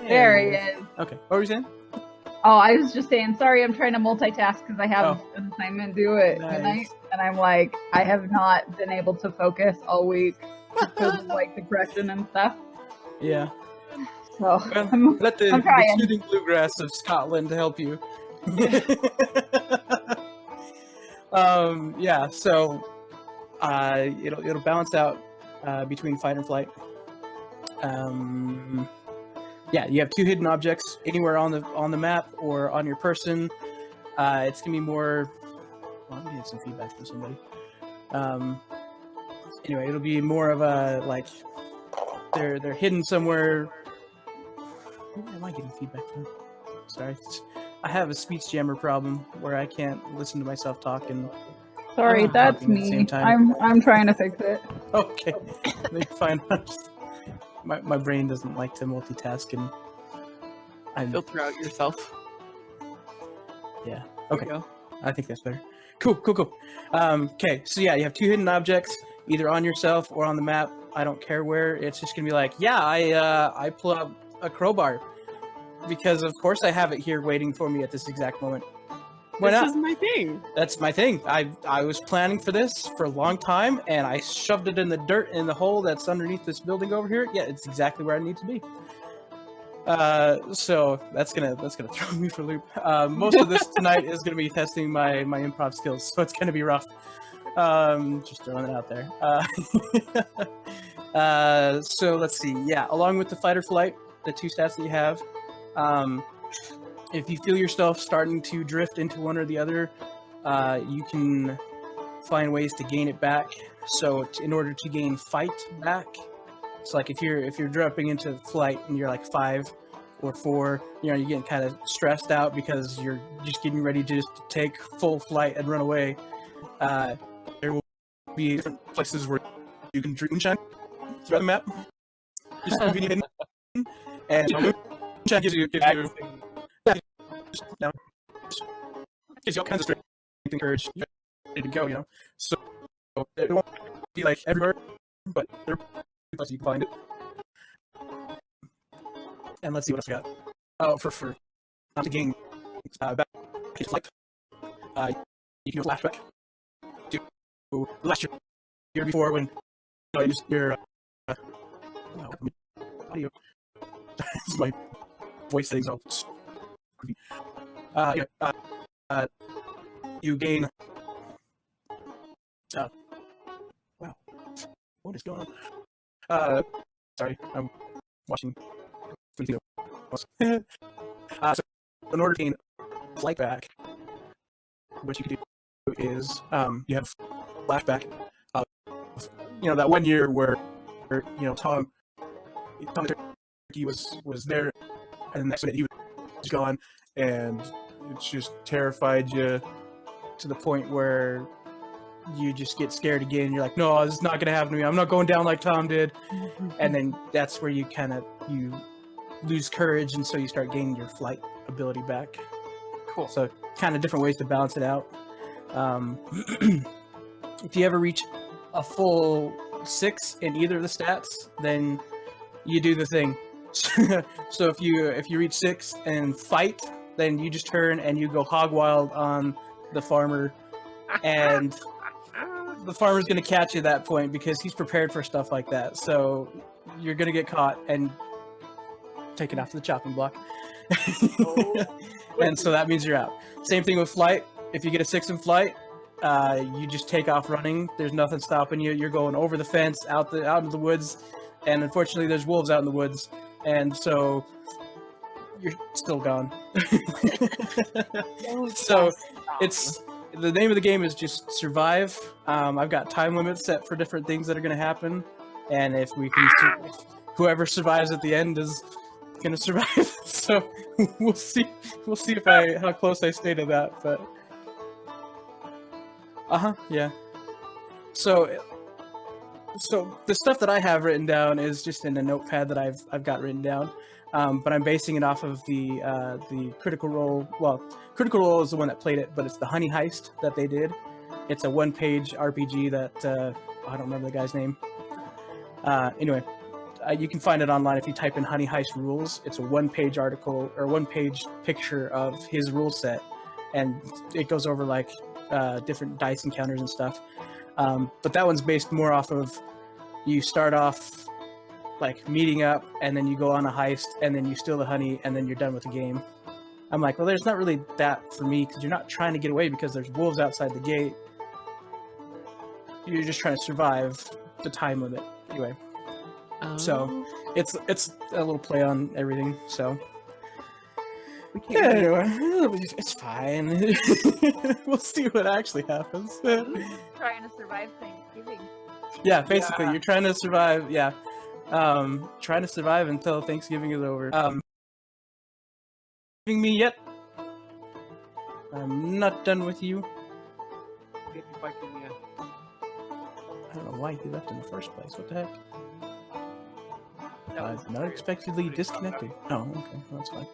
There he is. Okay, what were you saying? Oh, I was just saying, sorry, I'm trying to multitask because I have an assignment due at midnight, and I'm like, I have not been able to focus all week because of like depression and stuff. Yeah. So well, let the soothing bluegrass of Scotland help you. Yeah. So it'll balance out between fight and flight. Yeah, you have 2 hidden objects anywhere on the map or on your person. It's gonna be more. Well, I'm gonna get some feedback from somebody. Anyway, it'll be more of a like they're hidden somewhere. Where am I getting feedback from? Sorry, I have a speech jammer problem where I can't listen to myself talk and. Sorry, that's me. I'm trying to fix it. Okay, you're fine. My brain doesn't like to multitask, and I filter out yourself. Yeah. Okay. I think that's better. Cool. Okay. So yeah, you have 2 hidden objects, either on yourself or on the map. I don't care where. It's just gonna be like, yeah, I pull out a crowbar because of course I have it here waiting for me at this exact moment. Why not? This is my thing. That's my thing. I was planning for this for a long time, and I shoved it in the dirt in the hole that's underneath this building over here. Yeah, it's exactly where I need to be. So that's gonna throw me for a loop. Most of this tonight is gonna be testing my improv skills, so it's gonna be rough. Just throwing it out there. So let's see. Yeah, along with the fight or flight, the 2 stats that you have. If you feel yourself starting to drift into one or the other, you can find ways to gain it back. So in order to gain fight back, it's like if you're dropping into flight and you're like 5 or 4, you're getting kind of stressed out because you're just getting ready to just take full flight and run away. There will be different places where you can drink moonshine throughout the map. Just convenient hidden. And moonshine gives you gives you all kinds of strength and courage, ready to go, So it won't be like everywhere, but there are places you can find it. And let's see what else we got. Oh, for to gain back to flight, you can go flashback to last year before when your audio. My voice settings all. You gain. Wow, what is going on? Sorry, I'm watching. So in order to gain flight back, what you can do is you have flashback. That one year where Tom he was there, and the next minute he was gone, and it just terrified you to the point where you just get scared again. You're like, no, this is not gonna happen to me. I'm not going down like Tom did. And then that's where you lose courage, and so you start gaining your flight ability back. Cool. So kind of different ways to balance it out. If you ever reach a full 6 in either of the stats, then you do the thing. So if you reach 6 and fight, then you just turn and you go hog wild on the farmer, and the farmer's going to catch you at that point because he's prepared for stuff like that. So you're going to get caught and taken off to the chopping block. And so that means you're out. Same thing with flight. If you get a 6 in flight, you just take off running. There's nothing stopping you. You're going over the fence, out into the woods, and unfortunately there's wolves out in the woods, and so you're still gone. So it's the name of the game is just survive. I've got time limits set for different things that are going to happen, and if whoever survives at the end is going to survive. So we'll see if how close I stay to that, but yeah. So the stuff that I have written down is just in a notepad that I've got written down, but I'm basing it off of the Critical Role. Well, Critical Role is the one that played it, but it's the Honey Heist that they did. It's a 1-page RPG that I don't remember the guy's name. Anyway, you can find it online if you type in Honey Heist rules. It's a one-page article or one-page picture of his rule set, and it goes over like different dice encounters and stuff. But that one's based more off of you start off like meeting up, and then you go on a heist, and then you steal the honey, and then you're done with the game. I'm like, well, there's not really that for me, because you're not trying to get away because there's wolves outside the gate. You're just trying to survive the time limit. Anyway. So it's a little play on everything. So yeah, anyway, it's fine. We'll see what actually happens. Trying to survive Thanksgiving. Yeah, basically, you're trying to survive. Yeah, trying to survive until Thanksgiving is over. Me yet? I'm not done with you. I don't know why he left in the first place. What the heck? Not unexpectedly disconnected. Oh, okay, that's fine.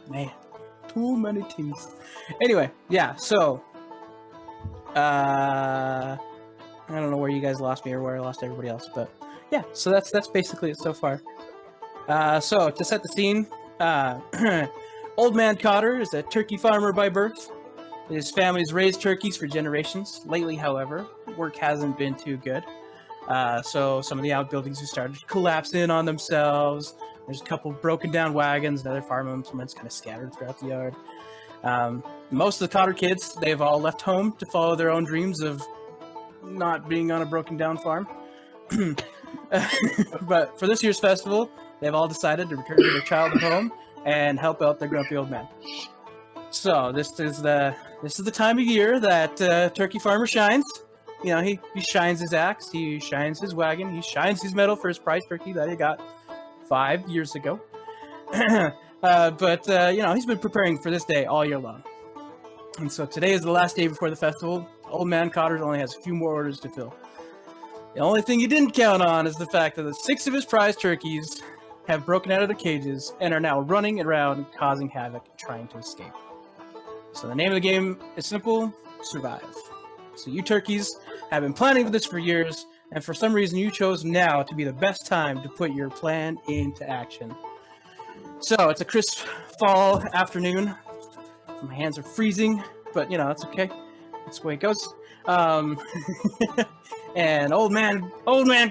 Man, too many things. Anyway, yeah. So, I don't know where you guys lost me or where I lost everybody else, but yeah. So that's basically it so far. So to set the scene, Old Man Cotter is a turkey farmer by birth. His family's raised turkeys for generations. Lately, however, work hasn't been too good. So some of the outbuildings have started to collapse in on themselves. There's a couple broken down wagons, another farm implements kind of scattered throughout the yard. Most of the Cotter kids, they've all left home to follow their own dreams of not being on a broken down farm. But for this year's festival, they've all decided to return to their childhood home and help out their grumpy old man. So this is the time of year that turkey farmer shines. You know, he shines his axe, he shines his wagon, he shines his medal for his prize turkey that he got 5 years ago. But you know, he's been preparing for this day all year long. And so today is the last day before the festival. Old Man Cotter only has a few more orders to fill. The only thing he didn't count on is the fact that the 6 of his prize turkeys have broken out of their cages and are now running around causing havoc, trying to escape. So the name of the game is simple: survive. So you turkeys have been planning for this for years, and for some reason you chose now to be the best time to put your plan into action. So it's a crisp fall afternoon. My hands are freezing, but you know, that's okay. That's the way it goes. And old man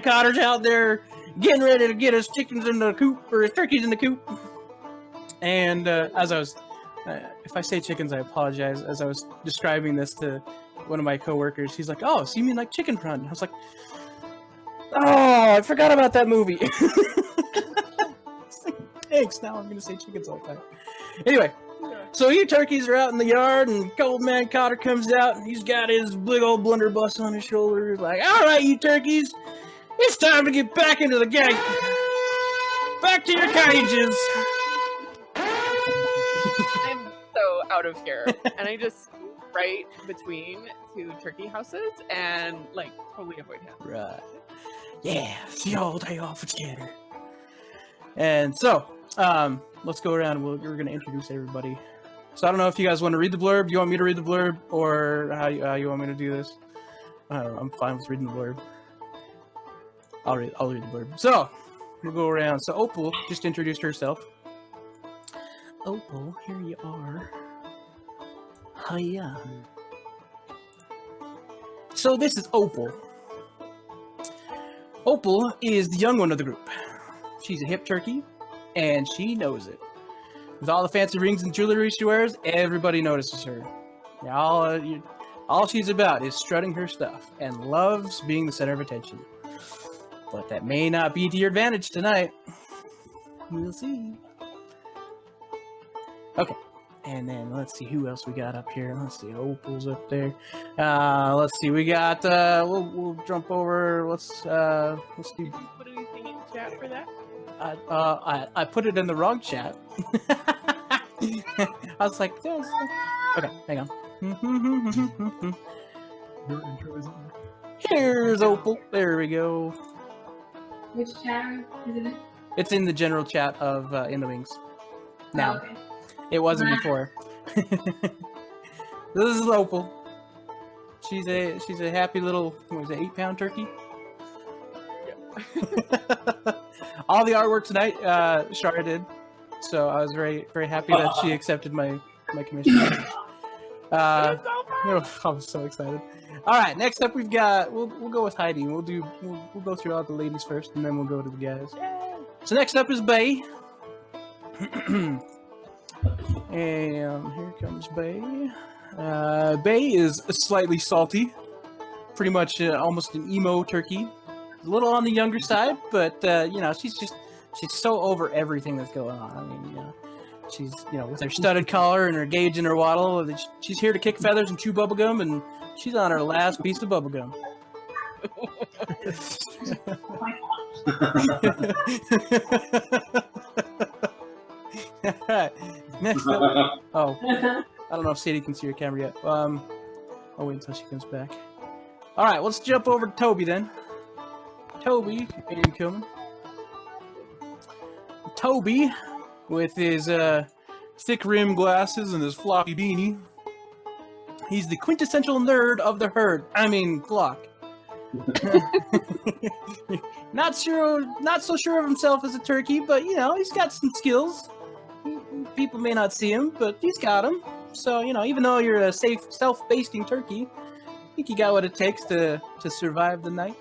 Cotter's out there getting ready to get his chickens in the coop, or his turkeys in the coop. And as I was, if I say chickens, I apologize. As I was describing this to one of my coworkers, he's like, "Oh, so you mean like Chicken Run?" I was like, "Oh, I forgot about that movie." Thanks. Now I'm gonna say chickens all the time. Anyway. So you turkeys are out in the yard, and Old Man Cotter comes out, and he's got his big old blunderbuss on his shoulders, like, "All right, you turkeys, it's time to get back into the gate. Back to your cages." I'm so out of here, and I just right between 2 turkey houses and like totally avoid him. Right. Yeah, it's the old day off with Scatter. And so, let's go around. We're going to introduce everybody. So I don't know if you guys want to read the blurb. You want me to read the blurb, or how you want me to do this? I don't know. I'm fine with reading the blurb. I'll read the blurb. So we'll go around. So Opal just introduced herself. Opal, here you are. Hiya. So this is Opal. Opal is the young one of the group. She's a hip turkey, and she knows it. With all the fancy rings and jewelry she wears, everybody notices her. All she's about is strutting her stuff, and loves being the center of attention. But that may not be to your advantage tonight. We'll see. Okay, and then let's see who else we got up here. Let's see, Opal's up there. Let's see, we got. We'll jump over. Let's do. Put anything in chat for that? I put it in the wrong chat. I was like, yes. Okay, hang on. Your intro isn't there. Here's Opal. There we go. Which chat is it in? It's in the general chat of In the Wings. Now. Oh, okay. It wasn't before. This is Opal. She's a happy little, what was it, 8-pound turkey? All the artwork tonight, Shara did. So I was very, very happy that she accepted my commission. I'm so excited. All right, next up we've got we'll go with Heidi. We'll go through all the ladies first, and then we'll go to the guys. So next up is Bay. And here comes Bay. Bay is slightly salty, pretty much almost an emo turkey. A little on the younger side, but you know, she's so over everything that's going on. I mean, you know, she's, you know, with her studded collar and her gauge and her waddle, she's here to kick feathers and chew bubblegum, and she's on her last piece of bubblegum. Alright, next up. Oh, I don't know if Sadie can see your camera yet. I'll wait until she comes back. Alright, let's jump over to Toby then. Toby, incoming. Toby, with his thick rim glasses and his floppy beanie. He's the quintessential nerd of the herd. I mean, flock. Not so sure of himself as a turkey, but you know, he's got some skills. People may not see him, but he's got them. So, you know, even though you're a safe, self-basting turkey, I think you got what it takes to survive the night.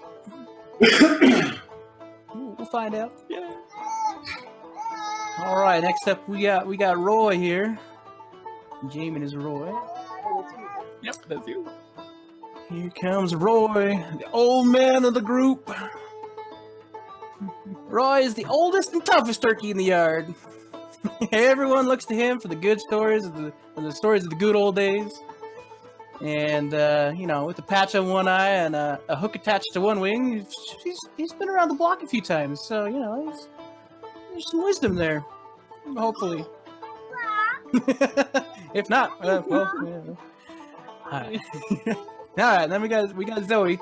We'll find out. Yeah. All right, next up we got Roy here. Jamin is Roy. Yep, that's you. Here comes Roy, the old man of the group. Roy is the oldest and toughest turkey in the yard. Everyone looks to him for the good stories of the stories of the good old days. And you know, with a patch on one eye and a hook attached to one wing, he's been around the block a few times. So you know, there's some wisdom there, hopefully. If not, well, yeah. Hi. All right, then we got Zoe.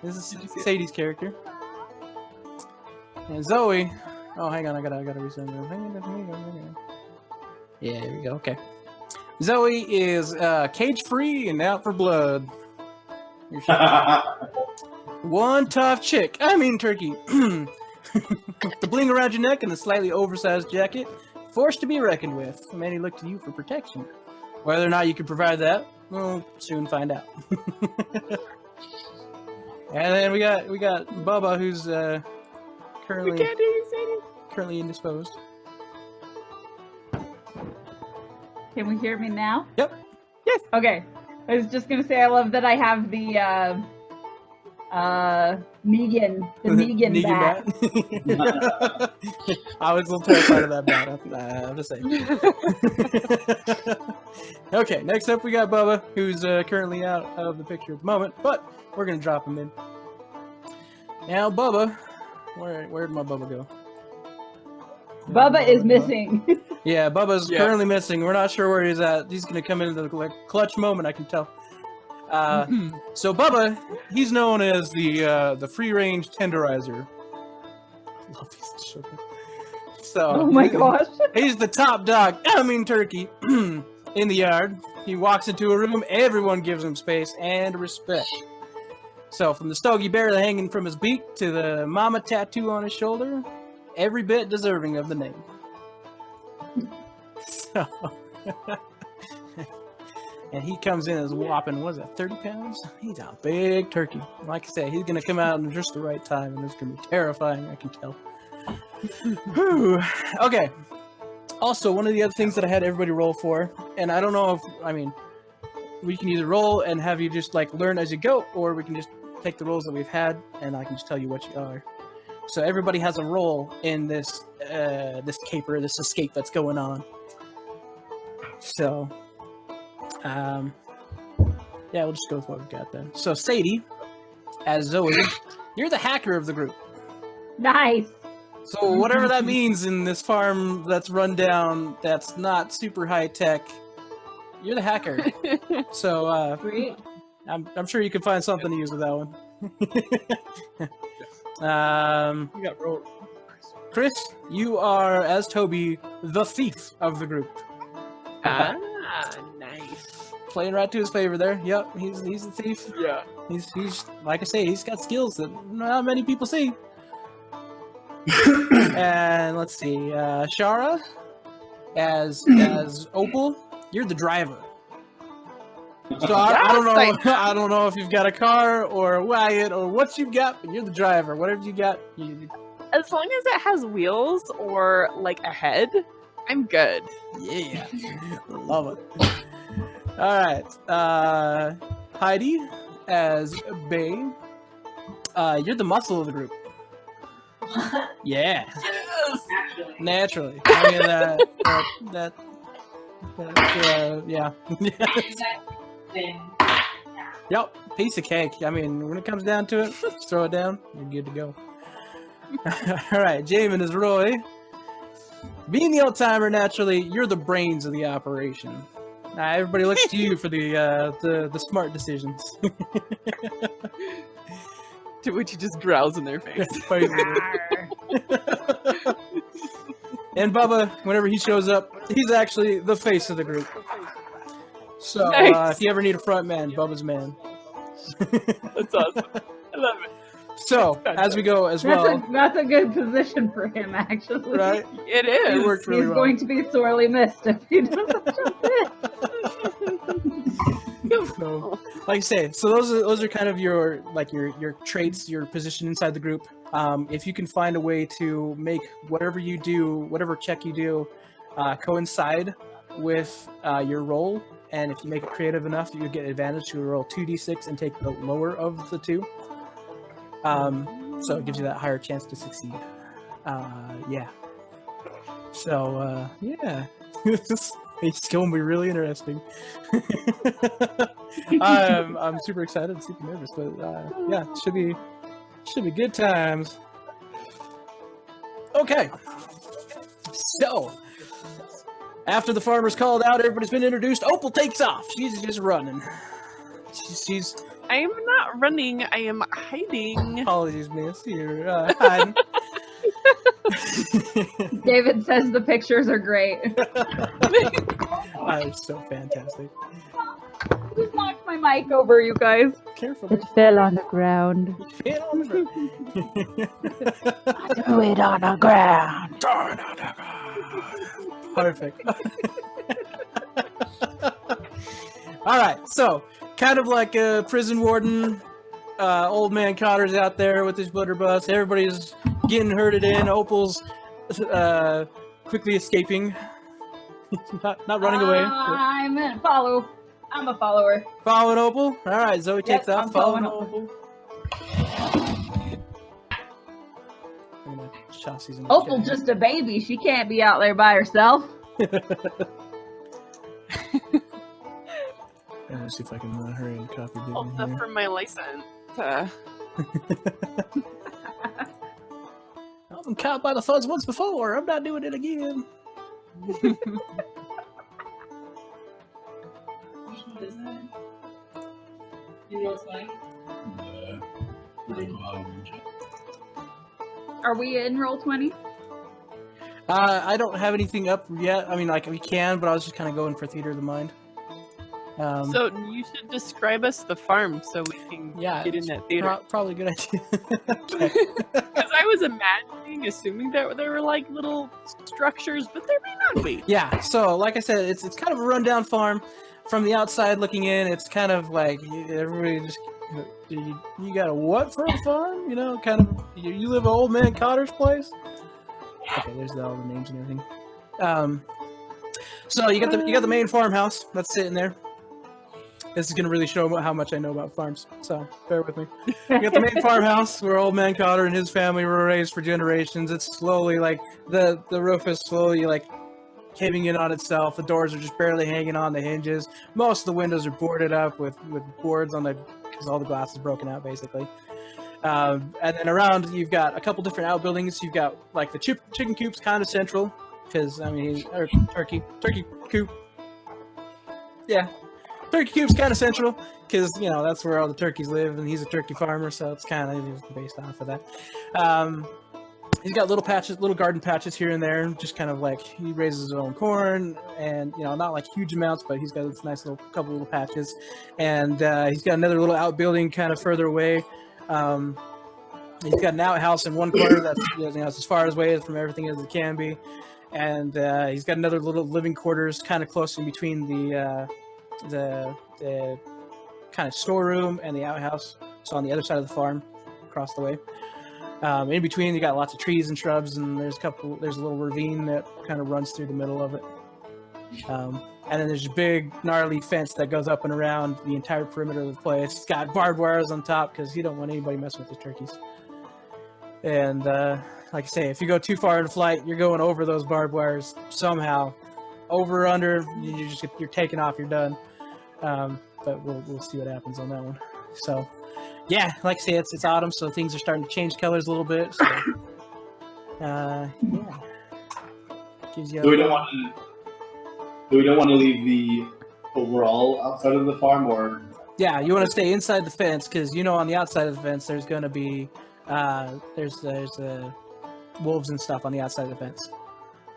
This is Sadie's character. And Zoe. Oh, hang on, I gotta resend that. Yeah, here we go. Okay. Zoe is cage-free and out for blood. One tough chick. I mean turkey. The bling around your neck and the slightly oversized jacket. Forced to be reckoned with. Many look to you for protection. Whether or not you can provide that, we'll soon find out. And then we got Bubba, who's currently... We can't do you, Sadie. Currently indisposed. Can we hear me now? Yep. Yes. Okay. I was just gonna say I love that I have the Negan bat. I was a little terrified of that bat. I'm just saying. Okay, next up we got Bubba, who's currently out of the picture at the moment, but we're gonna drop him in. Now Bubba, where'd my Bubba go? Bubba is missing. Yeah, Bubba's currently missing. We're not sure where he's at. He's gonna come into the clutch moment, I can tell. So Bubba, he's known as the free-range tenderizer. I love these children. So, oh my gosh. He's the top dog, I mean turkey, in the yard. He walks into a room, everyone gives him space and respect. So from the stogie bear hanging from his beak to the mama tattoo on his shoulder, every bit deserving of the name. So, and he comes in as whopping, what is that, 30 pounds? He's a big turkey. Like I said, he's going to come out at just the right time, and it's going to be terrifying, I can tell. Okay. Also, one of the other things that I had everybody roll for, and I don't know if, I mean, we can either roll and have you just, like, learn as you go, or we can just take the rolls that we've had, and I can just tell you what you are. So everybody has a role in this this caper, this escape that's going on. So, yeah, we'll just go with what we've got then. So Sadie, as Zoe, you're the hacker of the group. Nice. So whatever that means in this farm that's run down, that's not super high tech, you're the hacker. So I'm sure you can find something to use with that one. You got rolled. Chris, you are, as Toby, the thief of the group. Ah, nice. Playing right to his favor there. Yep, he's the thief. Yeah. He's like I say, he's got skills that not many people see. And let's see, Shara as Opal, you're the driver. So I don't know. I don't know if you've got a car or a wagon or what you've got, but you're the driver. Whatever you got, As long as it has wheels or like a head, I'm good. Yeah, love it. All right, Heidi as Bay. You're the muscle of the group. Yeah, naturally. I mean that yeah. Yep, piece of cake. I mean, when it comes down to it, just throw it down. You're good to go. All right, Jamin is Roy. Being the old timer, naturally, you're the brains of the operation. Everybody looks to you for the smart decisions. To which he just growls in their face. And Bubba, whenever he shows up, he's actually the face of the group. So Nice. if you ever need a front man, Bubba's man. That's awesome. I love it. So as we go as well, That's a good position for him, actually. right? It It is. worked really He's well. going to be sorely missed if he doesn't jump in. So, like I say, so those are kind of your traits, your position inside the group. If you can find a way to make whatever you do, whatever check you do, coincide with your role, and if you make it creative enough, you get advantage to roll 2d6 and take the lower of the two. So it gives you that higher chance to succeed. Yeah. So yeah. It's going to be really interesting. I'm super excited and super nervous, but yeah, it should be good times. Okay, so after the farmer's called out, everybody's been introduced. Opal takes off. She's just running. She's I am not running. I am hiding. apologies, miss. You're hiding. David says the pictures are great. That is so fantastic. I just knocked my mic over, you guys. Careful. It fell on the ground. Hit on the ground. Threw it on the ground. Perfect. All right, so kind of like a prison warden, old man Cotter's out there with his blunderbuss. Everybody's getting herded in. Opal's quickly escaping, not running away. I'm in follow. I'm a follower. Following Opal. All right, Zoe takes Yep, off. I'm Following following Opal. Chassie's in the Opal chat. just a baby. She can't be out there by herself. Let me see if I can hurry and copy this. Also for my license. I've been caught by the fuzz once before. I'm not doing it again. Which one is that? You know what's funny? Are we in Roll20? I don't have anything up yet. I mean, like, we can, but I was just kind of going for theater of the mind. So you should describe us the farm so we can Yeah, get in it's that theater. Probably a good idea. Okay. Because I was assuming that there were like little structures, but there may not be. Yeah, so like I said, it's kind of a rundown farm. From the outside looking in, it's kind of like everybody just, you got a what for a farm? You know, kind of, you live at old man Cotter's place? Okay, there's all the names and everything. So you got the main farmhouse that's sitting there. This is gonna really show how much I know about farms, so bear with me. You got the main farmhouse where old man Cotter and his family were raised for generations. It's slowly like the roof is slowly like caving in on itself. The doors are just barely hanging on the hinges. Most of the windows are boarded up with boards on because all the glass is broken out basically. And then around you've got a couple different outbuildings. You've got like the chicken coop's kind of central because I mean or turkey coop. Yeah. Turkey coop's kind of central because, you know, that's where all the turkeys live, and he's a turkey farmer, so it's kind of based off of that. He's got little garden patches here and there, just kind of like he raises his own corn, and, you know, not like huge amounts, but he's got this nice couple little patches. And he's got another little outbuilding kind of further away. He's got an outhouse in one corner that's it's as far away from everything as it can be, and he's got another little living quarters kind of close in between the kind of storeroom and the outhouse. So on the other side of the farm, across the way. In between, you got lots of trees and shrubs, and there's a little ravine that kind of runs through the middle of it. And then there's a big, gnarly fence that goes up and around the entire perimeter of the place. It's got barbed wires on top because you don't want anybody messing with the turkeys. And like I say, if you go too far in flight, you're going over those barbed wires somehow. Over or under, you're taking off, you're done. But we'll see what happens on that one. So, yeah, like I say, it's autumn, so things are starting to change colors a little bit. So, yeah. Gives you So we don't want to leave the overall outside of the farm, or yeah, you want to stay inside the fence because on the outside of the fence there's going to be there's wolves and stuff on the outside of the fence.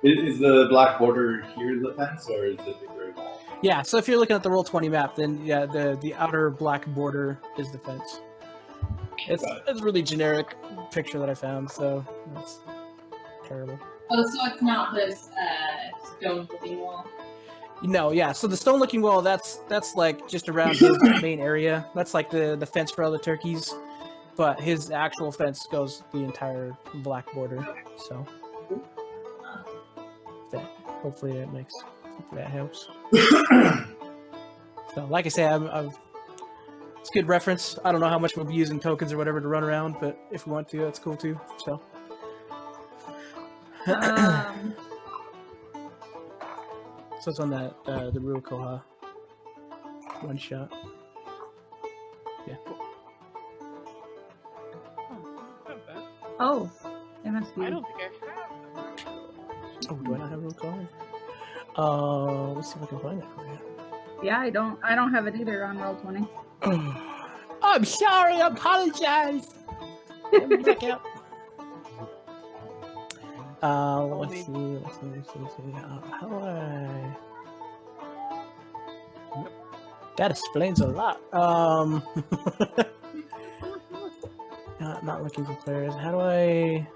Is the black border here the fence, or is it the gray wall? Yeah, so if you're looking at the Roll20 map, then yeah, the outer black border is the fence. It's a really generic picture that I found, so that's terrible. Oh, so it's not this stone-looking wall? No, yeah. So the stone-looking wall, that's like just around his main area. That's like the fence for all the turkeys, but his actual fence goes the entire black border. So hopefully that helps. So, like I say, it's a good reference. I don't know how much we'll be using tokens or whatever to run around, but if we want to, that's cool too. So. So it's on that the Rukoha one shot. Yeah. Oh, it must be. I don't think I have. Oh, do I not have Rukoha? Let's see if I can find that for you. Yeah, I don't have it either on Roll20. I'm sorry. I apologize. Let me back out. Let's see. How do I... That explains a lot. Not looking for players. How do I...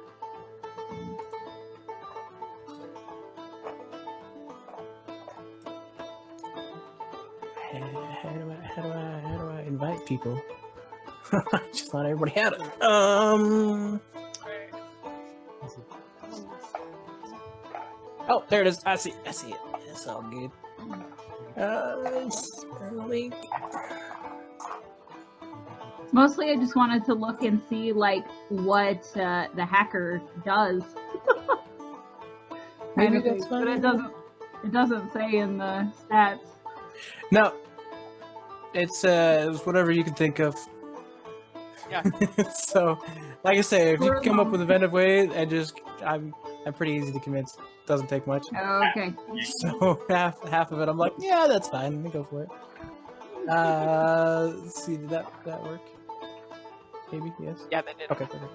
How do I invite people? Just thought everybody had it. Oh, there it is. I see it. It's all good. Link. Mostly, I just wanted to look and see like what the hacker does. Maybe that's fine. But it doesn't say in the stats. No. It's whatever you can think of. Yeah. So, like I say, if you can come up with inventive ways, and just I'm pretty easy to convince. Doesn't take much. Okay. So half of it, I'm like, yeah, that's fine. Let me go for it. Let's see, did that work? Maybe, yes. Yeah, that did. Okay, perfect.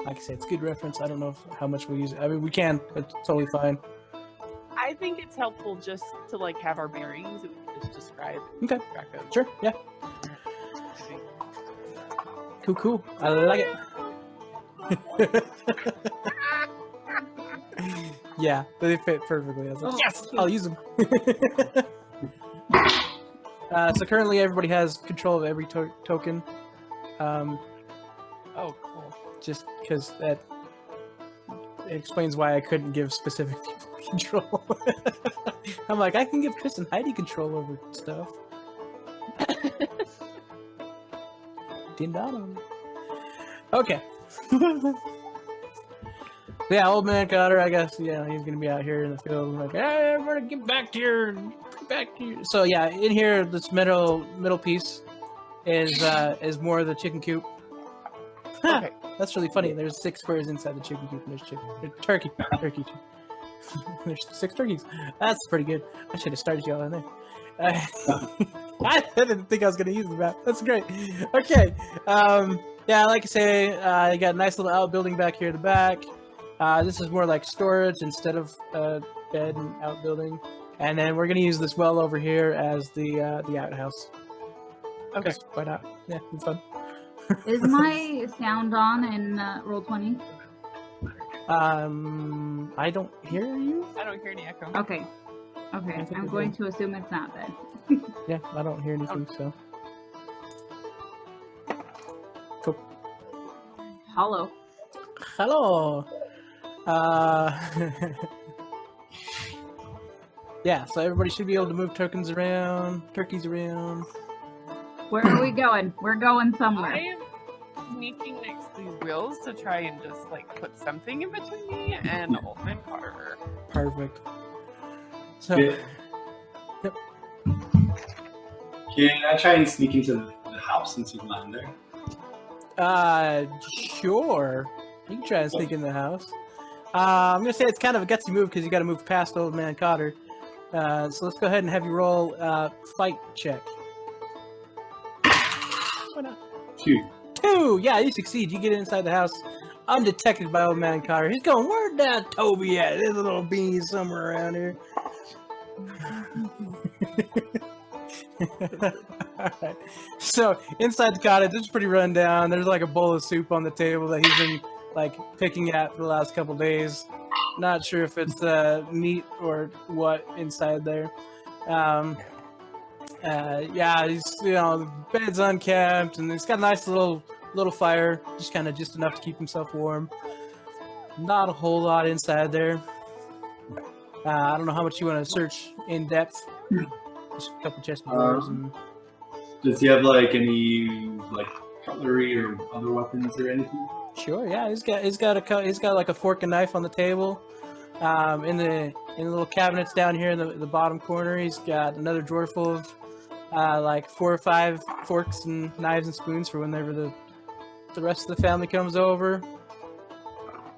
Like I said, it's good reference. I don't know how much we use it. I mean, we can. It's totally fine. I think it's helpful just to like have our bearings and we can just describe. Okay. Raccoons. Sure. Yeah. Cool. I like it. Yeah, they fit perfectly. I was like, yes, I'll use them. So currently, everybody has control of every token. Oh, cool. Just because that explains why I couldn't give specific people control. I'm like, I can give Chris and Heidi control over stuff. Didn't dawn on me. Okay. Yeah, old man Cotter, I guess, yeah, he's gonna be out here in the field. I'm like, hey, everybody get back to your. So yeah, in here, this middle piece is more of the chicken coop. Okay. That's really funny. There's 6 squares inside the chicken coop, and there's chicken. There's turkey. There's 6 turkeys. That's pretty good. I should have started y'all in there. I didn't think I was gonna use the map. That's great. Okay. Yeah, like I say, you got a nice little outbuilding back here at the back. This is more like storage instead of bed and outbuilding. And then we're gonna use this well over here as the outhouse. Okay. Just why not? Yeah, it's fun. Is my sound on in Roll20? I don't hear you. I don't hear any echo. Okay. Okay, I think I'm we're going good. to assume it's not then. Yeah, I don't hear anything. So. Cool. Hollow. Hello. Yeah, so everybody should be able to move turkeys around. Where are we going? We're going somewhere. I'm sneaking next to these wheels to try and just like put something in between me and Old Man Carter. Perfect. So, Yeah. Yep. Can I try and sneak into the house and see if I'm there? sure. You can try and sneak in the house. I'm gonna say it's kind of a gutsy move because you got to move past Old Man Cotter. So let's go ahead and have you roll fight check. Why not? 2. 2! Yeah, you succeed. You get inside the house. Undetected by Old Man Cotter. He's going, where'd that Toby at? There's a little beanie somewhere around here. Alright. So, inside the cottage, it's pretty run down. There's like a bowl of soup on the table that he's been like picking at for the last couple days. Not sure if it's meat or what inside there. Yeah, he's, you know, the bed's unkept, and he's got a nice little fire, just enough to keep himself warm. Not a whole lot inside there. I don't know how much you want to search in depth. Just a couple chest drawers and. Does he have like any like cutlery or other weapons or anything? Sure, yeah, he's got like a fork and knife on the table. In the little cabinets down here in the bottom corner, he's got another drawer full of like 4 or 5 forks and knives and spoons for whenever the rest of the family comes over.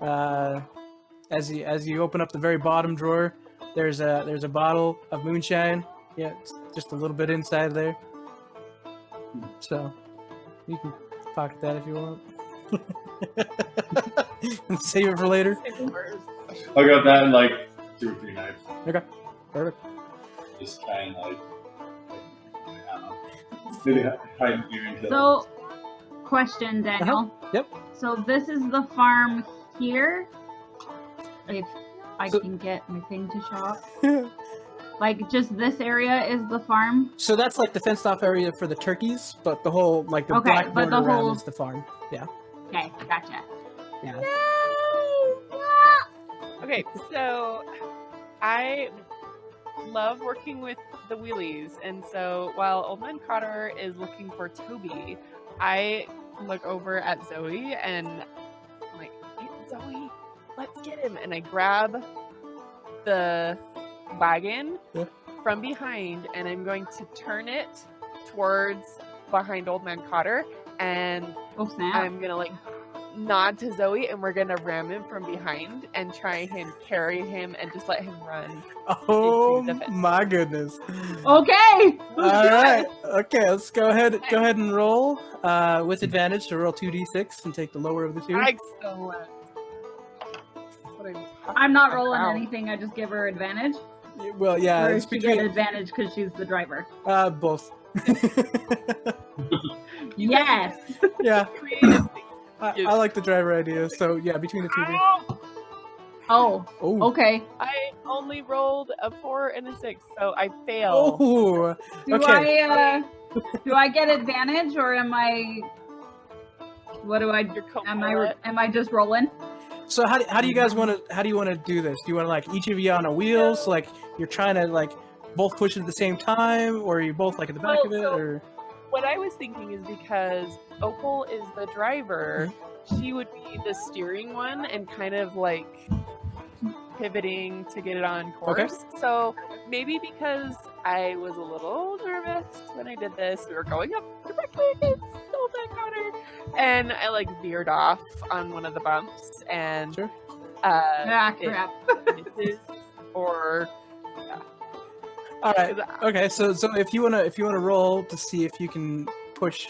As you open up the very bottom drawer, there's a bottle of moonshine. Yeah, it's just a little bit inside there. So you can pocket that if you want. And save it for later. I'll go with that and like 2 or 3 knives. Okay, perfect. Just try and like I don't know. Maybe hide gear into. So, question, Daniel. Yep. So this is the farm here. If I So- can get my thing to show up. Like, just this area is the farm? So that's like the fenced off area for the turkeys, but the whole like the Okay, black but border the around whole- is the farm. Yeah. Okay, gotcha. Yeah. Okay, so I love working with the wheelies, and so while Old Man Cotter is looking for Toby, I look over at Zoe and I'm like, hey, Zoe, let's get him. And I grab the wagon Yeah. from behind, and I'm going to turn it towards behind Old Man Cotter, and Oh, snap. I'm gonna like nod to Zoe, and we're gonna ram him from behind and try and carry him and just let him run. Oh Into the fence. my goodness. Okay! All right. Okay, let's go ahead and roll with advantage to roll 2d6 and take the lower of the two. Excellent. That's what I'm not rolling Wow. anything, I just give her advantage. Well, yeah, Or it's does she get between advantage because she's the driver? both. Yes! Yeah, Creative. I like the driver idea. So yeah, between the two. Ow! Oh, Oh. okay. I only rolled a 4 and a 6, so I fail. Oh. Do Okay. do I get advantage or am I what do I Your am I just rolling? So how do you guys want to do this? Do you want to like each of you on a wheel? So like you're trying to like both push it at the same time, or are you both like at the back Well, of it? so- Or What I was thinking is because Opal is the driver, she would be the steering one and kind of like pivoting to get it on course. So maybe because I was a little nervous when I did this, we were going up directly against Old Man Cotter, and I like veered off on one of the bumps, and Sure. Ah, it crap. misses, or all right. Okay, so if you wanna roll to see if you can push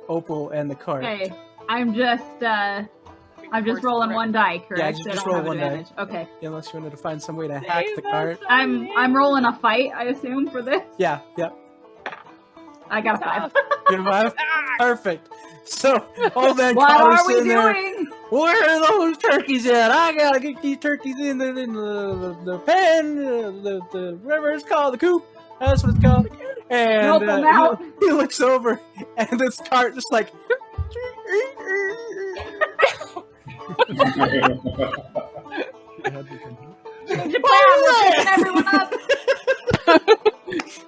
Opal and the cart. Okay. I'm just rolling one die, correct? Yeah, just I don't roll have one die. advantage. Okay. Unless you wanted to find some way to hack the cart. I'm rolling a fight, I assume, for this. Yeah, yep. I got a 5. You're 5? Perfect. So, old man What Connor's are we sitting there. doing? Where are those turkeys at? I gotta get these turkeys in the pen, the whatever it's called, the coop. That's what it's called. And Help them out. he looks over, and this cart just like. Change your plan. We're picking everyone up.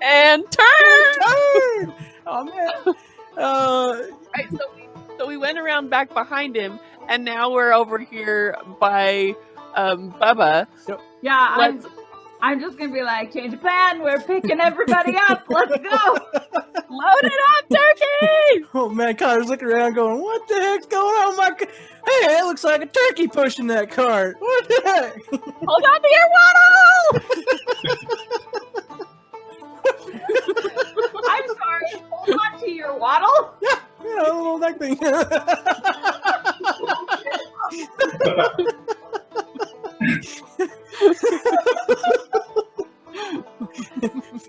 And turn! Oh man. Right, so we went around back behind him, and now we're over here by Bubba. Yeah, I'm just gonna be like, change of plan. We're picking everybody up. Let's go. Load it up, turkey! Oh man, Connor's looking around going, what the heck's going on? Hey, it looks like a turkey pushing that cart. What the heck? Hold on to your waddle! I'm sorry. Hold on to your waddle. Yeah, you know, a little neck thing.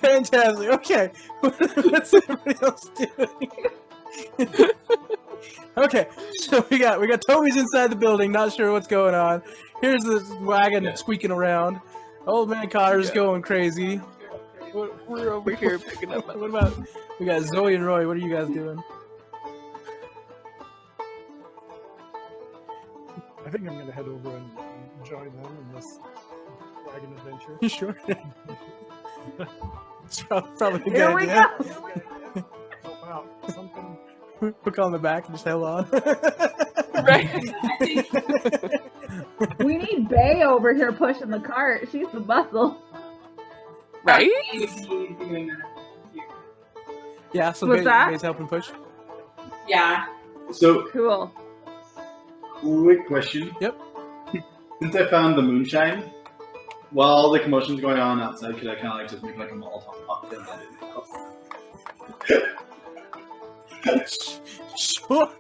Fantastic. Okay. What's everybody else doing? Okay, so we got Toby's inside the building, not sure what's going on. Here's this wagon squeaking around. Old man Connor's going crazy. We're over here picking up. What about we got Zoe and Roy? What are you guys doing? I think I'm gonna head over and join them in this wagon adventure. You sure? It's probably a good Here we idea. go. Help out. Something. Hook on the back and just held on. Right. We need Bay over here pushing the cart. She's the muscle. Right? Yeah, so What's that? Bay's helping push. Yeah. So, Cool. quick question. Yep. Since I found the moonshine, while all the commotion's going on outside, could I kind of like just make like a Molotov cocktail? Sure.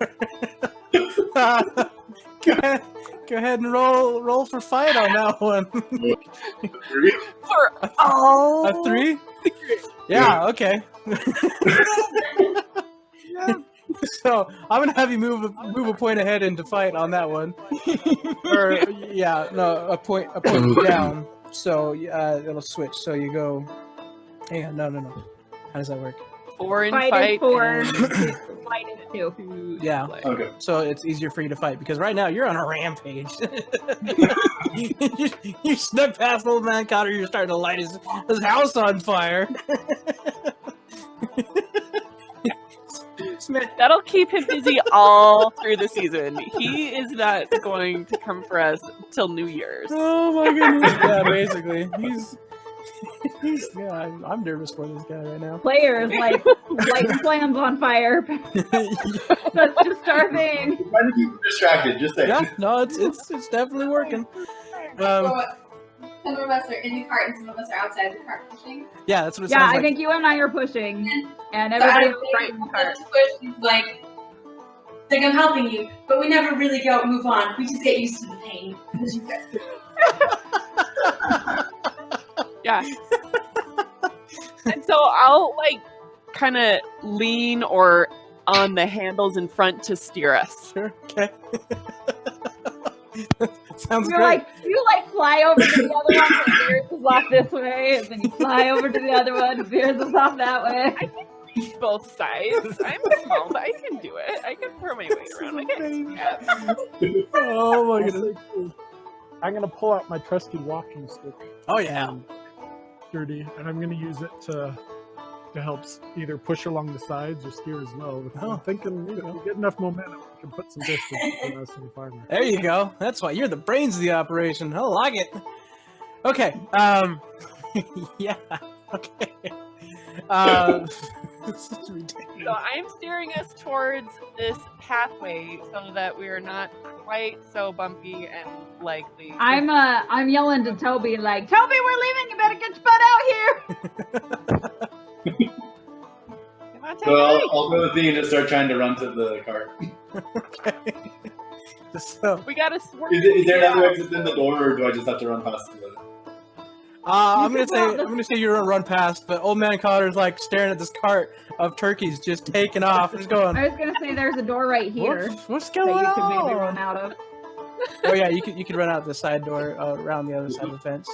Go ahead and roll for fight on that one. For all A 3? Yeah, okay. So I'm gonna have you move a point ahead into fight on that one. Or a point down. So it'll switch. So you go. Hang on, no. How does that work? 4 in Fight fight. is 4. and Fight is 2. 2 Yeah. play. Okay. So it's easier for you to fight because right now you're on a rampage. you snuck past old man Connor. You're starting to light his house on fire. That'll keep him busy all through the season. He is not going to come for us till New Year's. Oh my goodness! Yeah, basically, he's yeah. I'm nervous for this guy right now. Players like lighting plans on fire. That's just our thing. Trying to keep him distracted, just saying. Yeah, no, it's definitely working. Some of us are in the cart and some of us are outside the cart pushing. Yeah, that's what it Yeah, sounds I like. think you and I are pushing, and So everybody I else right in the cart. push is like I'm helping you, but we never really go move on. We just get used to the pain. Yeah. And so I'll like kind of lean or on the handles in front to steer us. Sure. Okay. Sounds You're great. like, you like fly over to the other one, and Veers is off this way, and then you fly over to the other one, and Veers is off that way. I can reach both sides. I'm small, but I can do it. I can throw my weight around. I can. Oh my goodness. I'm gonna pull out my trusty walking stick. Oh yeah. Sturdy, and I'm gonna use it to help either push along the sides or steer as well. Oh. I'm thinking if we get enough momentum, we can put some distance between us and the farmer. There you go. That's why you're the brains of the operation. I like it. Okay. Yeah. Okay. This is ridiculous. So I'm steering us towards this pathway so that we are not quite so bumpy and likely. I'm yelling to Toby like, Toby, we're leaving. You better get your butt out here. Come on, So Teddy. I'll go with thee and just start trying to run to the cart. Okay. So, We gotta swerve. Is there another exit in the door, or do I just have to run past the? I'm gonna say you're gonna run past, but Old Man Cotter's like staring at this cart of turkeys just taking off. Just going. I was gonna say there's a door right here What's that going you on? could maybe run out of. Oh yeah, you could run out the side door around the other side of the fence.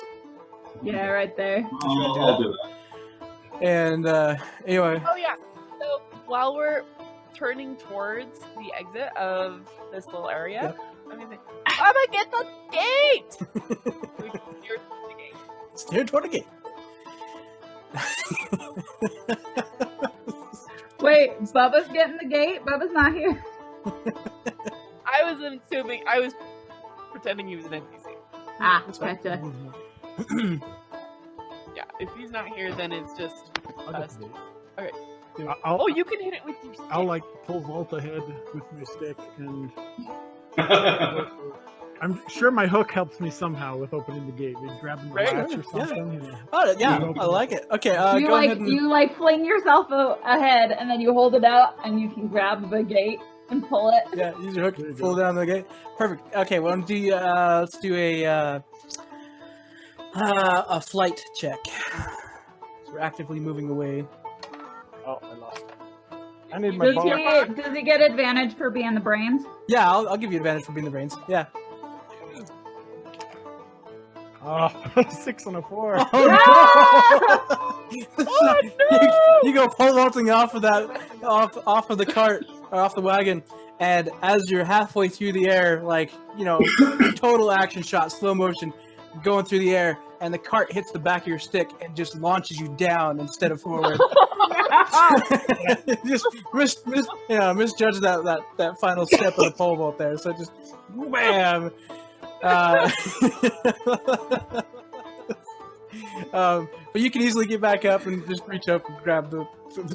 Yeah, right there. I'll do that. And anyway, Oh yeah. So while we're turning towards the exit of this little area, I'm gonna say, "Baba, get the gate!" We can steer towards the gate. steer toward the gate. Wait, Bubba's getting the gate? Bubba's not here. I was pretending he was an NPC. Ah, That's fine. gotcha. Yeah, if he's not here, then it's just I'll us. get Okay. the- I'll, Oh, you can hit it with your stick. I'll like pull Volt ahead with my stick, and I'm sure my hook helps me somehow with opening the gate. Maybe grabbing the Right. latch or Yeah. something. You know. Oh yeah, You I like it. Okay, you go like ahead and you like fling yourself ahead and then you hold it out and you can grab the gate and pull it. yeah, use your hook, There you pull go. down the gate. Perfect. Okay, well, let's do a flight check. So we're actively moving away. Oh, I lost it. I need my Does ball. he get advantage for being the brains? Yeah, I'll give you advantage for being the brains. Yeah. Oh, 6 and a 4. You go pole vaulting off of that, off of the cart or off the wagon, and as you're halfway through the air, like total action shot, slow motion, going through the air, and the cart hits the back of your stick and just launches you down instead of forward. Just misjudged that final step of the pole vault there. So just wham. But you can easily get back up and just reach up and grab the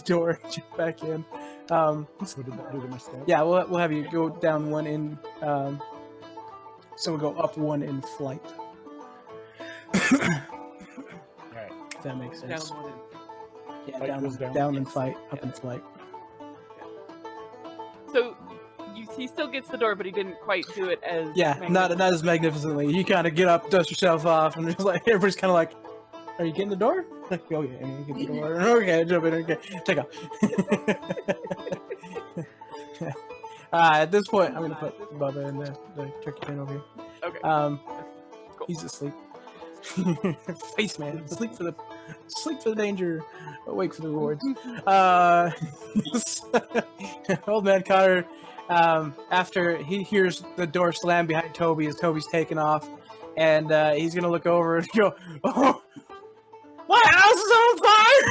door and jump back in. What did that do to my stick? Yeah, we'll have you go down one in. So we'll go up one in flight. Alright. If that makes Down sense. one and- Yeah, Fight goes down. down in fight, up in flight. So he still gets the door, but he didn't quite do it as Yeah, not as magnificently. You kind of get up, dust yourself off, and just like everybody's kind of like, "Are you getting the door?" Like, "Oh yeah, I'm gonna get the door." Okay, jump in. Okay, take off. At this point, I'm gonna put Bubba in the turkey pen over here. Okay. Cool. He's Cool. asleep. Face man, sleep for the danger, awake for the rewards. Old Man Cotter, after he hears the door slam behind Toby as Toby's taking off, and he's gonna look over and go, "Oh, my house is on fire!"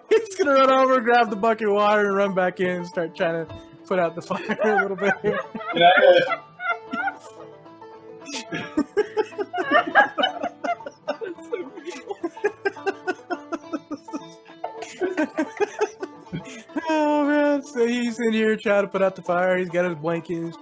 he's gonna run over, grab the bucket of water, and run back in and start trying to put out the fire a little bit. Can I, Oh man, so he's in here trying to put out the fire. He's got his blanket, he's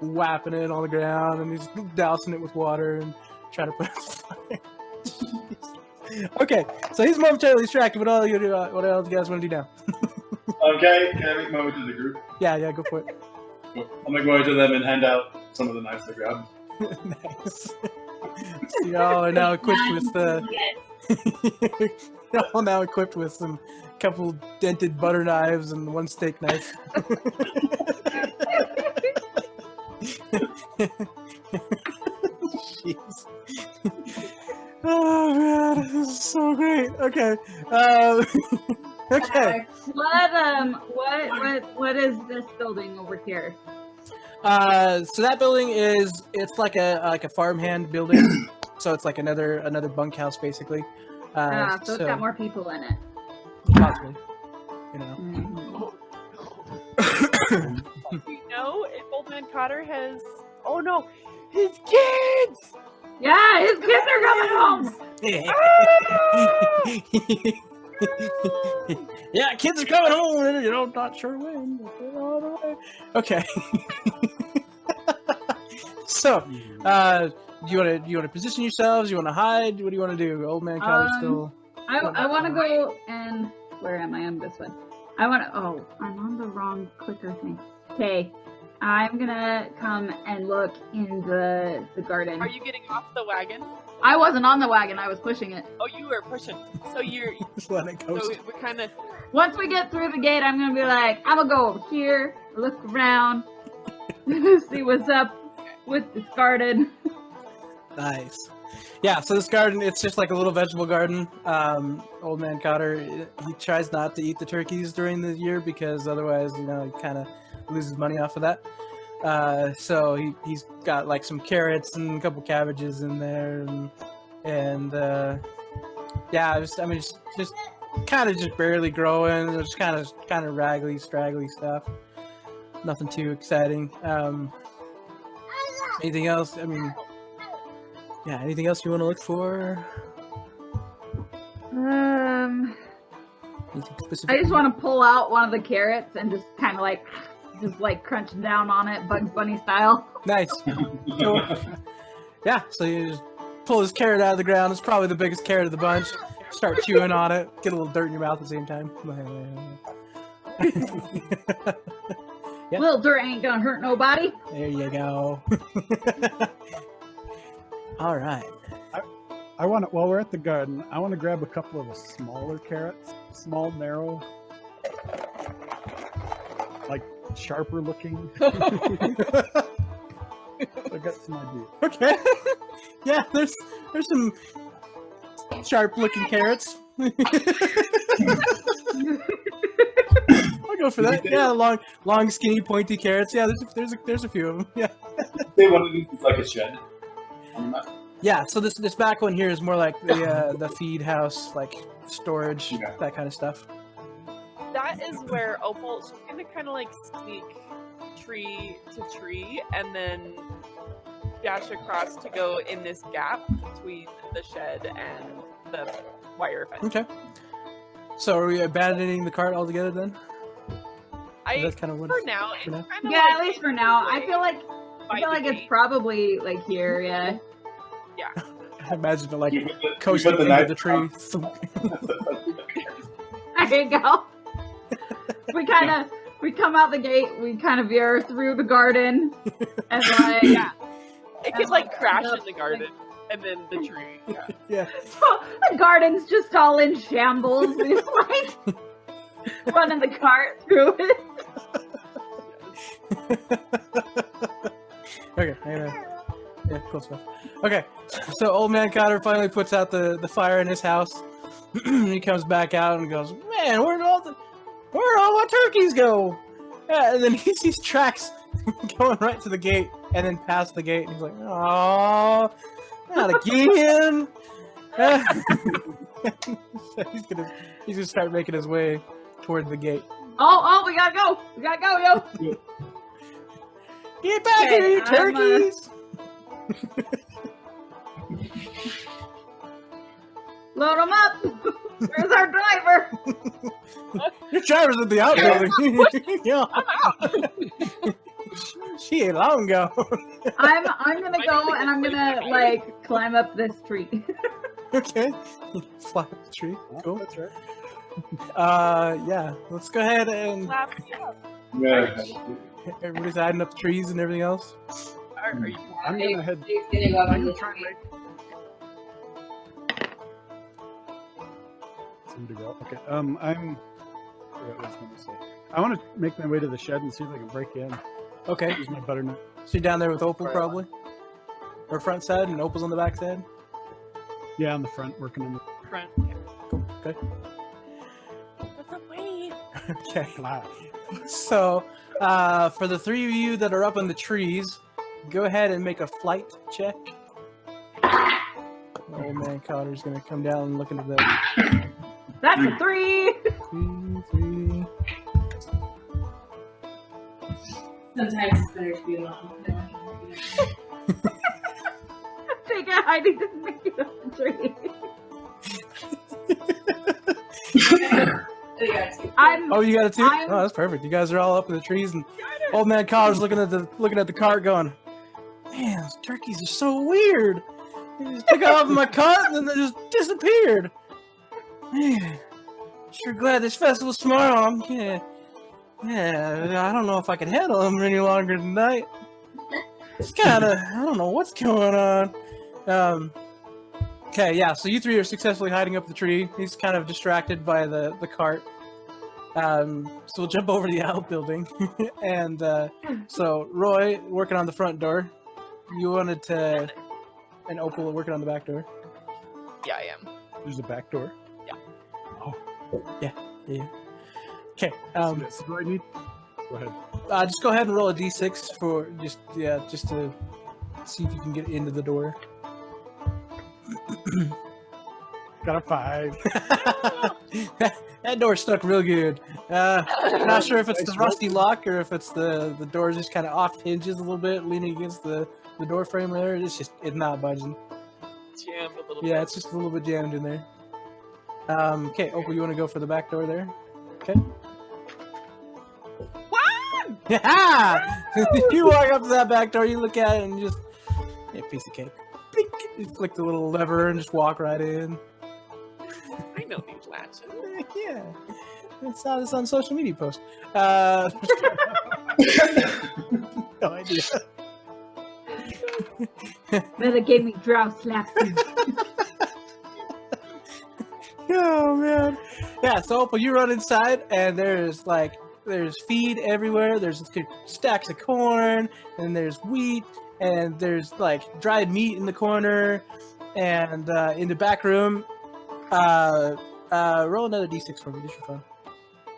whapping it on the ground, and he's dousing it with water and trying to put out the fire. Okay, so he's momentarily distracted. What else you guys want to do now? okay, can I make my way to the group? Yeah, go for it. Cool. I'll make my way to them and hand out some of the knives I grabbed. Nice. So y'all are now equipped with y'all are now equipped with some couple dented butter knives and one steak knife. Jeez. Oh man, this is so great. Okay. Okay. What is this building over here? So that building it's like a farmhand building. So it's like another bunkhouse basically. So it's got more people in it. Possibly. You know. We know if Old Man Cotter has. Oh no, his kids! Yeah, his kids are coming home. Yeah, kids are coming home. Not sure when, but they're on the way. Okay. So, do you want to position yourselves? You want to hide? What do you want to do? Old Man Cotter's still. I want to go and where am I? I'm this one. I want to. Oh, I'm on the wrong clicker thing. Okay, I'm gonna come and look in the garden. Are you getting off the wagon? I wasn't on the wagon. I was pushing it. Oh, you were pushing. So you're. Just let it So coast. we're kind of. Once we get through the gate, I'm gonna be like, I'm gonna go over here, look around, see what's up with this garden. Nice. Yeah, so this garden, it's just like a little vegetable garden. Old Man Cotter, he tries not to eat the turkeys during the year because otherwise, he kind of loses money off of that. So he's got like some carrots and a couple cabbages in there, and yeah, just kind of just barely growing. It's kind of raggedy, straggly stuff. Nothing too exciting. Anything else? I mean, yeah. Anything else you want to look for? Anything specific? I just want to pull out one of the carrots and just kind of like crunch down on it, Bugs Bunny style. Nice. Cool. Yeah, so you just pull this carrot out of the ground. It's probably the biggest carrot of the bunch. Start chewing on it. Get a little dirt in your mouth at the same time. Yeah. Little dirt ain't gonna hurt nobody. There you go. All right. I want to, while we're at the garden, I want to grab a couple of the smaller carrots, small, narrow, like sharper looking. I got some ideas. Okay. Yeah, there's some sharp looking carrots. I'll go for that. Yeah, long, skinny, pointy carrots. Yeah, there's a few of them. Yeah. They wanted to do like a shed on the map. Yeah, so this back one here is more like the feed house, like storage, that kind of stuff. That is where Opal, she's gonna kind of like sneak tree to tree and then dash across to go in this gap between the shed and the wire fence. Okay. So are we abandoning the cart altogether then? That's kind of what for now. for now? Kind of Yeah, like at least for now. I feel like it's probably like here. Yeah. Yeah. I imagine it like You coasting put the into the tree. There you go. We come out the gate. We kind of veer through the garden, and like Yeah. It could like crash in the garden and then the tree. Yeah. Yeah. so the garden's just all in shambles. We like running the cart through it. Okay. Yeah, cool stuff. Okay, so Old Man Cotter finally puts out the fire in his house. He comes back out and goes, "Man, where'd all my turkeys go?" Yeah, and then he sees tracks going right to the gate and then past the gate, and he's like, "Oh, not again!" He's gonna start making his way toward the gate. Oh, we gotta go, yo. Get back here, you turkeys! Load them up. Where's our driver? Your driver's at the outbuilding. Yeah. She ain't long ago. I'm gonna go and I'm gonna like climb up this tree. Okay. Fly up the tree. Cool. That's right. Yeah. Let's go ahead and Yeah. everybody's adding up the trees and everything else. Are you I'm gonna head. He's gonna go up I'm in the gonna try and tree. make. Somebody go. Okay. I forgot what I was gonna say. I want to make my way to the shed and see if I can break in. Okay. Use my butternut. So you're down there with Opal probably? Or front side and Opal's on the back side? Yeah, on the front, working on the front? Cool. Okay. What's up, wait? Okay. flash. So, for the three of you that are up in the trees, go ahead and make a flight check. Old Man Cotter's gonna come down and look into the That's a 3. 3. Sometimes it's better to be alone. Take it, Heidi didn't make it up the tree. Oh, you got it too? Oh, that's perfect. You guys are all up in the trees, and Old Man Cotter's looking at the cart, going, "Man, those turkeys are so weird. They just took off my cart and then they just disappeared. Man, sure glad this festival's tomorrow. Yeah, I don't know if I can handle him any longer tonight. It's kind of, I don't know what's going on. Okay, yeah, so you three are successfully hiding up the tree. He's kind of distracted by the cart. So we'll jump over to the outbuilding. And so Roy, working on the front door. You wanted to... And Opal working on the back door. Yeah, I am. There's a back door. Yeah. Okay, So do I need? Go ahead. just go ahead and roll a d6 for just to see if you can get into the door. Got a 5. That door stuck real good. I'm not sure if it's the rusty lock or if it's the door just kind of off hinges a little bit, leaning against the door frame there. It's not budging. Jammed a little bit. Yeah, it's just a little bit jammed in there. Okay, Opal, you want to go for the back door there? Okay. What? Yeah! You walk up to that back door, you look at it, and just... Yeah, piece of cake. Blink! You flick the little lever and just walk right in. I know these latches. Yeah. I saw this on social media post. No idea. Meta gave me drow slaps. Oh, man. Yeah, so Opal, you run inside, and there's feed everywhere. There's stacks of corn, and there's wheat, and there's dried meat in the corner, and in the back room, roll another d6 for me, just for fun.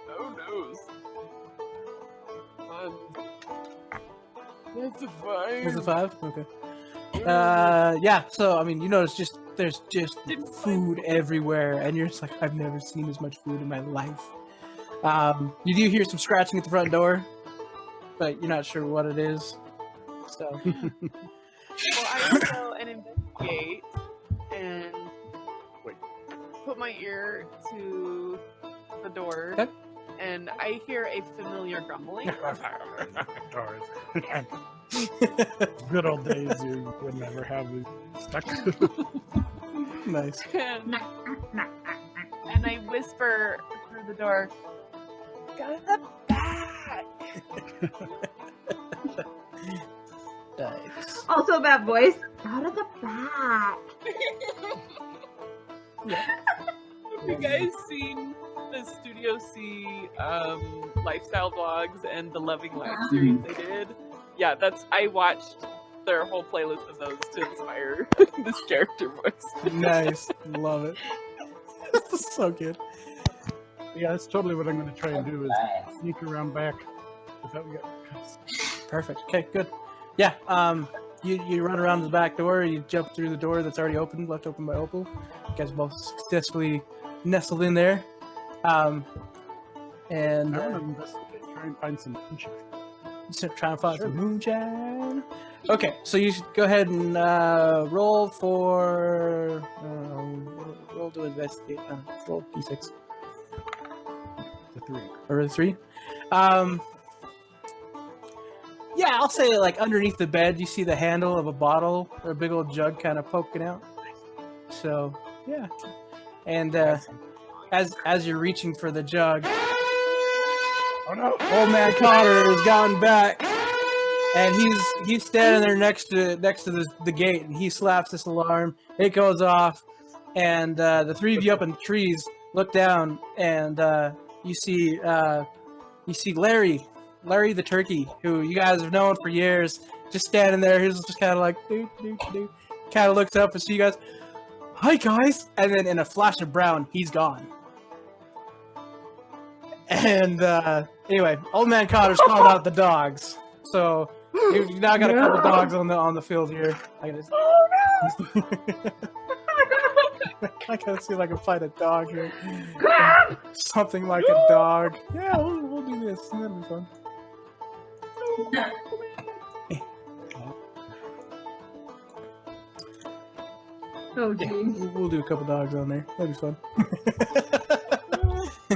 Oh no. That's a 5. That's a 5? Okay. Yeah, so, I mean, you notice there's just food everywhere, and you're just like, I've never seen as much food in my life. You do hear some scratching at the front door, but you're not sure what it is. So. Well, I will go and investigate and put my ear to the door, Okay. and I hear a familiar grumbling. Doors. Good old days, you would never have these stuck. Nice. and I whisper through the door, "Go to the back." Nice. Also that voice. Out of the back. Have you guys seen the Studio C lifestyle vlogs and the Loving Life series they did? Yeah, I watched their whole playlist of those to inspire this character voice. Nice. Love it. So good. Yeah, that's totally what I'm going to try and do is sneak around back without getting cussed. Perfect. Okay, good. Yeah, you run around the back door, you jump through the door that's already open, left open by Opal. You guys both successfully nestled in there. And I want to investigate, try and find some moonshine. trying to find some moonshine. Okay, so you should go ahead and roll for roll to investigate. Roll d6 The 3. or a 3. Yeah, I'll say underneath the bed, you see the handle of a bottle or a big old jug kind of poking out. So yeah, and as you're reaching for the jug, Oh no! old man Cotter has gotten back, and he's standing there next to the gate, and he slaps this alarm. It goes off, and the three of you up in the trees look down, and you see Larry the turkey, who you guys have known for years, just standing there. He's just kind of like, doo, doo, doo. Kind of looks up and see you guys. Hi, guys. And then in a flash of brown, he's gone. And anyway, old man Cotter's called out the dogs. So you now got a couple dogs on the field here. I gotta see if I can find a dog here. Something like a dog. Yeah, we'll do this. That'll be fun. Oh, Yeah, geez. we'll do a couple dogs on there. That'd be fun.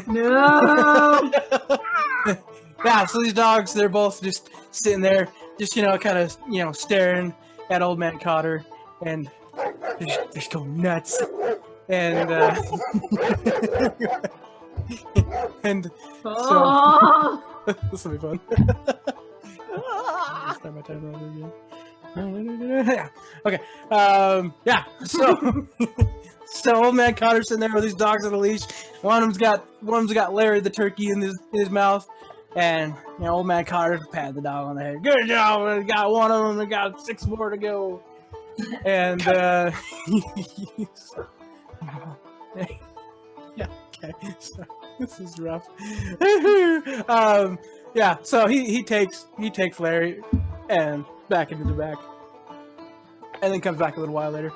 No! Yeah, so these dogs, they're both just sitting there, just, kind of, staring at old man Cotter, and they're just going nuts. And And Oh. this will be fun. Start my timer over again. Yeah. Okay. Yeah. So, so old man Connor's sitting there with these dogs on a leash. One of them's got Larry the turkey in his mouth, and old man Connor patted the dog on the head. Good job. I got one of them. I got 6 more to go. And yeah. Okay. So, this is rough. Yeah. So he takes Larry and back into the back, and then comes back a little while later.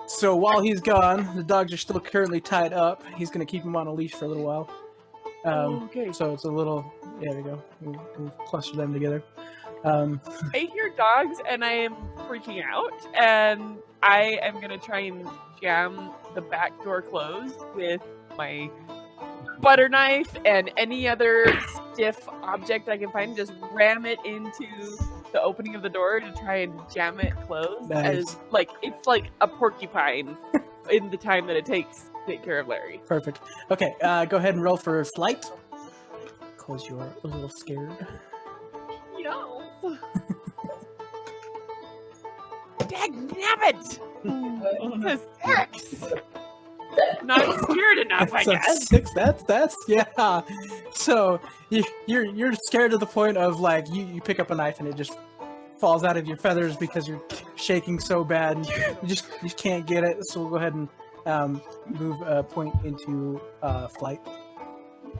So while he's gone, the dogs are still currently tied up. He's going to keep them on a leash for a little while. Okay. So it's a little. There we go. We'll cluster them together. I hear dogs and I am freaking out, and I am going to try and jam the back door closed with my butter knife and any other stiff object I can find. Just ram it into the opening of the door to try and jam it closed. Nice. As it's like a porcupine in the time that it takes to take care of Larry. Perfect. Okay, go ahead and roll for flight. Cause you're a little scared. No. Dagnabbit! It's a 6! Not scared enough, I guess. 6. That's yeah. So you're scared to the point of like you pick up a knife and it just falls out of your feathers because you're shaking so bad and you just can't get it. So we'll go ahead and move a point into flight.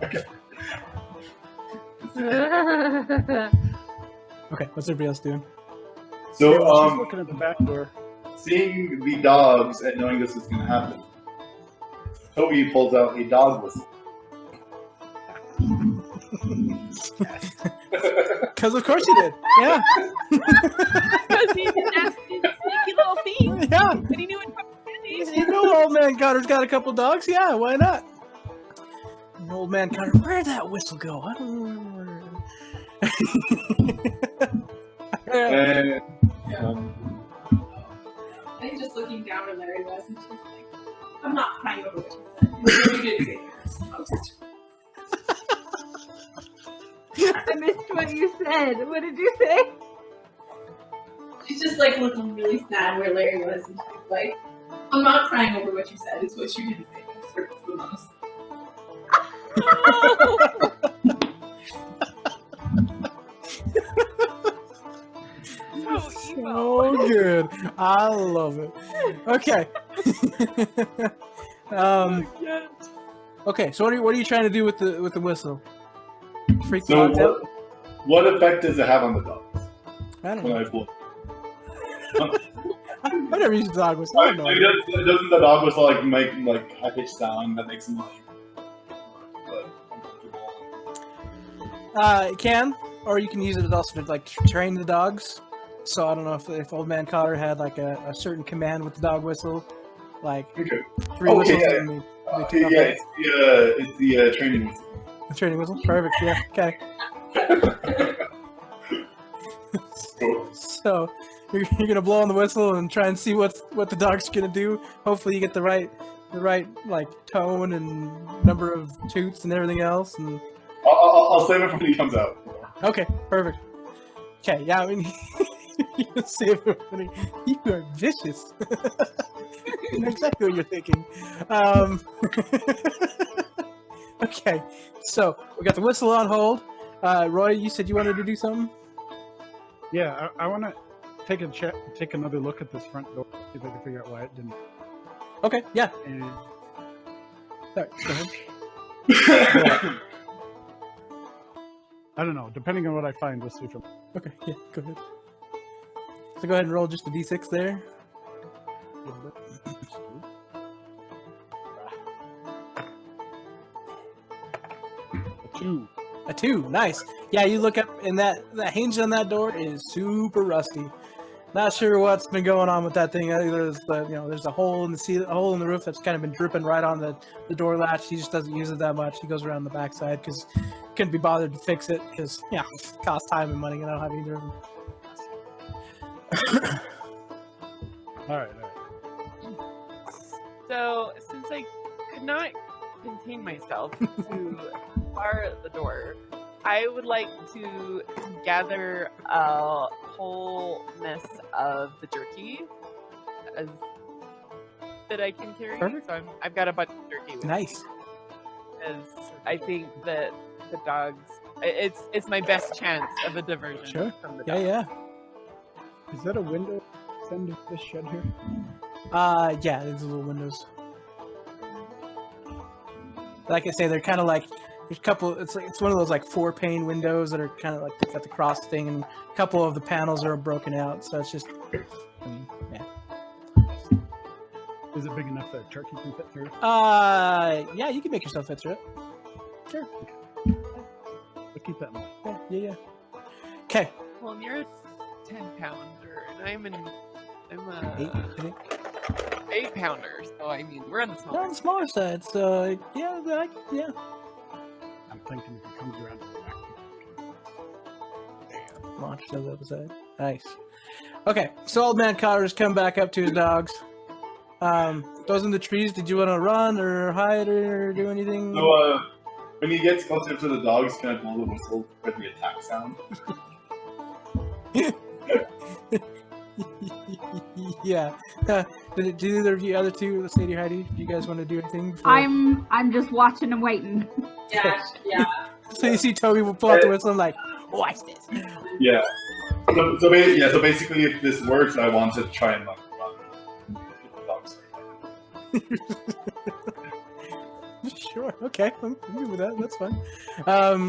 Okay. Okay, what's everybody else doing? So, she's looking at the back door. seeing the dogs and knowing this is going to happen, Toby pulls out a dog whistle. Because of course he did. Yeah. Because he's a nasty, sneaky little thief. Yeah. And he knew it from candy. You know old man Connor's got a couple dogs? Yeah, why not? And old man Connor, where'd that whistle go? I don't remember. And I think just looking down at Larry was, and she's like, I'm not crying over what you said. You didn't say you're supposed I missed what you said. What did you say? She's just like looking really sad where Larry was, and she's like, I'm not crying over what you said. It's what you didn't say. It hurts the most. So good. I love it. Okay. Okay, so what are you trying to do with the whistle? Freak the so dogs out? what effect does it have on the dogs? I don't When know. I blow? I never used a dog whistle. I don't know. Doesn't the dog whistle like make like high pitched sound that makes them like uncomfortable? It can, or you can use it also to like train the dogs. So I don't know if Old Man Cotter had like a certain command with the dog whistle, like Okay. 3 Okay, whistles yeah. and they Okay, turn off yeah, it's the training whistle. the training whistle. Perfect. Yeah. Okay. Cool. So you're gonna blow on the whistle and try and see what the dog's gonna do. Hopefully you get the right like tone and number of toots and everything else. And I'll save it for when he comes out. okay, perfect. Okay, yeah. I mean, you can save it when you are vicious. I know exactly what you're thinking. Okay, so we got the whistle on hold. Roy, you said you wanted to do something. Yeah, I want to take another look at this front door, see if I can figure out why it didn't. Okay, yeah. And Sorry, go ahead. I don't know. Depending on what I find, we'll see from. Okay, yeah, go ahead. So go ahead and roll just a d6 there. A 2. A 2, nice. Yeah, you look up and that hinge on that door is super rusty. Not sure what's been going on with that thing. There's a hole in the a hole in the roof that's kind of been dripping right on the door latch. He just doesn't use it that much. He goes around the backside because couldn't be bothered to fix it because it costs time and money, and I don't have either of them. All right. So, since I could not contain myself to bar the door, I would like to gather a whole mess of the jerky that I can carry. Perfect. So I've got a bunch of jerky with me. Nice. Because I think that the dogs, it's my best chance of a diversion Sure. from the Yeah, dogs. yeah. Is that a window end of this shed here? Yeah, there's little windows. Like I say, they're kind of like there's a couple. It's one of those like 4-pane windows that are kind of like it's got the cross thing, and a couple of the panels are broken out. So it's just, I mean, yeah. Is it big enough that a turkey can fit through? Yeah, you can make yourself fit through it. Sure. We'll keep that in mind. Yeah. Okay. Well, you're a 10-pounder, and I'm a 8, I think. 8-pounder. So I mean, we're on the small. They're on the smaller side, so yeah, yeah. I'm thinking if it comes around to the back. Launch to the other side. Nice. Okay, so old man Cotter's come back up to his dogs. Those in the trees, did you want to run or hide or do anything? So, when he gets closer to the dogs, can I blow the whistle with the attack sound? Yeah. Do either of you other two, Sadie, Heidi, do you guys want to do anything? Before... I'm just watching and waiting. Yeah, yeah. So you see Toby will pull out the whistle and like, watch this. Yeah. So basically, if this works, I want to try and like run. If the dogs are Sure. Okay. I'm good with that. That's fine.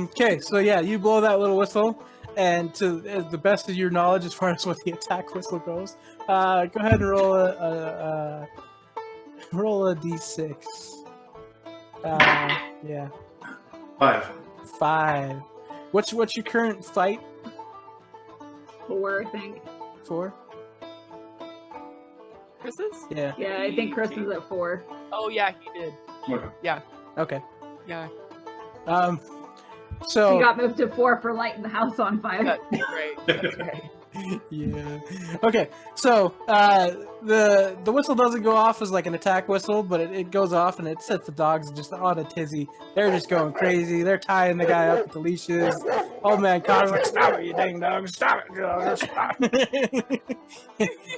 Okay. So yeah, you blow that little whistle, and to the best of your knowledge, as far as what the attack whistle goes, go ahead and roll a d6. Yeah. 5. What's your current fight? 4, I think. 4? Chris's? Yeah. Yeah, I think Chris is at 4. Oh yeah, he did. Okay. Okay. Yeah. So He got moved to 4 for lighting the house on fire. That's right. That's right. yeah. Okay. So the whistle doesn't go off as like an attack whistle, but it goes off and it sets the dogs just on a tizzy. They're just going crazy. They're tying the guy up with the leashes. Old man Connor's like, "Stop it, you dang dog! Stop it, dog! Stop!"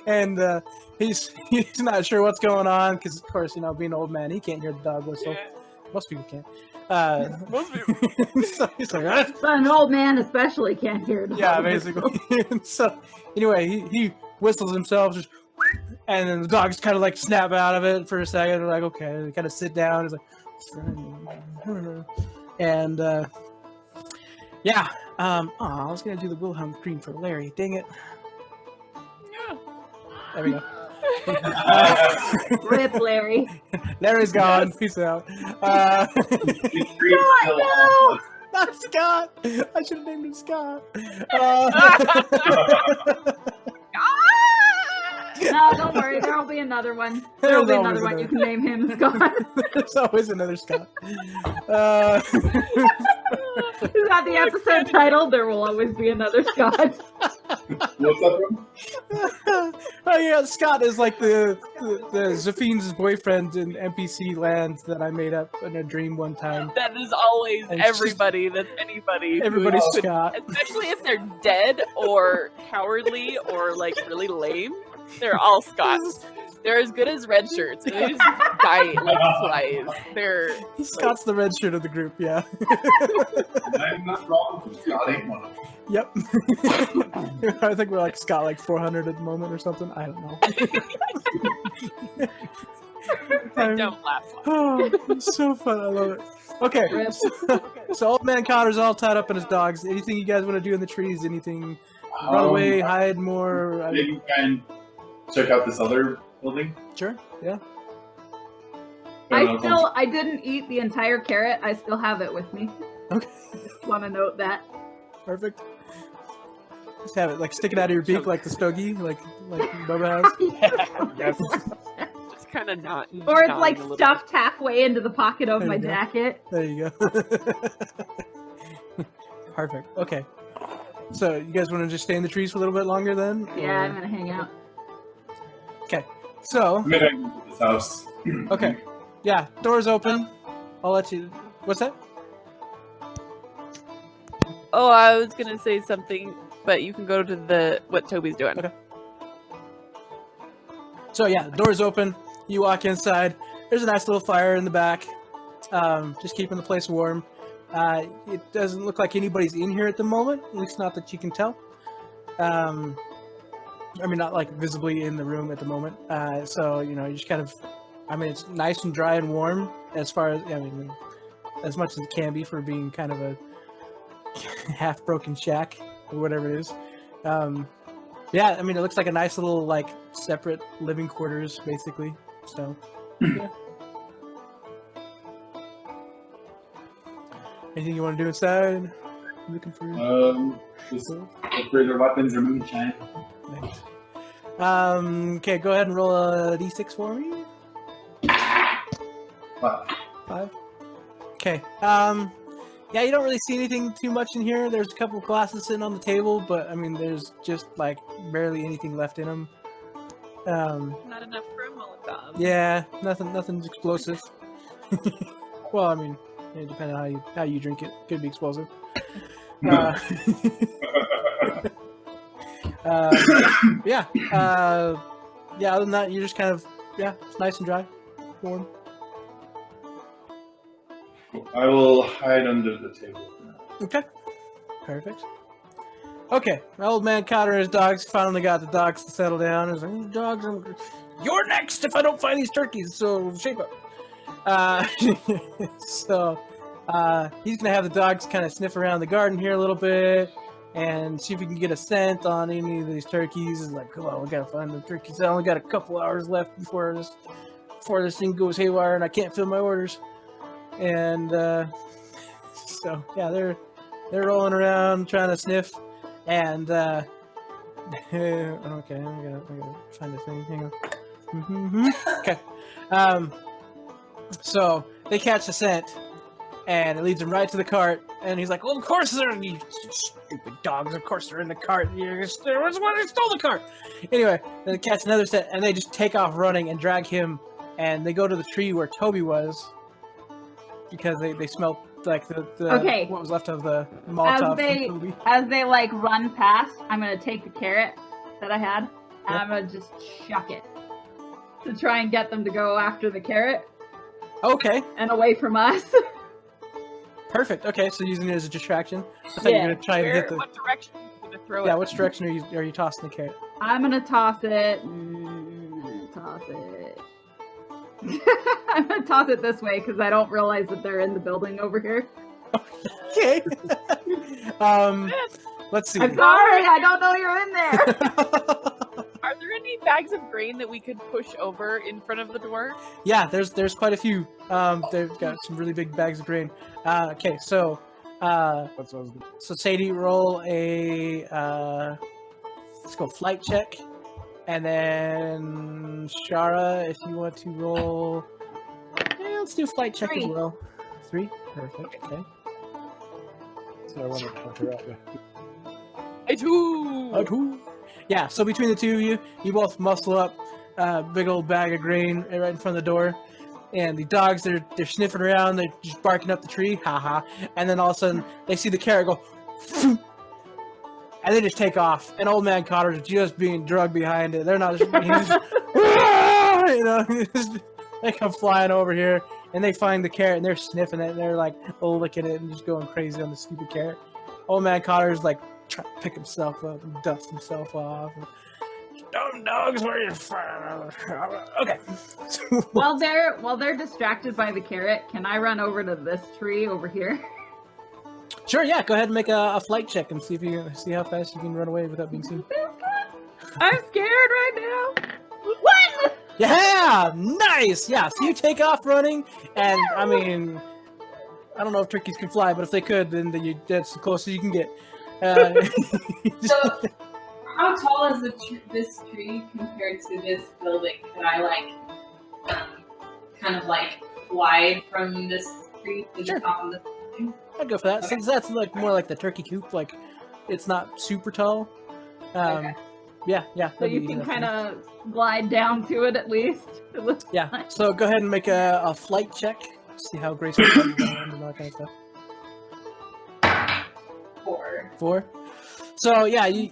And he's not sure what's going on because, of course, being an old man, he can't hear the dog whistle. Yeah. Most people can't. Most people. So he's like, "Ah." But an old man especially can't hear it. Yeah, basically. So anyway, he whistles himself, just, and then the dogs kind of like snap out of it for a second. They're like, okay, they kind of sit down. It's like, and yeah. I was gonna do the Wilhelm scream for Larry. Dang it. Yeah. There we go. Rip, Larry. Larry's gone. Peace out. No! Not Scott. I should have named him Scott. No, don't worry. There'll be another one. There'll be another one. You can name him Scott. There's always another Scott. Is that the episode title? There will always be another Scott. What's that from? Oh yeah, Scott is like the Zephine's boyfriend in NPC land that I made up in a dream one time. That is always And it's everybody. That's anybody. who Everybody's is- Scott. Especially if they're dead or cowardly or like really lame. They're all Scots. They're as good as red shirts. They just die like flies. They're Scott's the red shirt of the group, yeah. I'm not wrong. Scott ain't one of them. Yep. I think we're like Scott like 400 at the moment or something. I don't know. they don't last long. Oh, it's so fun. I love it. Okay. Rip. So old man Connor's all tied up in his dogs. Anything you guys want to do in the trees? Anything? Run away, hide more? Maybe try and check out this other building. Sure. Yeah. I didn't eat the entire carrot. I still have it with me. Okay. Just want to note that. Perfect. Just have it like sticking out of your beak like the stogie, like Bubba has. Yes. Just kind of not. Or it's like stuffed halfway into the pocket of There my you go. jacket. There you go. Perfect. Okay. So you guys want to just stay in the trees for a little bit longer then? Yeah, I'm gonna hang out. Okay. So Maybe I can go to this house. okay. Yeah. Doors open. I'll let you. What's that? Oh, I was gonna say something, but you can go to what Toby's doing. Okay. So yeah, the door's open. You walk inside. There's a nice little fire in the back, just keeping the place warm. It doesn't look like anybody's in here at the moment, at least not that you can tell. I mean, not like visibly in the room at the moment. So you know, you just kind of. I mean, it's nice and dry and warm as far as as much as it can be for being kind of a half-broken shack or whatever it is. Yeah, I mean, it looks like a nice little like separate living quarters, basically. So, yeah. Anything you want to do inside? Looking for? Just upgrade our weapons or moonshine. Thanks. Okay, go ahead and roll a d6 for me. 5. Okay. Yeah, you don't really see anything too much in here. There's a couple of glasses sitting on the table, but I mean, there's just like barely anything left in them. Not enough for a Molotov. Yeah, nothing's explosive. Well, I mean, it depends on how you drink it. Could be explosive. Yeah. Yeah. Other than that, you're just kind of it's nice and dry, warm. I will hide under the table. Okay. Perfect. Okay. My old man Cotter and his dogs finally got the dogs to settle down. He's like, dogs, you're next if I don't find these turkeys, so shape up. So he's going to have the dogs kind of sniff around the garden here a little bit and see if we can get a scent on any of these turkeys. He's like, come on, we got to find the turkeys. I only got a couple hours left before this thing goes haywire and I can't fill my orders. And so yeah, they're rolling around trying to sniff, and okay, I gotta find the thing. Hang on. Okay, so they catch the scent, and it leads them right to the cart. And he's like, "Well, of course they're you stupid dogs. Of course they're in the cart. That's why they stole the cart." Anyway, then they catch another set, and they just take off running and drag him, and they go to the tree where Toby was. Because they smelled like the what was left of the Molotov. As they like run past, I'm gonna take the carrot that I had and I'm gonna just chuck it to try and get them to go after the carrot. Okay. And away from us. Perfect. Okay, so using it as a distraction. I thought you were gonna try and hit the. What direction are you gonna throw it? Yeah, which direction are you tossing the carrot? I'm gonna toss it. I'm gonna toss it this way because I don't realize that they're in the building over here. Okay. Let's see. I'm sorry, I don't know you're in there. Are there any bags of grain that we could push over in front of the door? Yeah, there's quite a few. They've got some really big bags of grain. Okay, so so Sadie, roll a let's go flight check. And then Shara, if you want to roll, let's do flight check 3. as well. 3, perfect. Okay. So I want to punch her out. I too. Yeah. So between the two of you, you both muscle up a big old bag of grain right in front of the door, and the dogs they're sniffing around, they're just barking up the tree, haha. And then all of a sudden they see the carrot go. Phew, and they just take off. And old man Cotter's just being drugged behind it. They're not just, they come flying over here and they find the carrot and they're sniffing it and they're like licking it and just going crazy on the stupid carrot. Old man Cotter's like trying to pick himself up and dust himself off. Dumb dogs, where are you? Okay. While they're distracted by the carrot, can I run over to this tree over here? Sure, yeah. Go ahead and make a flight check and see how fast you can run away without being seen. I'm scared right now. What? Yeah, nice. Yeah, so you take off running, and I mean, I don't know if turkeys can fly, but if they could, then that's the closest you can get. So, how tall is this tree compared to this building? Could I kind of glide from this tree to the top of the building? I'd go for that. Okay. Since that's more like the turkey coop, like it's not super tall. Okay. Yeah. So you can kind of glide down to it at least. Yeah. So go ahead and make a flight check See how graceful you land and all that kind of stuff. 4. 4. So yeah, you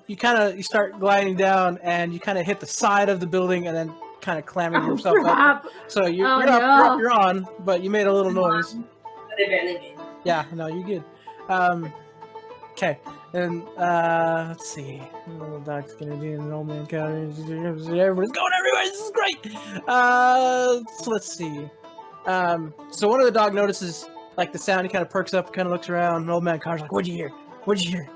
start gliding down, and you kind of hit the side of the building, and then kind of clambering yourself up. So you're up, you're on, but you made a little noise. But I barely did. Yeah, no, you're good. Okay, and let's see. What the dog's gonna do in an old man counter. Everybody's going everywhere. This is great. So let's see. So one of the dog notices like the sound. He kind of perks up, kind of looks around. And old man Car's like, "What'd you hear? What'd you hear?"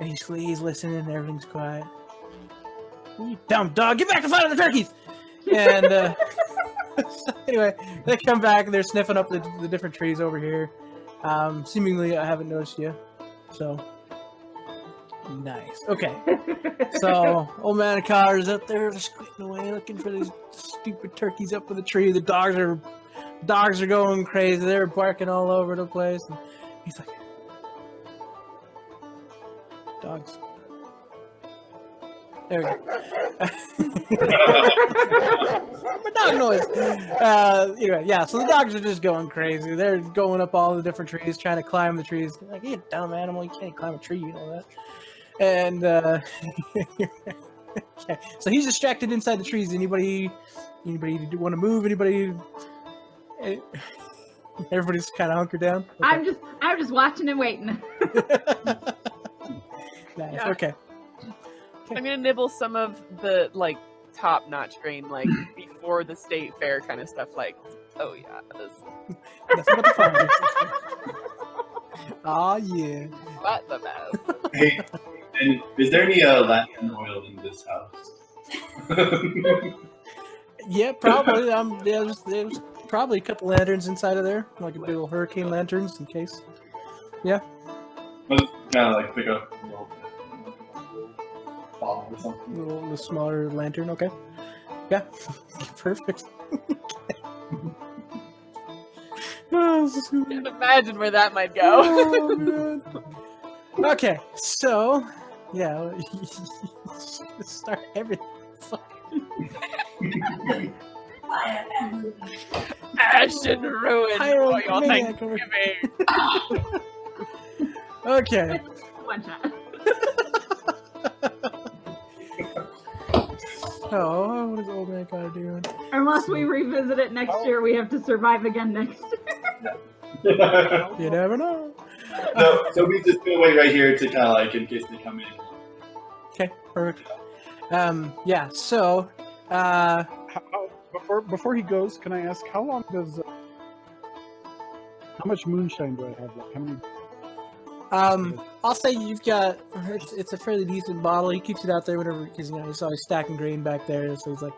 And he's listening, and everything's quiet. You dumb dog! Get back to finding the turkeys! And so anyway, they come back and they're sniffing up the different trees over here. Seemingly, I haven't noticed you. So nice. Okay. So old man Car's up there squinting away, looking for these stupid turkeys up in the tree. The dogs are going crazy. They're barking all over the place. And he's like, dogs. There we go. My dog noise. Anyway, yeah, so the dogs are just going crazy. They're going up all the different trees, trying to climb the trees. Like, you dumb animal, you can't climb a tree, you know that. And, okay. So he's distracted inside the trees. Anybody want to move? Anybody? Everybody's kind of hunkered down? Okay. I'm just watching and waiting. Nice. Yeah. Okay. I'm gonna nibble some of the like top-notch grain, like before the state fair kind of stuff. Like, oh yeah, That's what the fun is. Oh yeah. what the best. Hey, and is there any lantern oil in this house? Yeah, probably. There's probably a couple lanterns inside of there, like a big little hurricane lanterns in case. Yeah. I'll just kind of like pick up a little bottle or something. A little smaller lantern. Okay. Yeah. Perfect. Oh, this is good. Can't imagine where that might go. Oh, man. Okay, so yeah, start everything. Ash and ruin. Oh, y'all thank Pyromaniac over me. Okay. One shot. Oh, what is old man gotta do? Unless we revisit it next year, we have to survive again next year. You never know. So we just gonna wait right here to kind of like in case they come in. Okay, perfect. Yeah. So, Before he goes, can I ask how long does how much moonshine do I have left? How many? I'll say you've got. It's a fairly decent bottle. He keeps it out there whenever, because he's always stacking grain back there. So he's like,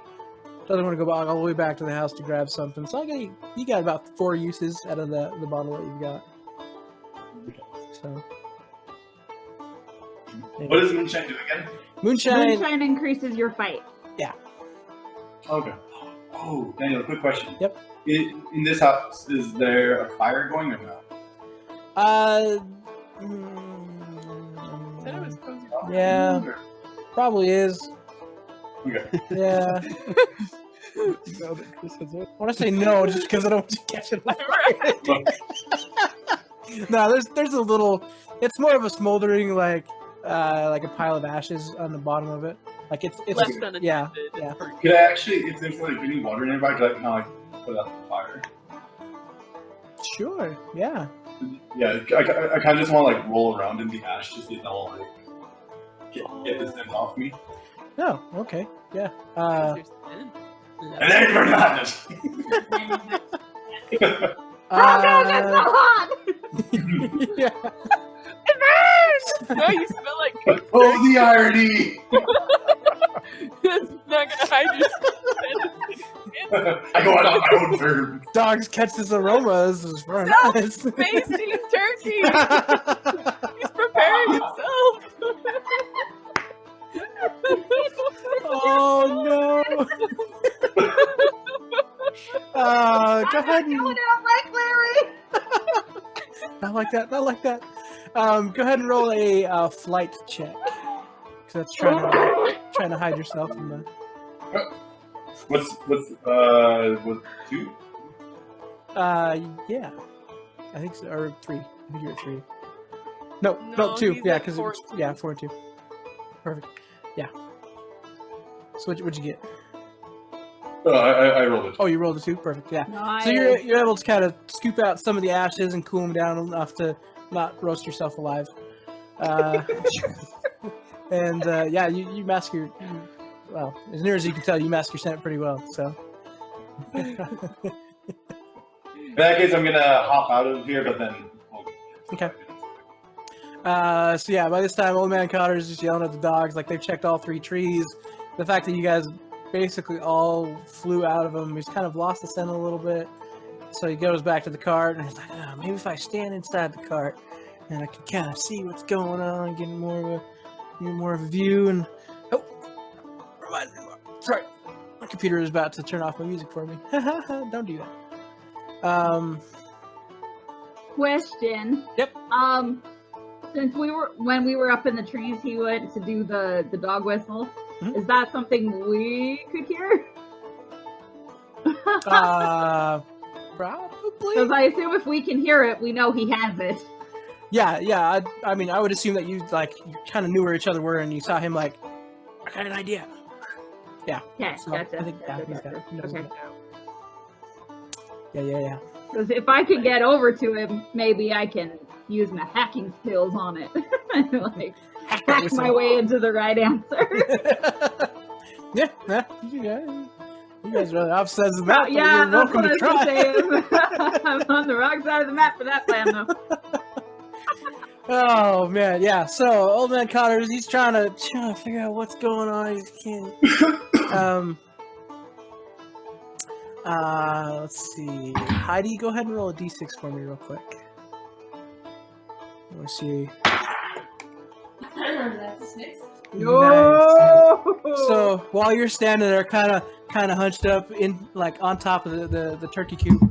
doesn't want to go all the way back to the house to grab something. So you got about 4 uses out of the bottle that you've got. So. What does moonshine do again? Moonshine increases your fight. Yeah. Okay. Oh, Daniel, quick question. Yep. In this house, is there a fire going or no? Said it was cozy. Yeah, probably is. Okay. Yeah. No, that Chris has it. I want to say no, just because I don't want you to catch it. No, there's a little. It's more of a smoldering like a pile of ashes on the bottom of it. Like it's Left unattended. yeah. Could I actually, if there's like any water nearby, could I kind of like put out the fire? Sure. Yeah. Yeah, I kind of just want to like roll around in the ash to see if that'll like get the scent off me. Oh, okay. Yeah. And then it burned out. Oh no, that's so hot! Yeah. No, you smell like. Oh, the irony! It's not gonna hide your I go out on my own terms. Dogs catch this aroma. This is very nice. Spacey turkey. He's preparing himself. Oh no. Go ahead and. Doing it on Mike Larry! Not like that. Not like that. Go ahead and roll a flight check. Because that's trying to hide yourself from the. What's 2? Yeah. I think so, or 3. I think you're at 3. No, No, 2. he's Yeah, at because 4. 4 and 2. Perfect. Yeah. So what'd you get? I rolled it. Oh, you rolled a 2. Perfect. Yeah. Nice. So you're able to kind of scoop out some of the ashes and cool them down enough to not roast yourself alive. And yeah, you mask your. Well, as near as you can tell, you mask your scent pretty well. So. In that case, I'm gonna hop out of here, but then. Okay. So yeah, by this time, Old Man Cotter's just yelling at the dogs like they've checked all 3 trees. The fact that you guys basically all flew out of him, he's kind of lost the scent a little bit. So he goes back to the cart and he's like, oh, maybe if I stand inside the cart and I can kind of see what's going on, get more of a view. And oh, remind me, sorry, my computer is about to turn off my music for me. Don't do that. Question. Yep. Since when we were up in the trees, he went to do the dog whistle. Mhm. Is that something we could hear? Probably. Because I assume if we can hear it, we know he has it. Yeah. I mean, I would assume that you kind of knew where each other were, and you saw him like, I got an idea. Yeah. Yeah, So, gotcha. I think he's got it. He knows Okay. it. Yeah. Because if I could get over to him, maybe I can use my hacking skills on it. Like, hack my way into the right answer. yeah. You guys are off sides of the map. But Yeah, you're that's welcome what I to was try. gonna say. I'm on the wrong side of the map for that plan, though. Oh man, yeah. So Old Man Cotter's he's trying to figure out what's going on. He can't. Let's see. Heidi, go ahead and roll a d6 for me real quick. Let's see. That's a 6. No! Nice. So while you're standing there, kind of hunched up in on top of the turkey coop,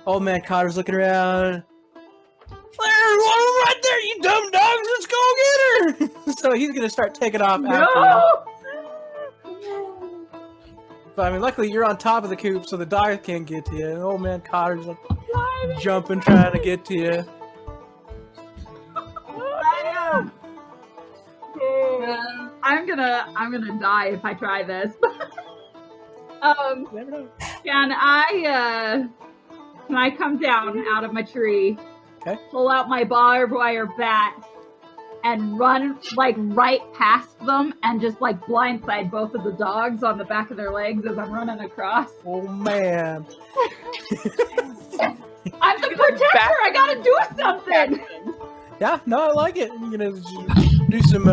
Old Man Cotter's looking around. There's one right there, you dumb dogs! Let's go get her! So he's gonna start taking off after you. But I mean, luckily you're on top of the coop, so the dogs can't get to you. And Old Man Cotter's like jumping, trying to get to you. I'm gonna die if I try this. Never know. Can I come down out of my tree, Okay. pull out my barbed wire bat, and run right past them and just blindside both of the dogs on the back of their legs as I'm running across? Oh man. I'm the protector. I gotta do something. Yeah, no, I like it. You're gonna do some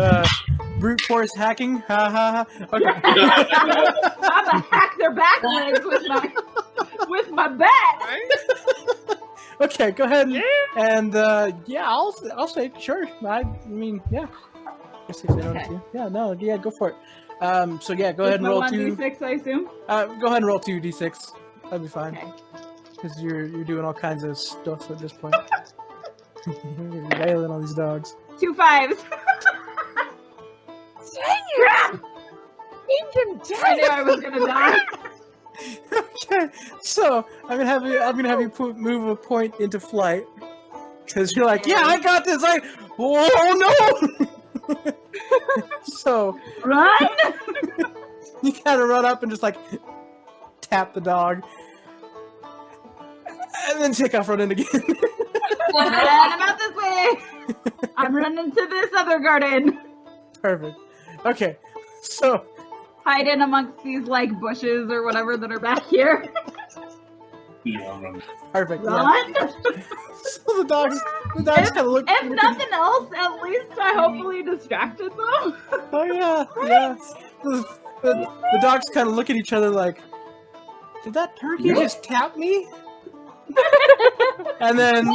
brute force hacking. Ha ha ha. Okay. I'm gonna hack their back legs with my bat. Okay, go ahead and yeah, I'll say sure. I mean, yeah. Let's see if they notice you. Yeah, no, yeah, go for it. So yeah, go ahead and roll 2. 1d6, I assume. Go ahead and roll 2 d6. That'll be fine. Okay. Because you're doing all kinds of stuff at this point. You're nailing all these dogs. 2 5s. Crap! I knew I was gonna die. Okay, so I'm gonna have you move a point into flight because you're like, yeah, I got this. Oh no! So Run! you kind of run up and just tap the dog, and then take off running again. And I'm out this way. I'm running to this other garden. Perfect. Okay, so Hide in amongst these bushes or whatever that are back here. perfect. Yeah. Run! So the dogs kind of look. If nothing else, at least I hopefully distracted them. Oh yeah. The dogs kind of look at each other like, did that turkey just tap me? And then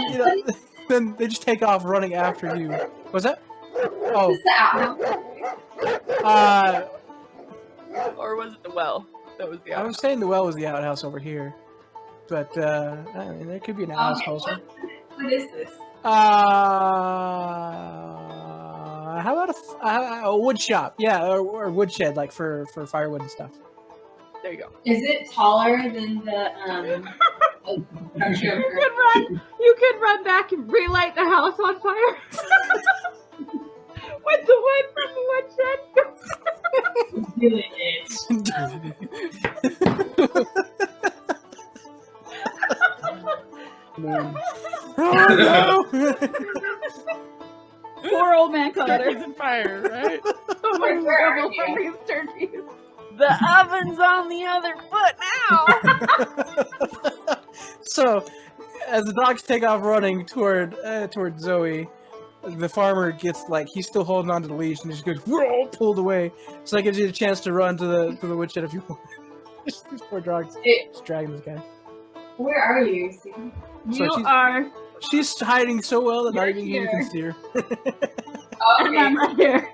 then they just take off running after you. What's that? Oh. This is the outhouse. Or was it the well? That was the I was saying the well was the outhouse over here, but I mean, there could be an outhouse also. What is this? How about a wood shop? Yeah, or woodshed, for firewood and stuff. There you go. Is it taller than the You could run back and relight the house on fire. With the wood from the woodshed. Doing it. Oh, no. Poor old man Cutter. Turkeys and fire, right? Oh my Where are God, you? from these turkeys. The oven's on the other foot now. So, as the dogs take off running toward Zoe, the farmer gets like he's still holding onto the leash and just goes whoa, pulled away. So that gives you a chance to run to the woodshed if you want. These poor dogs just dragging this guy. Where are you, Steve? So You are, She's hiding so well that not You're even you can here. see her. Oh, and I'm okay. right here.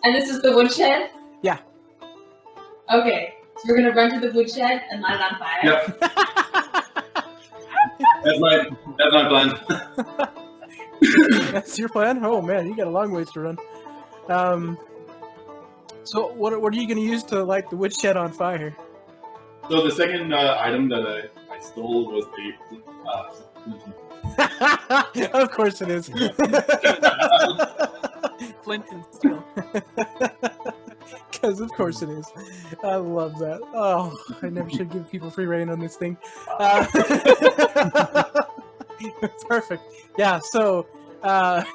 And this is the woodshed? Yeah. Okay. So we're gonna run to the woodshed and light it on fire? Yep. That's my plan. That's your plan? Oh man, you got a long ways to run. So what are you going to use to light the woodshed on fire? So the second item that I stole was the Of course it is. Flint and steel. Because of course it is. I love that. Oh, I never should give people free reign on this thing. Perfect. Yeah, so... To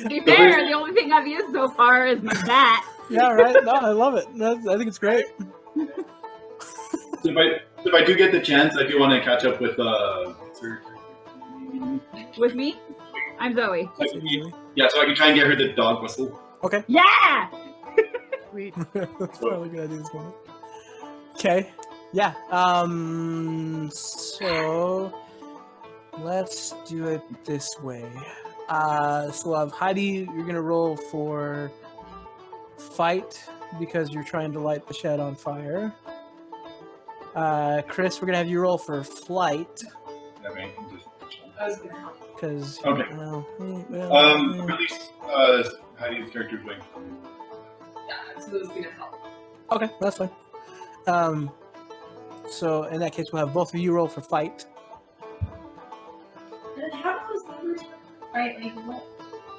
be fair, the only thing I've used so far is my bat. yeah, right? No, I love it. I think it's great. So if I do get the chance, I do want to catch up with With me, I'm Zoe. yeah, so I can try and get her the dog whistle. Okay. Yeah! Sweet. That's probably a good idea this moment. Okay. Yeah. So let's do it this way. So we'll have Heidi, you're gonna roll for fight because you're trying to light the shed on fire. Chris, we're gonna have you roll for flight Okay. I was gonna help. because Okay. Really, Heidi's character doing. Yeah, so it was gonna help. Okay, that's fine. So in that case, we'll have both of you roll for fight. And how does numbers work? Right, like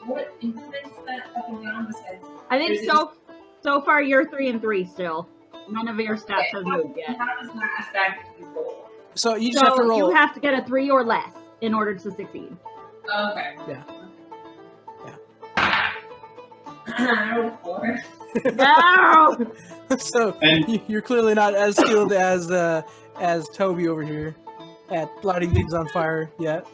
what increments that up and down besides? I think so far you're 3 and 3 still. None of your stats have moved yet. How does that affect the roll? So you just have to So roll. you have to get a 3 or less in order to succeed. Oh, okay. Yeah. I rolled a 4. No! So And you're clearly not as skilled as Toby over here at lighting things on fire yet,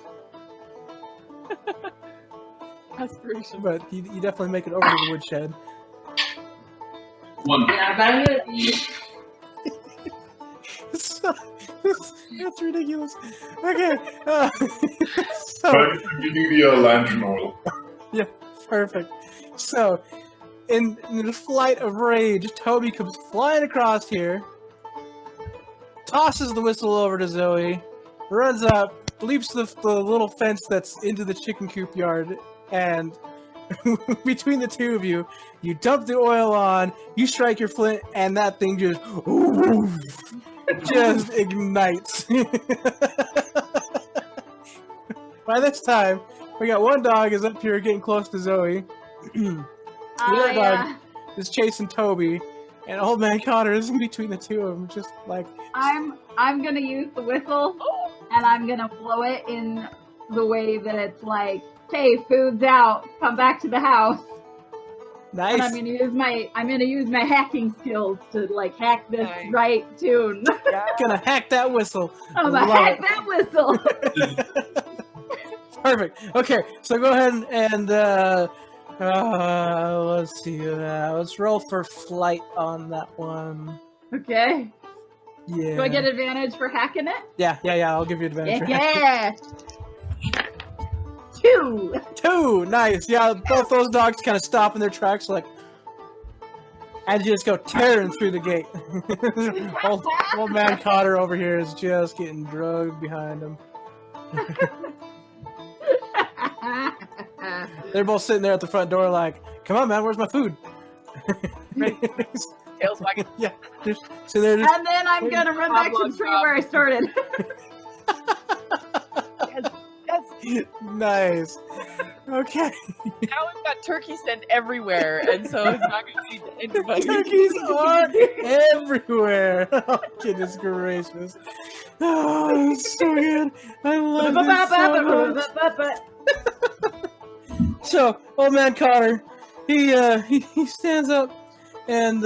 Aspiration. but you definitely make it over to the woodshed. one. Yeah, but I'm gonna be. That's ridiculous. Okay. So Give me the lantern oil. perfect. So in the flight of rage, Toby comes flying across here, tosses the whistle over to Zoe, runs up, leaps the little fence that's into the chicken coop yard, and between the two of you, you dump the oil on, you strike your flint, and that thing just ignites. By this time, we got one dog is up here getting close to Zoe. The other dog is chasing Toby, and Old Man Connor is in between the two of them, just like... I'm gonna use the whistle and I'm gonna blow it in the way that it's like, hey, food's out, come back to the house. Nice. And I'm gonna use my hacking skills to like hack this Nice. right tune. Gonna hack that whistle. I'm gonna Love hack it. that whistle. Perfect. Okay, so go ahead and let's see. Let's roll for flight on that one. Okay. Yeah. Do I get advantage for hacking it? Yeah. I'll give you advantage. for Yeah. 2. 2. Nice. Yeah, both those dogs kind of stop in their tracks, like, and just go tearing through the gate. old Man Cotter over here is just getting drugged behind him. They're both sitting there at the front door, like, "Come on, man, where's my food?" tail's wagging. Yeah. So they're just, And then I'm gonna run back to the tree where I started. Yes. nice. Okay. Now we've got turkey stand everywhere, and so it's not going to lead to anybody. Turkeys are everywhere. Oh, goodness gracious. Oh, it's so good. I love this so much. So, old man Connor, he stands up and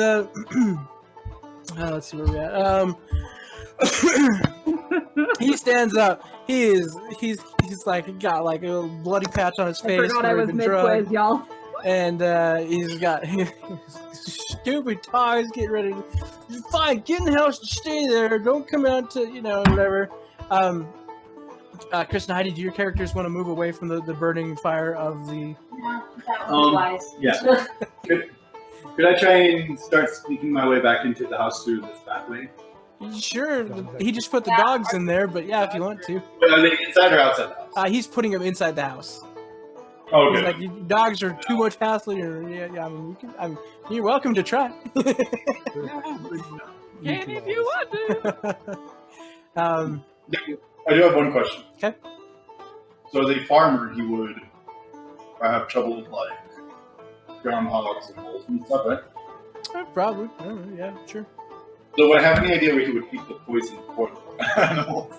let's see where we're at. He stands up. He's like got like a bloody patch on his face. I forgot I where was he'd been drugged. mid-quiz, y'all. And he's got stupid ties. Get ready. Fine, get in the house and stay there. Don't come out to whatever. Chris and Heidi, do your characters want to move away from the burning fire of the? Yeah, that was wise. Yeah. Could I try and start sneaking my way back into the house through this back way? Sure. He just put the dogs in there, but yeah, if you want to. But are they inside or outside the house? He's putting them inside the house. Oh, He's good. like, "You dogs are too much hassle. You're welcome to try. And if you want to. I do have one question. Okay. So as a farmer, he would have trouble with like groundhogs and wolves and stuff, right? Probably. I don't know, yeah, sure. So would I have any idea where he would keep the poison for the animals?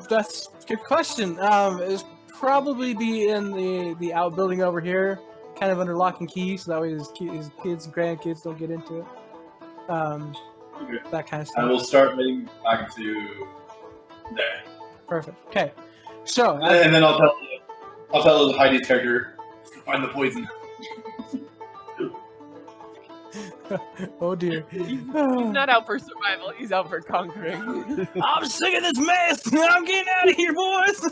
That's a good question. It's probably be in the outbuilding over here, kind of under lock and key, so that way his kids and grandkids don't get into it. Okay. That kind of I stuff. will start heading back to there. Perfect. Okay. So, And then I'll tell Heidi's character to find the poison. oh dear. He's not out for survival, he's out for conquering. I'm sick of this mess. I'm getting out of here, boys.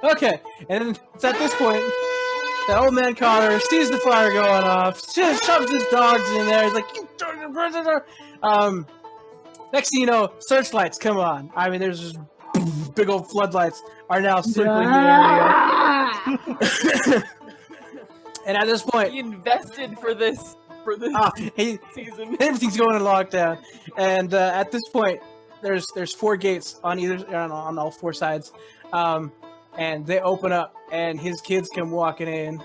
Okay, and it's at this point that old man Connor sees the fire going off, just shoves his dogs in there. He's like, "You next thing you know, searchlights come on. I mean, there's just big old floodlights are now circling the area. And at this point, He invested for this season. everything's going in lockdown. And at this point, there's 4 gates on on all 4 sides, and they open up, and his kids come walking in.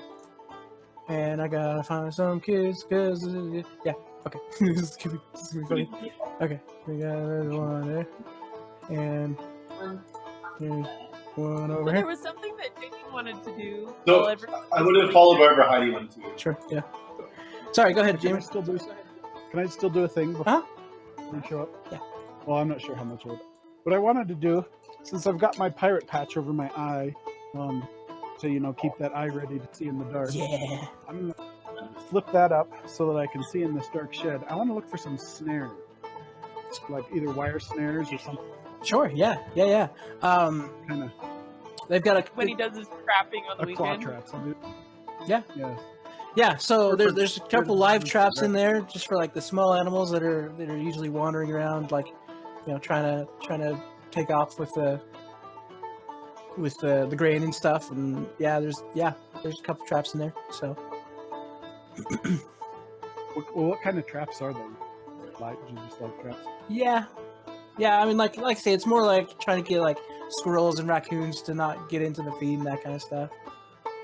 And I gotta find some kids, cause yeah, okay, this is gonna be funny. Okay, we got another one there, and here's one over There here. was something that Jamie wanted to do. So, while everyone I was would have followed wherever Heidi went to. Sure, yeah. Sorry, go ahead, Can I Jamie. still do a thing before you show up? Yeah. Well, I'm not sure how much of it. What I wanted to do, since I've got my pirate patch over my eye, to keep that eye ready to see in the dark. Yeah. I'm gonna flip that up so that I can see in this dark shed. I want to look for some snares, like either wire snares or something. Sure, yeah. Kind of They've got when he does his trapping on the claw weekend. traps. I'll do. Yeah. Yes. Yeah, so Or there's a couple live traps in there just for like the small animals that are usually wandering around, like trying to take off with the grain and stuff. And there's a couple traps in there. So What kind of traps are they? Just like traps. yeah. I mean, like I say, it's more like trying to get like squirrels and raccoons to not get into the feed and that kind of stuff.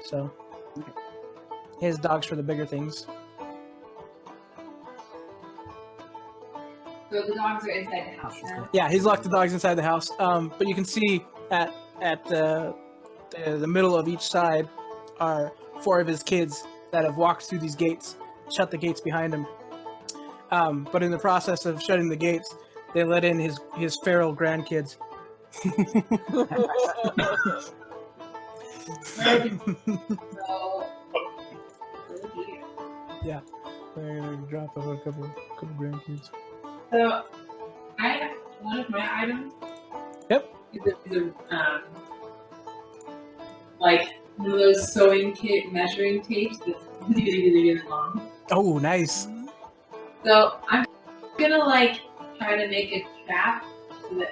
So his dogs for the bigger things. So the dogs are inside the house now. Yeah, he's locked the dogs inside the house. But you can see at the middle of each side are 4 of his kids that have walked through these gates, shut the gates behind him. But in the process of shutting the gates, they let in his feral grandkids. So, Yeah, they're gonna drop off a couple grandkids. so one of my items. Yep. Is a like one of those sewing kit measuring tapes that's really long. Oh, nice. So I'm gonna try to make a trap so that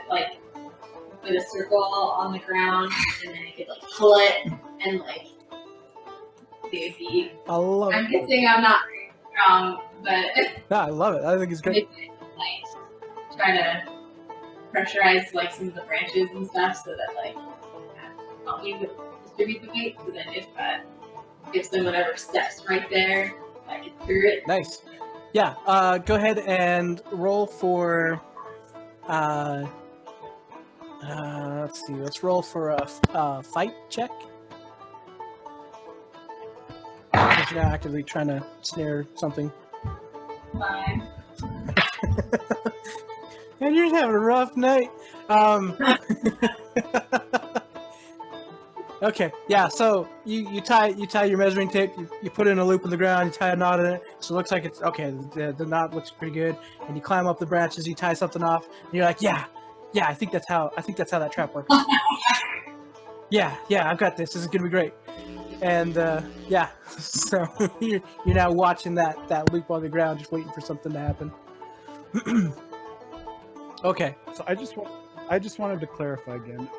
put a circle on the ground and then I could pull it and safety. I love I'm it. guessing I'm not very strong, but No, I love it. I think it's great. like try to pressurize like some of the branches and stuff so that like help me distribute the weight. So then if someone ever steps right there, I can clear it. Nice. Yeah. Go ahead and roll for. Let's see. Let's roll for a fight check. Because you're actively trying to snare something. Fine. And you're just having a rough night. Okay, yeah. So you tie your measuring tape. You put it in a loop in the ground. You tie a knot in it, so it looks like it's okay. The knot looks pretty good. And you climb up the branches. You tie something off. And you're like, yeah. I think that's how that trap works. Yeah. I've got this. This is gonna be great. And yeah, so you're now watching that loop on the ground, just waiting for something to happen. Okay. So I just wanted to clarify again.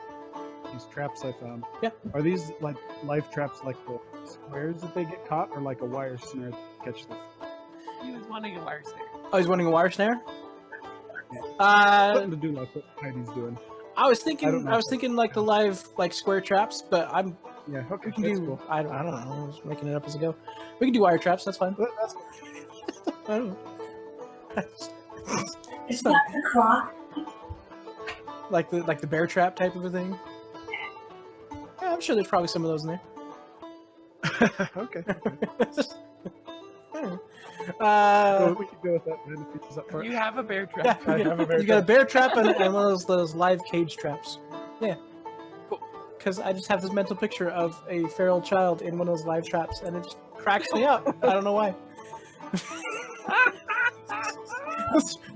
These traps I found. Yeah. Are these like live traps, like the squares that they get caught, or like a wire snare to catch them? He was wanting a wire snare. Oh, he's wanting a wire snare. Something to do like what Heidi's doing. I was thinking like the live like square traps, but Yeah. Okay. we can that's do. cool. I don't know. I was making it up as I go. We can do wire traps. That's fine. But that's I don't know. It's not the clock. like the bear trap type of a thing. Yeah, I'm sure there's probably some of those in there. okay. So, We could go with that then if he's up for it. You have a bear trap. yeah, I have a bear you got a bear trap and one of those live cage traps. Yeah. Cool. Because I just have this mental picture of a feral child in one of those live traps, and it just cracks me up. I don't know why.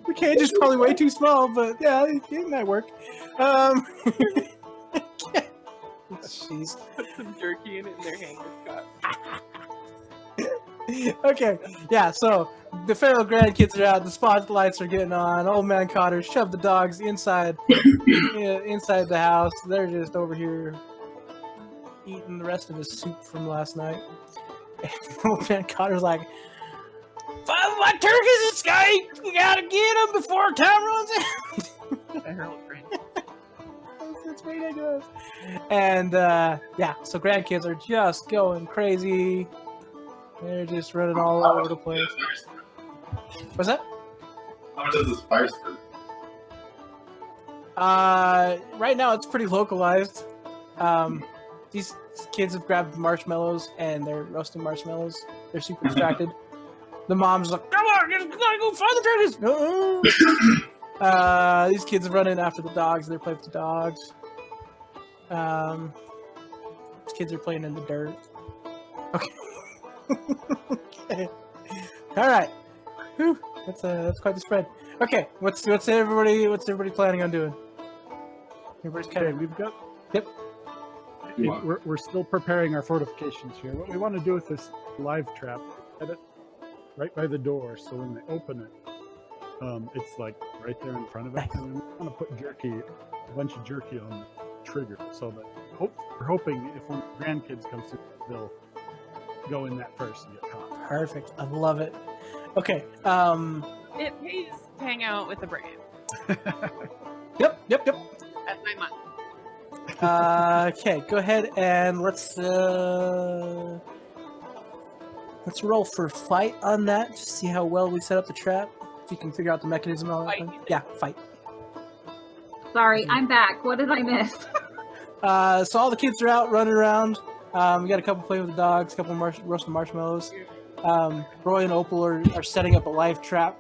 The cage is probably way too small, but yeah, it might work. Jeez. Put some jerky in it and their hand is caught. Okay, yeah, so the feral grandkids are out, the spotlights are getting on, old man Cotter shoved the dogs inside inside the house. They're just over here eating the rest of his soup from last night. And old man Cotter's like, 5 of my turkeys escaped! We gotta get them before time runs out! I heard it, friend. It's ridiculous. And yeah, so grandkids are just going crazy. They're just running all over the place. What's that? How much is this fire spit? Right now it's pretty localized. These kids have grabbed marshmallows and they're roasting marshmallows. They're super distracted. The mom's like, "Come on, gotta go find the turkeys!" No. These kids are running after the dogs. They're playing with the dogs. These kids are playing in the dirt. Okay. Okay. All right. Whew. That's quite the spread. Okay. What's everybody planning on doing? Everybody's kind Okay, of. we've got. Yep. We're still preparing our fortifications here. What we want to do with this live trap, set it right by the door, so when they open it, it's like right there in front of it. And we want to put a bunch of jerky on the trigger, so that we're hoping if one of the grandkids comes through, they'll go in that first and get caught. Perfect. I love it. Okay. It pays to hang out with a brand. Yep. That's my month. Okay. Go ahead and let's roll for fight on that. Just see how well we set up the trap. If you can figure out the mechanism and all that. Fight. Thing. Yeah. Fight. Sorry, I'm back. What did I miss? So all the kids are out running around. We got a couple playing with the dogs, a couple roasting marshmallows. Roy and Opal are setting up a live trap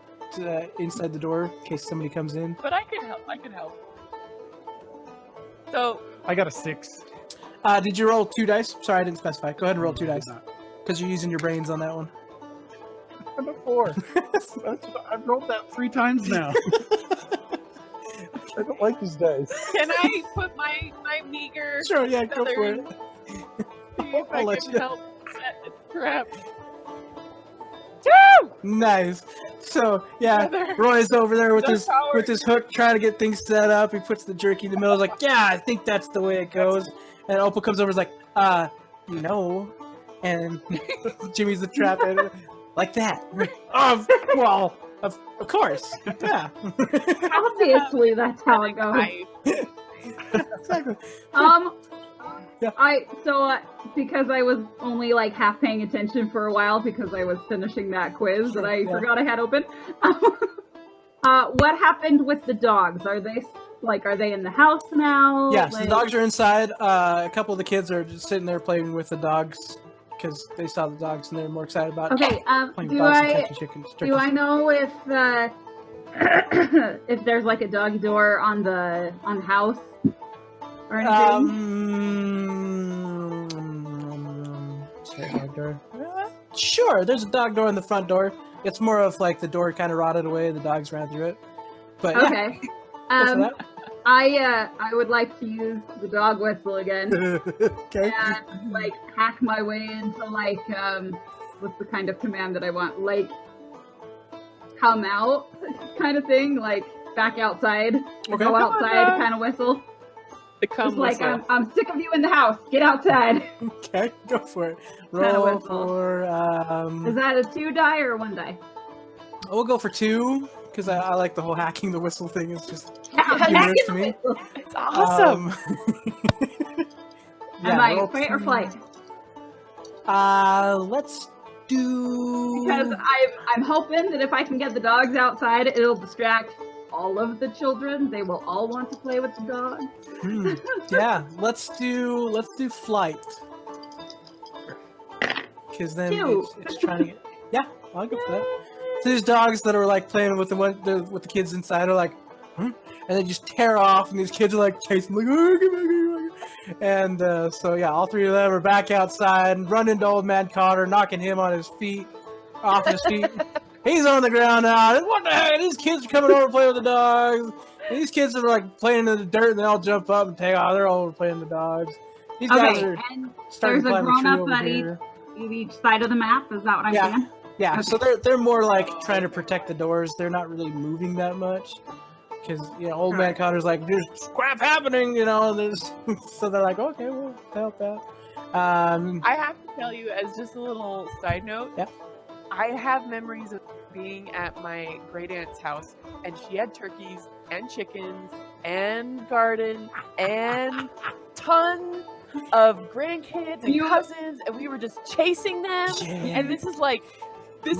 inside the door in case somebody comes in. But I could help. So I got a 6. Did you roll 2 dice? Sorry, I didn't specify. Go ahead and roll 2 dice because you're using your brains on that one. I'm a 4. I've rolled that 3 times now. I don't like these dice. can I put my meager Sure, yeah, go for it. see if I'll I let can you. help set the trap? Nice. So yeah, Brother. Roy's over there with The his power. hook trying to get things set up. He puts the jerky in the middle. He's like, yeah, I think that's the way it goes. And Opal comes over, and is like, And Jimmy's the trap editor. Like that. Well, of course. Yeah. Obviously, that's how it goes. Exactly. Yeah. Because I was only like half paying attention for a while because I was finishing that quiz that I forgot I had open. What happened with the dogs? Are they in the house now? Yes, the dogs are inside. A couple of the kids are just sitting there playing with the dogs because they saw the dogs and they're more excited about playing dogs and catching chickens. Do I know if if there's like a dog door on the house or anything? Dog door. Sure, there's a dog door in the front door. It's more of like the door kind of rotted away. The dogs ran through it. But okay. I would like to use the dog whistle again. Okay. And like hack my way into like what's the kind of command that I want? Like come out kind of thing, like back outside. Okay. Go outside kind of whistle. The come like I'm sick of you in the house. Get outside. Okay, go for it. Roll for Is that a 2 die or a 1 die? We'll go for 2 because I like the whole hacking the whistle thing. It's just Hacking to me. It's awesome. Am I fight or flight? Let's do. Because I'm hoping that if I can get the dogs outside, it'll distract all of the children. They will all want to play with the dog. Yeah, let's do flight. Because then it's trying to get. Yeah, I'll go for that. So these dogs that are like playing with the kids inside are like, and they just tear off, and these kids are like chasing, like, oh, get back. And so yeah, all 3 of them are back outside and run into old man Cotter, knocking him on his feet, off his feet. He's on the ground now. What the heck? These kids are coming over to play with the dogs. And these kids are like playing in the dirt, and they all jump up and take off. They're all over playing with the dogs. These guys are starting to climb a tree over here. Each side of the map. Is that what I'm saying? Yeah. Okay. So they're more like trying to protect the doors. They're not really moving that much because old man Cotter's like, there's crap happening, There's so they're like, okay, we'll help that. I have to tell you, as just a little side note, I have memories of being at my great aunt's house, and she had turkeys and chickens and garden and tons of grandkids and cousins, and we were just chasing them. Yeah. And this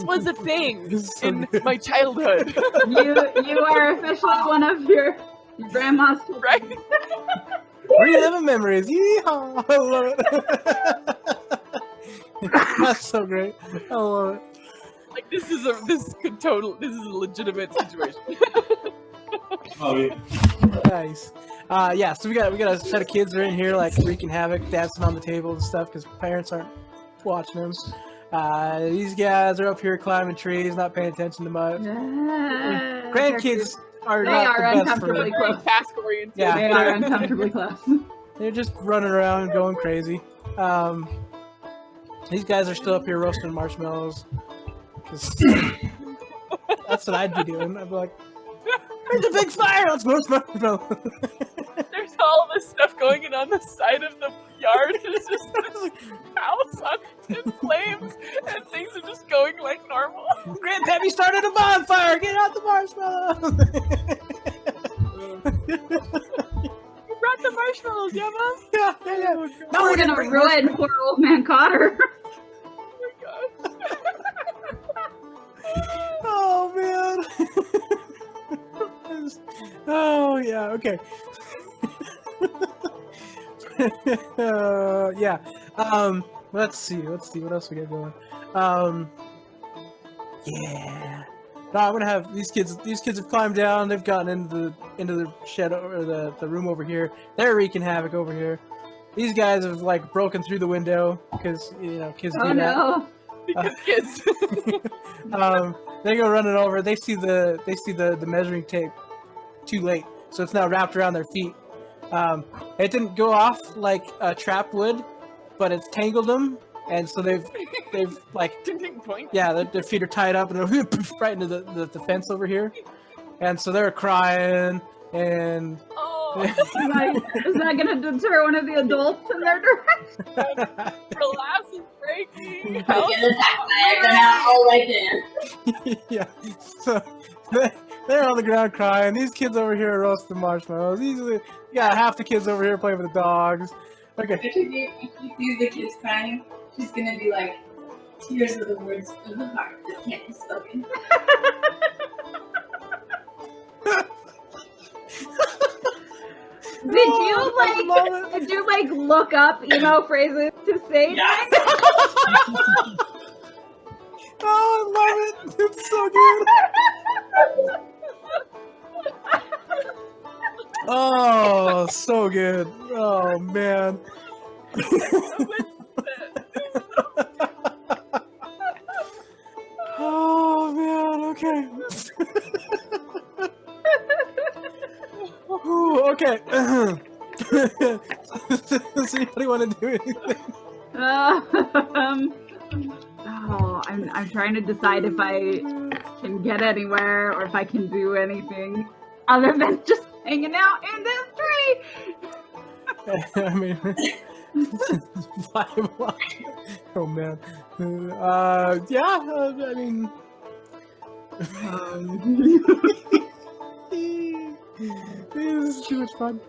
was a thing in my childhood. You are officially one of your grandma's children. Right? Reliving memories. Yeehaw! I love it. That's so great. I love it. Like this is a legitimate situation. Oh yeah. Nice. Yeah, so we got a set of kids that are in here like wreaking havoc, dancing on the table and stuff because parents aren't watching them. These guys are up here climbing trees, not paying attention to much. Grandkids are not the best for them. Close. Task oriented. Yeah, they are uncomfortably close. They're just running around and going crazy. These guys are still up here roasting marshmallows. That's what I'd be doing. I'd be like, there's a big fire! Let's roast marshmallows. There's all this stuff going on the side of the yard. It's just this house in flames, and things are just going like normal. Grandpappy started a bonfire! Get out the marshmallows! You brought the marshmallows, yeah, Mom? Yeah. No, we're gonna ruin poor old man Cotter. Oh my god. Oh man. Oh yeah, okay. Yeah. Let's see what else we got going. Yeah. No, I'm gonna have these kids have climbed down, they've gotten into the shed or the room over here. They're wreaking havoc over here. These guys have like broken through the window because kids do that. No. Because kids. They go running over. They see the measuring tape too late, so it's now wrapped around their feet. It didn't go off like a trap would, but it's tangled them, and so they've like their feet are tied up and they're right into the fence over here, and so they're crying and. Oh, is that gonna deter one of the adults in their direction? Relax and breaking. Get attacked by it, they're now all right there. Yeah. So they're on the ground crying. These kids over here are roasting marshmallows. You got half the kids over here playing with the dogs. Okay. If she sees the kids crying, she's gonna be like, tears are the words of the heart that can't be spoken. Did you look up emo phrases to say? Yeah. Oh, I love it. It's so good. Oh, so good. Oh, man. Oh, man. Okay. Ooh, okay. Does anybody want to do anything? I'm trying to decide if I can get anywhere or if I can do anything other than just hanging out in this tree. I mean, 5 o'clock. Oh man. Yeah. I mean. This is too much fun.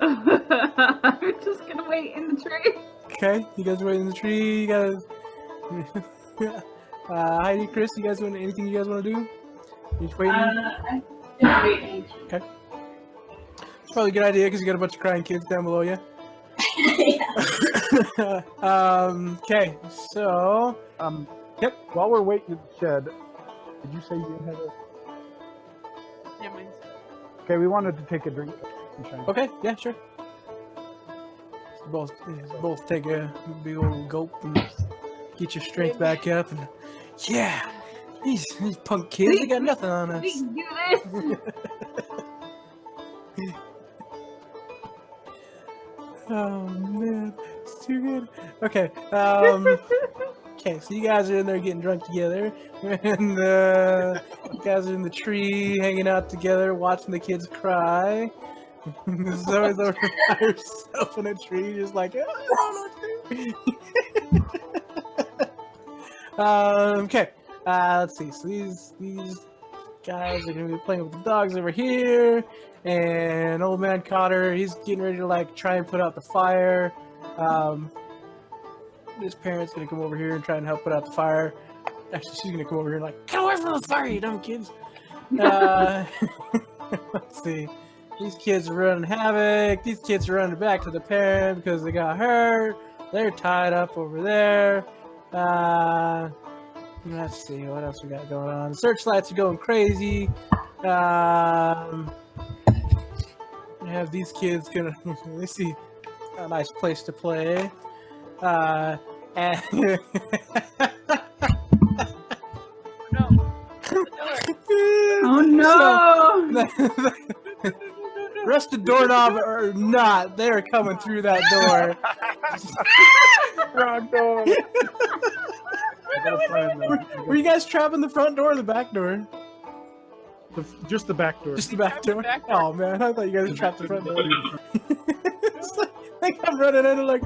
I'm just gonna wait in the tree. Okay, you guys wait in the tree. You guys. Heidi, Chris, you guys want anything you guys want to do? You just waiting? I'm just waiting. Okay. It's probably a good idea because you got a bunch of crying kids down below you. Yeah. Okay, so. Yep. While we're waiting in the shed, did you say you had a? Yeah, mine's. Okay, we wanted to take a drink. Okay, yeah, sure. Both take a big old gulp and get your strength back up. And yeah, these punk kids, they got nothing on us. We can do this. Oh man, it's too good. Okay, okay, so you guys are in there getting drunk together, and you guys are in the tree hanging out together, watching the kids cry. Zoe's over by herself in a tree, just like, okay, let's see. So these guys are gonna be playing with the dogs over here, and old man Cotter, he's getting ready to try and put out the fire. His parents gonna come over here and try and help put out the fire. Actually, she's gonna come over here and get away from the fire, you dumb kids. Let's see. These kids are running havoc. These kids are running back to the parent because they got hurt. They're tied up over there. Let's see what else we got going on. Searchlights are going crazy. We have these kids gonna. They see a nice place to play. And Oh no! So, rusted doorknob or not, they're coming through that door. Wrong door. Were you guys trapping the front door or the back door? Just the back door. Just the back door? Oh man, I thought you guys trapped the front door. They come running in and like,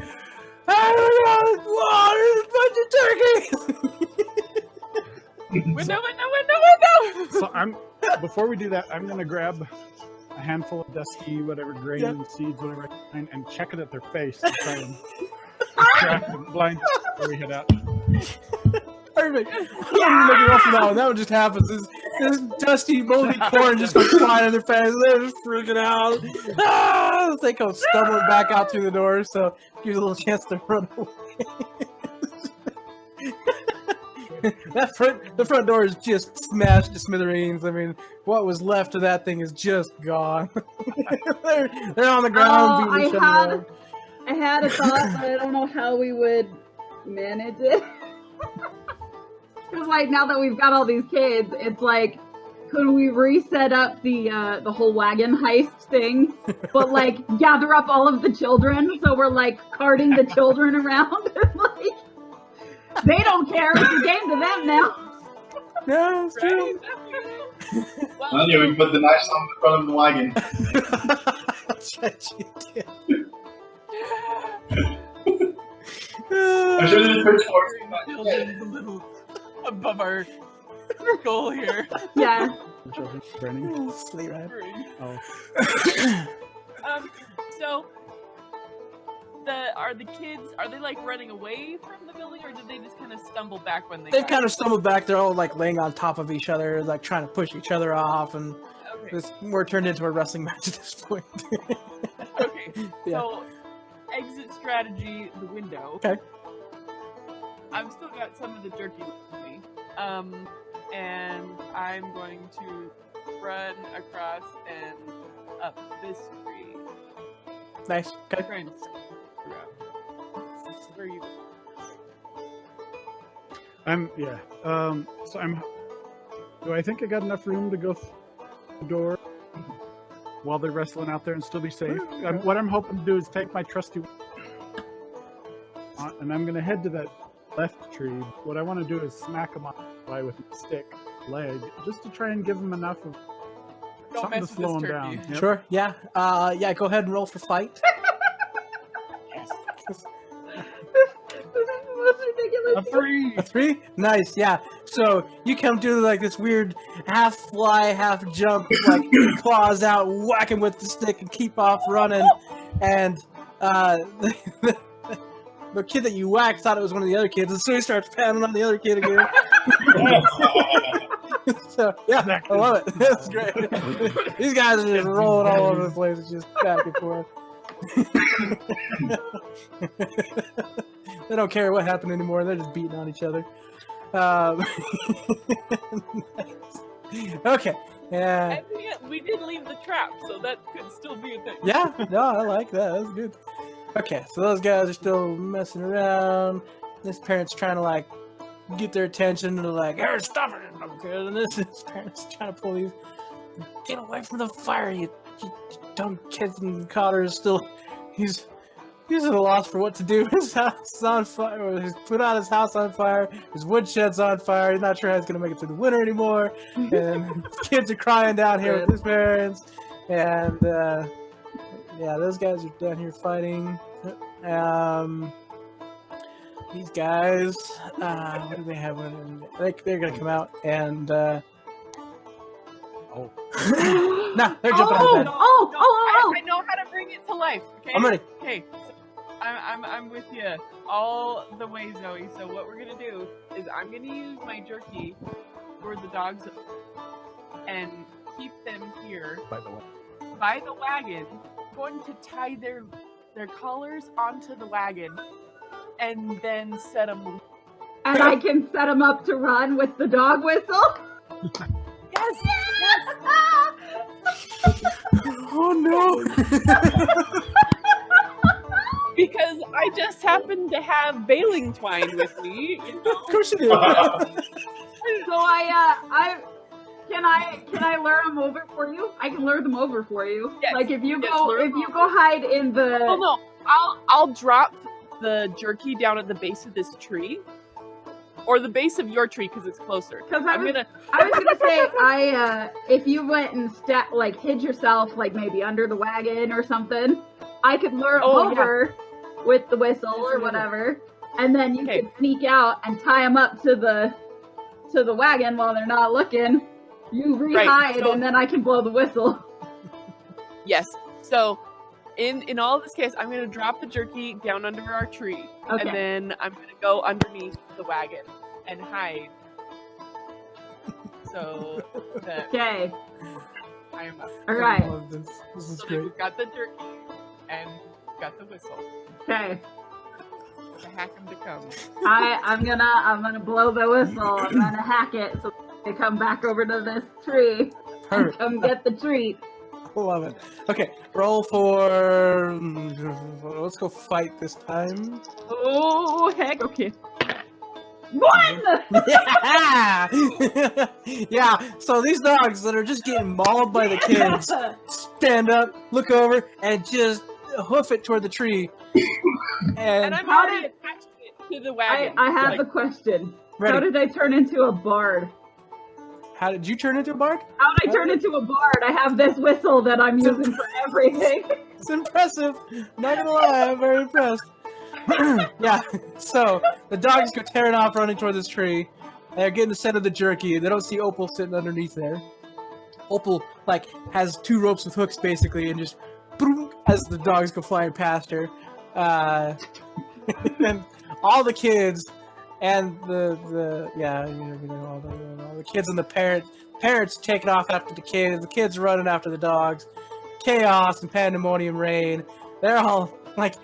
oh my god, there's a bunch of turkeys! Window! So before we do that, I'm gonna grab a handful of dusty, whatever, grain, seeds, whatever I can find, and check it at their face to try and distract them blind before we head out. Perfect. I'm not looking off from that one. That one just happens. This dusty, moldy corn just goes flying in their face. They're just freaking out. Ah! They come stumbling back out through the door, so gives a little chance to run away. The front door is just smashed to smithereens. I mean, what was left of that thing is just gone. they're on the ground. I had a thought, but I don't know how we would manage it. Because now that we've got all these kids, it's could we reset up the whole wagon heist thing, but gather up all of the children, so we're carting the children around. They don't care. It's a game to them now. Yeah, it's true. Well, yeah, we can put the knives on the front of the wagon. That's right, you did. I should have just pitched Children's a little above our goal here. Yeah. Children burning. Sleigh ride. Oh. So are the kids, are they like running away from the building, or did they just kind of stumble back when they They've got kind of stumbled back. They're all like laying on top of each other, like trying to push each other off, and Okay. we're turned into a wrestling match at this point. Okay. Yeah. So exit strategy, the window. Okay. I've still got some of the jerky with me. And I'm going to run across and up this tree. Nice. Okay. Try and screw up. This is where you Do I think I got enough room to go through the door while they're wrestling out there and still be safe? What I'm hoping to do is take my trusty and I'm going to head to that left tree. What I want to do is smack them on the eye with my stick leg, just to try and give them enough of don't something to mess with slow this them down. turkey. Yep. Sure. Yeah. Yeah. Go ahead and roll for fight. This is the most ridiculous. A 3! A 3? Nice, yeah. So you come do like this weird half fly, half jump, like claws out, whack him with the stick, and keep off running. And the kid that you whacked thought it was one of the other kids, and so he starts pounding on the other kid again. So yeah, I love it. That's great. These guys are just rolling all over the place, it's just back and forth. They don't care what happened anymore. They're just beating on each other. Okay. Yeah. And yet we did leave the trap, so that could still be a thing. Yeah. No, I like that. That's good. Okay, so those guys are still messing around. This parent's trying to like get their attention. They're like, "Hey, stop it!" Okay, and this parent's trying to pull these. Get away from the fire, you dumb kids! And Cotter's still. He's at a loss for what to do. His house is on fire. He's put out his house on fire. His woodshed's on fire. He's not sure how he's going to make it through the winter anymore. And his kids are crying down here with his parents. And, yeah, those guys are down here fighting. These guys, what do they have? They're going to come out and, Oh. no, they're jumping on the bed. I know how to bring it to life. Okay. I'm ready. Okay. So I'm with you all the way, Zoe. So what we're gonna do is I'm gonna use my jerky for the dogs and keep them here by the wagon. I'm going to tie their collars onto the wagon and then set them. And I can set them up to run with the dog whistle. Yes. Oh no! Because I just happen to have baling twine with me. You know? Of course you do. So can I lure them over for you? I can lure them over for you. Yes. Like if you Yes, go lure if them you go hide in the. Oh no! I'll drop the jerky down at the base of this tree, or the base of your tree because it's closer. Because I was gonna. gonna say if you went and hid yourself like maybe under the wagon or something, I could lure them over with the whistle or whatever, and then you could sneak out and tie them up to the wagon while they're not looking. You re-hide and then I can blow the whistle. Yes. So, in all this case, I'm gonna drop the jerky down under our tree, and then I'm gonna go underneath the wagon and hide. So that I am up. All right. I love this. This is So great. we've got the jerky and got the whistle. Okay. To hack them to come. I'm gonna blow the whistle. I'm gonna hack it so they come back over to this tree and Perfect. come get the treat. I love it. Okay, roll for. Let's go fight this time. Oh heck! Okay. 1! Yeah! Yeah, so these dogs that are just getting mauled by the kids stand up, look over, and just hoof it toward the tree. And I'm already attached it to the wagon. I have a question. Ready. How did I turn into a bard? How did you turn into a bard? How did I turn into a bard? I have this whistle that I'm using for everything. It's impressive. Not gonna lie, I'm very impressed. Yeah, so the dogs go tearing off, running toward this tree. They're getting the scent of the jerky. They don't see Opal sitting underneath there. Opal, like, has 2 ropes with hooks, basically, and just boom, as the dogs go flying past her. And all the kids and all the kids and the parents taking off after the kids running after the dogs. Chaos and pandemonium reign. They're all, like...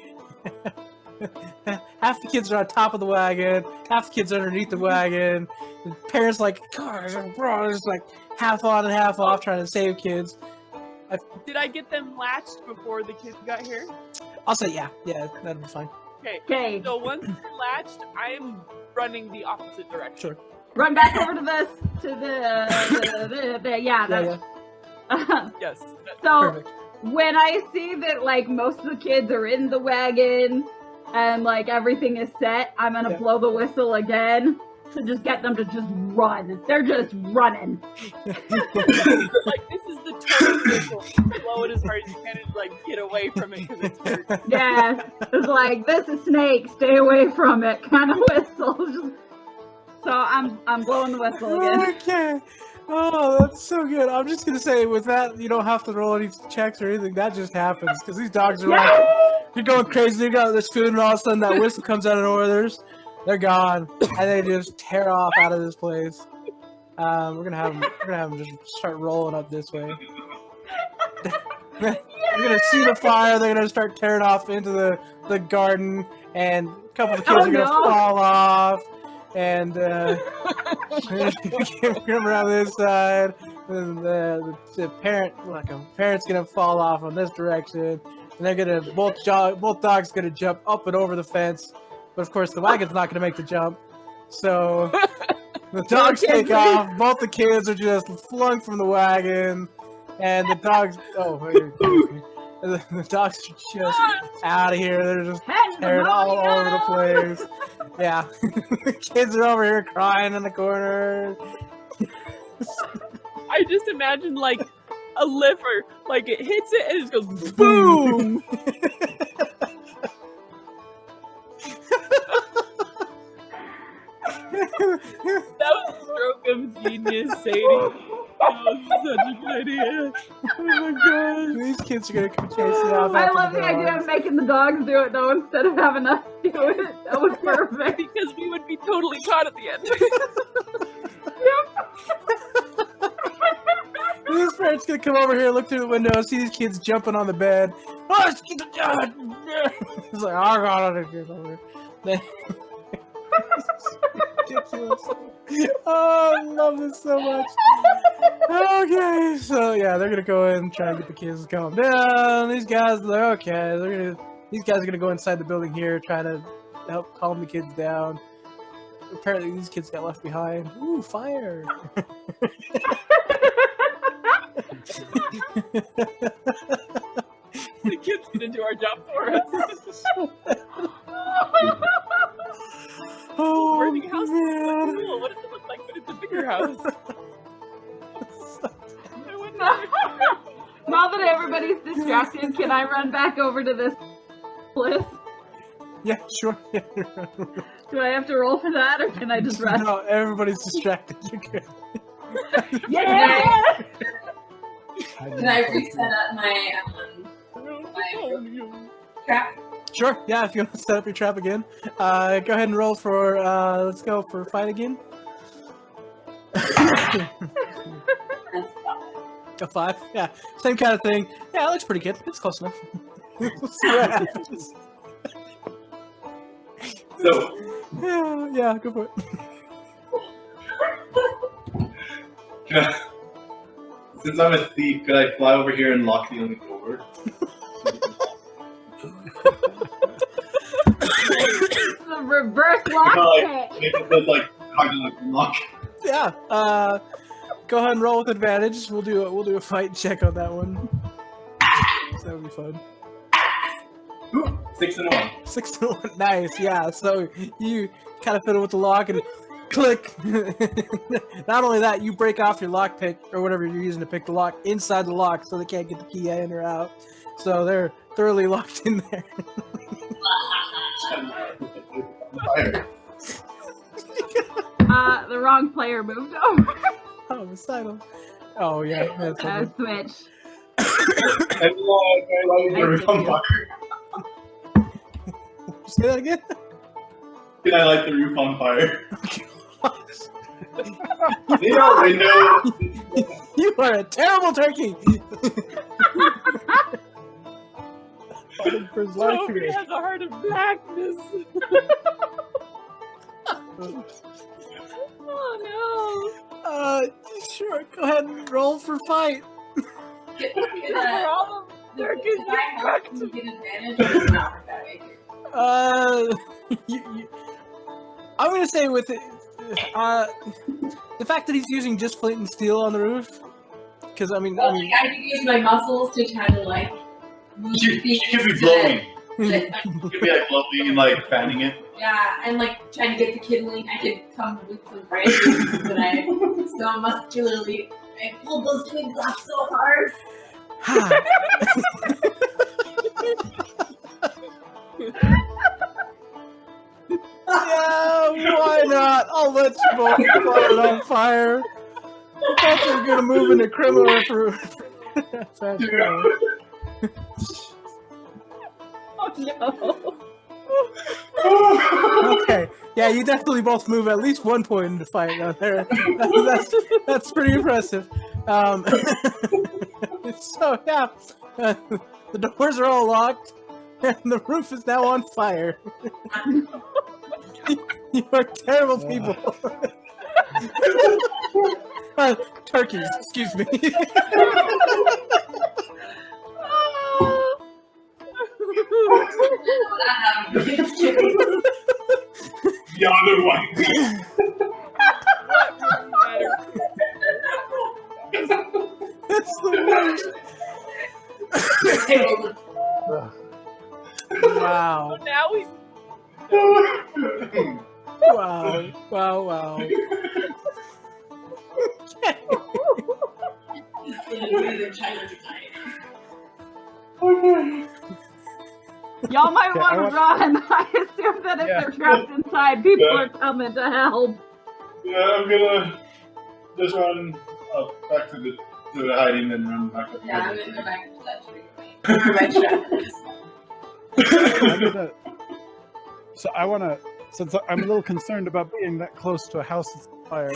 half the kids are on top of the wagon, half the kids are underneath the wagon. The parents like, cars are just like half on and half off trying to save kids. Did I get them latched before the kids got here? I'll say yeah, that'll be fine. Okay. So once they're latched, I'm running the opposite direction. Sure. Run back over to the Yes. So Perfect. when I see that like most of the kids are in the wagon and like everything is set, I'm gonna blow the whistle again to just get them to just run. They're just running. Like this is the total whistle. Blow it as hard as you can and like get away from it because it's hurt. Yeah, it's like this is Snake, stay away from it kind of whistle. So I'm blowing the whistle again. Okay. Oh, that's so good. I'm just gonna say, with that, you don't have to roll any checks or anything. That just happens because these dogs are like, they're going crazy. They got this food, and all of a sudden that whistle comes out of nowhere. They're gone, and they just tear off out of this place. We're gonna have them just start rolling up this way. You're gonna see the fire. They're gonna start tearing off into the garden, and a couple of kids are gonna fall off. And we're gonna around this side, and the parent's gonna fall off on this direction, and they're gonna both dogs gonna jump up and over the fence, but of course the wagon's not gonna make the jump, so the dogs take off. Both the kids are just flung from the wagon, and the dogs the dogs are just out of here. They're just tearing all over the place. Yeah, the kids are over here crying in the corner. I just imagine like a liver, like it hits it and it just goes boom. That was a stroke of genius, Sadie. That was such a good idea. Oh my god. These kids are gonna come chasing off. I love the idea of making the dogs do it though instead of having us do it. That was perfect. Because we would be totally caught at the end. This parent's gonna come over here, look through the window, see these kids jumping on the bed. Oh, it's like, oh god, I didn't over here. Ridiculous. Oh, I love this so much. Okay, so yeah, they're gonna go in and try and get the kids to calm down. These guys, they're okay. These guys are gonna go inside the building here, try to help calm the kids down. Apparently, these kids got left behind. Ooh, fire! The kids gonna do our job for us. Oh, Burning house is so man. cool. What does it look like? But it's a bigger house. Now that everybody's distracted, can I run back over to this place? Yeah, sure. Do I have to roll for that, or can I just run? No, everybody's distracted. You're good. Yeah! Can I reset up my trap? Sure. Yeah, if you want to set up your trap again, go ahead and roll for. Let's go for fight again. A 5. Yeah, same kind of thing. Yeah, it looks pretty good. It's close enough. We'll see what happens. So, Yeah, go for it. since I'm a thief, could I fly over here and lock the only door? The reverse lock pick. Like lock. Yeah. Go ahead and roll with advantage. We'll do a fight check on that one. So that'll be fun. 6 and 1. 6 to 1. Nice. Yeah. So you kind of fiddle with the lock and click. Not only that, you break off your lock pick or whatever you're using to pick the lock inside the lock, so they can't get the key in or out. So they're thoroughly locked in there. Fire. The wrong player moved over. Oh, recital. Oh, yeah. That's okay. Switch. And I light the roof on fire. Say that again? Can I light the roof on fire? You know, window. You are a terrible turkey! Fighting for his life Toby here. has a heart of blackness. Oh Sure, go ahead and roll for fight. For all of turkeys If I help him get advantage, it's not work that way. I'm gonna say with it, the fact that he's using just flint and steel on the roof, because I Well, like, I can use my muscles to try to like. You could be blowing. You could be like blowing and like fanning it. Yeah, and like trying to get the kindling. I could come with some branches, but I'm so muscularly. I pulled those twigs off so hard. Yeah, why not? I'll let you both light it on fire. That's just gonna move into criminal for fast travel. Oh no. Okay, yeah, you definitely both move at least 1 point into fight down there. That's pretty impressive. So yeah, the doors are all locked, and the roof is now on fire. You are terrible people. Turkeys, excuse me. The other one. That's the worst. Wow. So now we Wow. Y'all might Okay, want to run. I assume that if Yeah. they're trapped inside, people Yeah. are coming to help. Yeah, I'm gonna just run back to the hiding and run back up. Yeah, I'm gonna go back to that tree. Where my trap is. So I want to, since I'm a little concerned about being that close to a house that's on fire,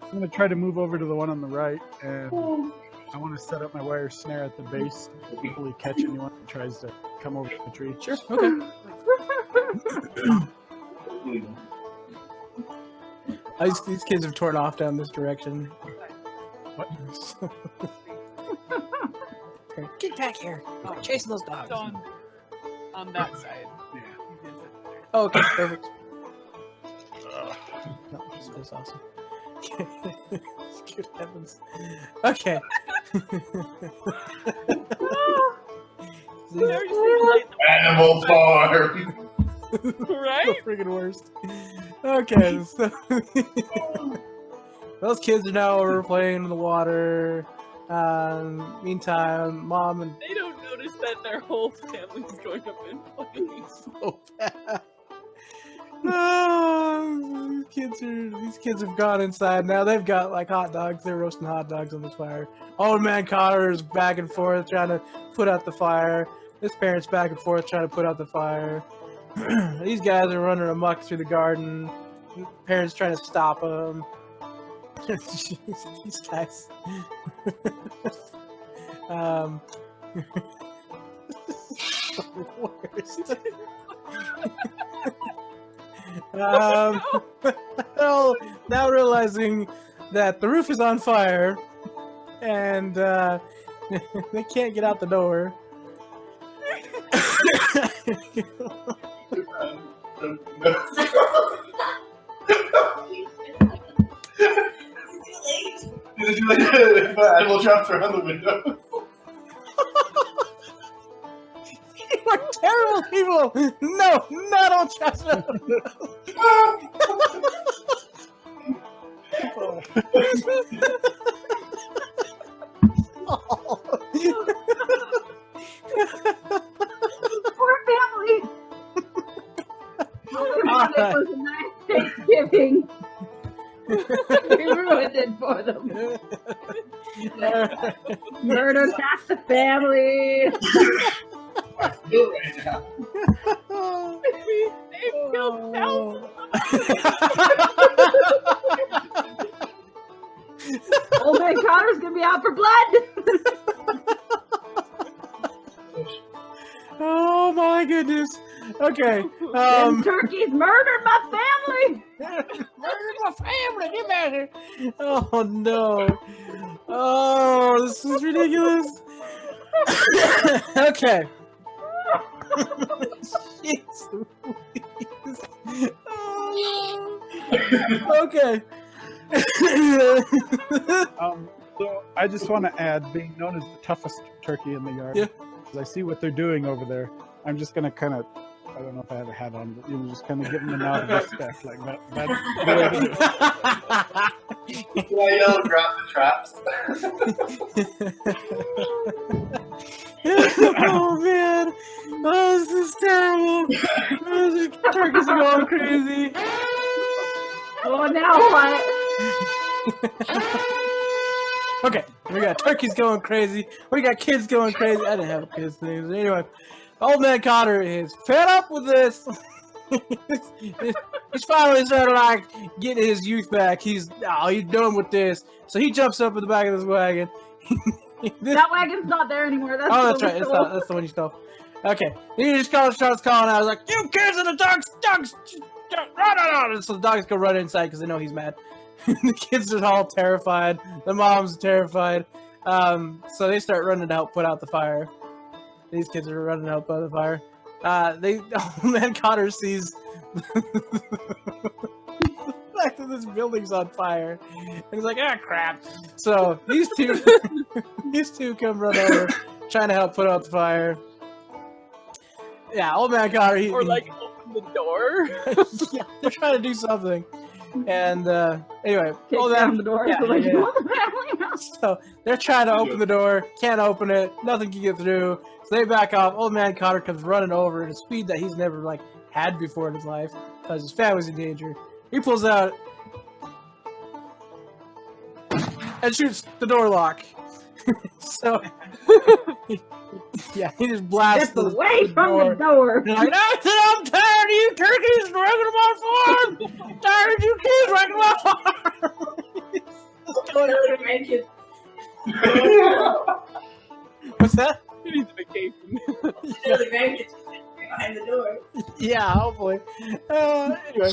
I'm going to try to move over to the one on the right, and I want to set up my wire snare at the base to hopefully catch anyone who tries to come over the tree. Sure. Okay. These kids have torn off down this direction. What? Okay, get back here! I'm chasing those dogs. on that side. Yeah. Oh, okay, perfect. No, that's awesome. Good heavens. Okay. There you see the light, Animal farm. right? The friggin' worst. Okay, so those kids are now over playing in the water. Meantime, mom and They don't notice that their whole family's going up in flames. so bad. No, these kids have gone inside now. They've got like hot dogs. They're roasting hot dogs on this fire. Old man Connor is back and forth trying to put out the fire. His parents back and forth trying to put out the fire. These guys are running amok through the garden. Parents trying to stop them. These guys. Worst. Well, now realizing that the roof is on fire and they can't get out the door. Did you like put animal traps around the window? You are terrible people! No, not all traps. Poor family. them. Murdered half the family. Do it right now. They've killed thousands. Old man Connor's gonna be out for blood. Oh my goodness. Okay. Them turkeys murdered my family. Murdered my family. Get back here. Oh no. Oh, this is ridiculous. Okay. Jeez Louise. Oh, no. Okay. So I just want to add, being known as the toughest turkey in the yard, Yeah. as I see what they're doing over there, I'm just going to kind of, I don't know if I have a hat on, but you know, just kind of give them a nod of respect like that. Do I yell grab the traps? Oh man. Oh, this is terrible. Oh, these turkeys are going crazy. Oh, now what? Okay, we got turkeys going crazy. We got kids going crazy. I didn't have kids things. Anyway, old man Connor is fed up with this. He's finally started like getting his youth back. He's done with this. So he jumps up in the back of this wagon. That wagon's not there anymore. That's That's right. That's the one you stole. Okay, he just starts calling out. I was like, "You kids and the dogs, run!" So the dogs go run inside because they know he's mad. The kids are all terrified. The mom's terrified. So they start running to help put out the fire. These kids are running to help put out the fire. Old man Connor sees the fact that this building's on fire. And he's like, "Ah, crap." So these two come run over, trying to help put out the fire. Yeah, old man Connor, Or like open the door. yeah, they're trying to do something. And anyway, Kick old down man, the door. yeah, So like, yeah. you want the family house? So they're trying to open the door, can't open it, nothing can get through. So they back off. Old man Connor comes running over at a speed that he's never like had before in his life because his family's in danger. He pulls out and shoots the door lock. So yeah, he just blasts Just away from the door. You're like, I'm tired of you turkeys wrecking my farm. Tired of you kids wrecking my farm. What's that? He needs a vacation. Behind the door. Yeah, hopefully. Anyway,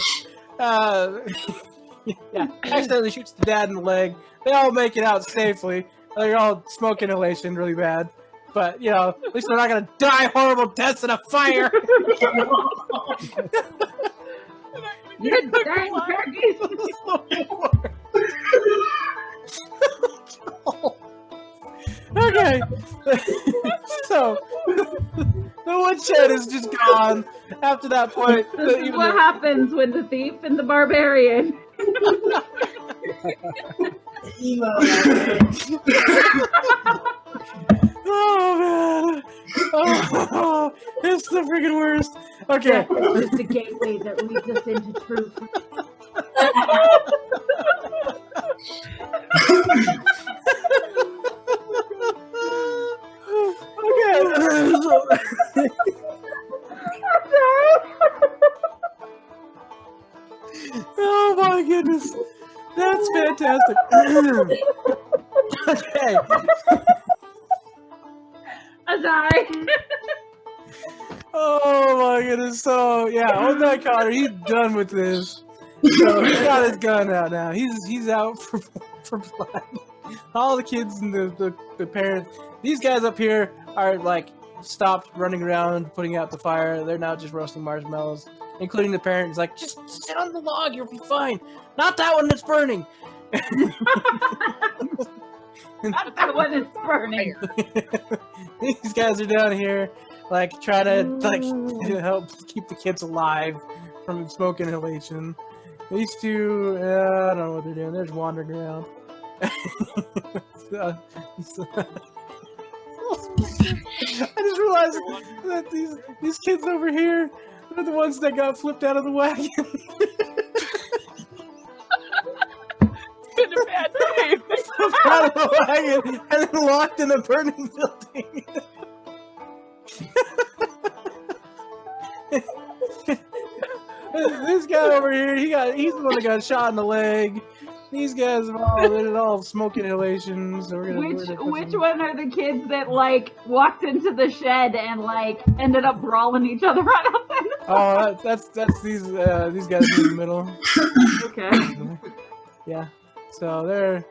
yeah, accidentally shoots the dad in the leg. They all make it out safely. They're all smoke inhalation really bad. But, you know, at least they're not going to die horrible deaths in a fire. You dang turkeys. Okay. So, the woodshed is just gone. After that point, This is what happens when the thief and the barbarian. Oh man! Oh, it's the freaking worst. Okay. This is the gateway that leads us into truth. Oh my goodness, that's fantastic. Okay. I'm sorry. Oh my goodness. So yeah, old man Connor, he's done with this. So he's got his gun out now. He's out for blood. All the kids and the parents. These guys up here are like stopped running around putting out the fire. They're now just roasting marshmallows, including the parents. Like, just sit on the log, you'll be fine. Not that one that's burning. Not that one is burning. These guys are down here, like trying to help keep the kids alive from smoke inhalation. These two, I don't know what they're doing. They're just wandering around. I just realized that these kids over here are the ones that got flipped out of the wagon. It's been a bad day. out of the wagon and then locked in a burning building. This guy over here, he's the one that got shot in the leg. These guys they're all smoke inhalations. So Which one are the kids that like walked into the shed and like ended up brawling each other right up there? Oh, that's these guys in the middle. Okay. Yeah. So they're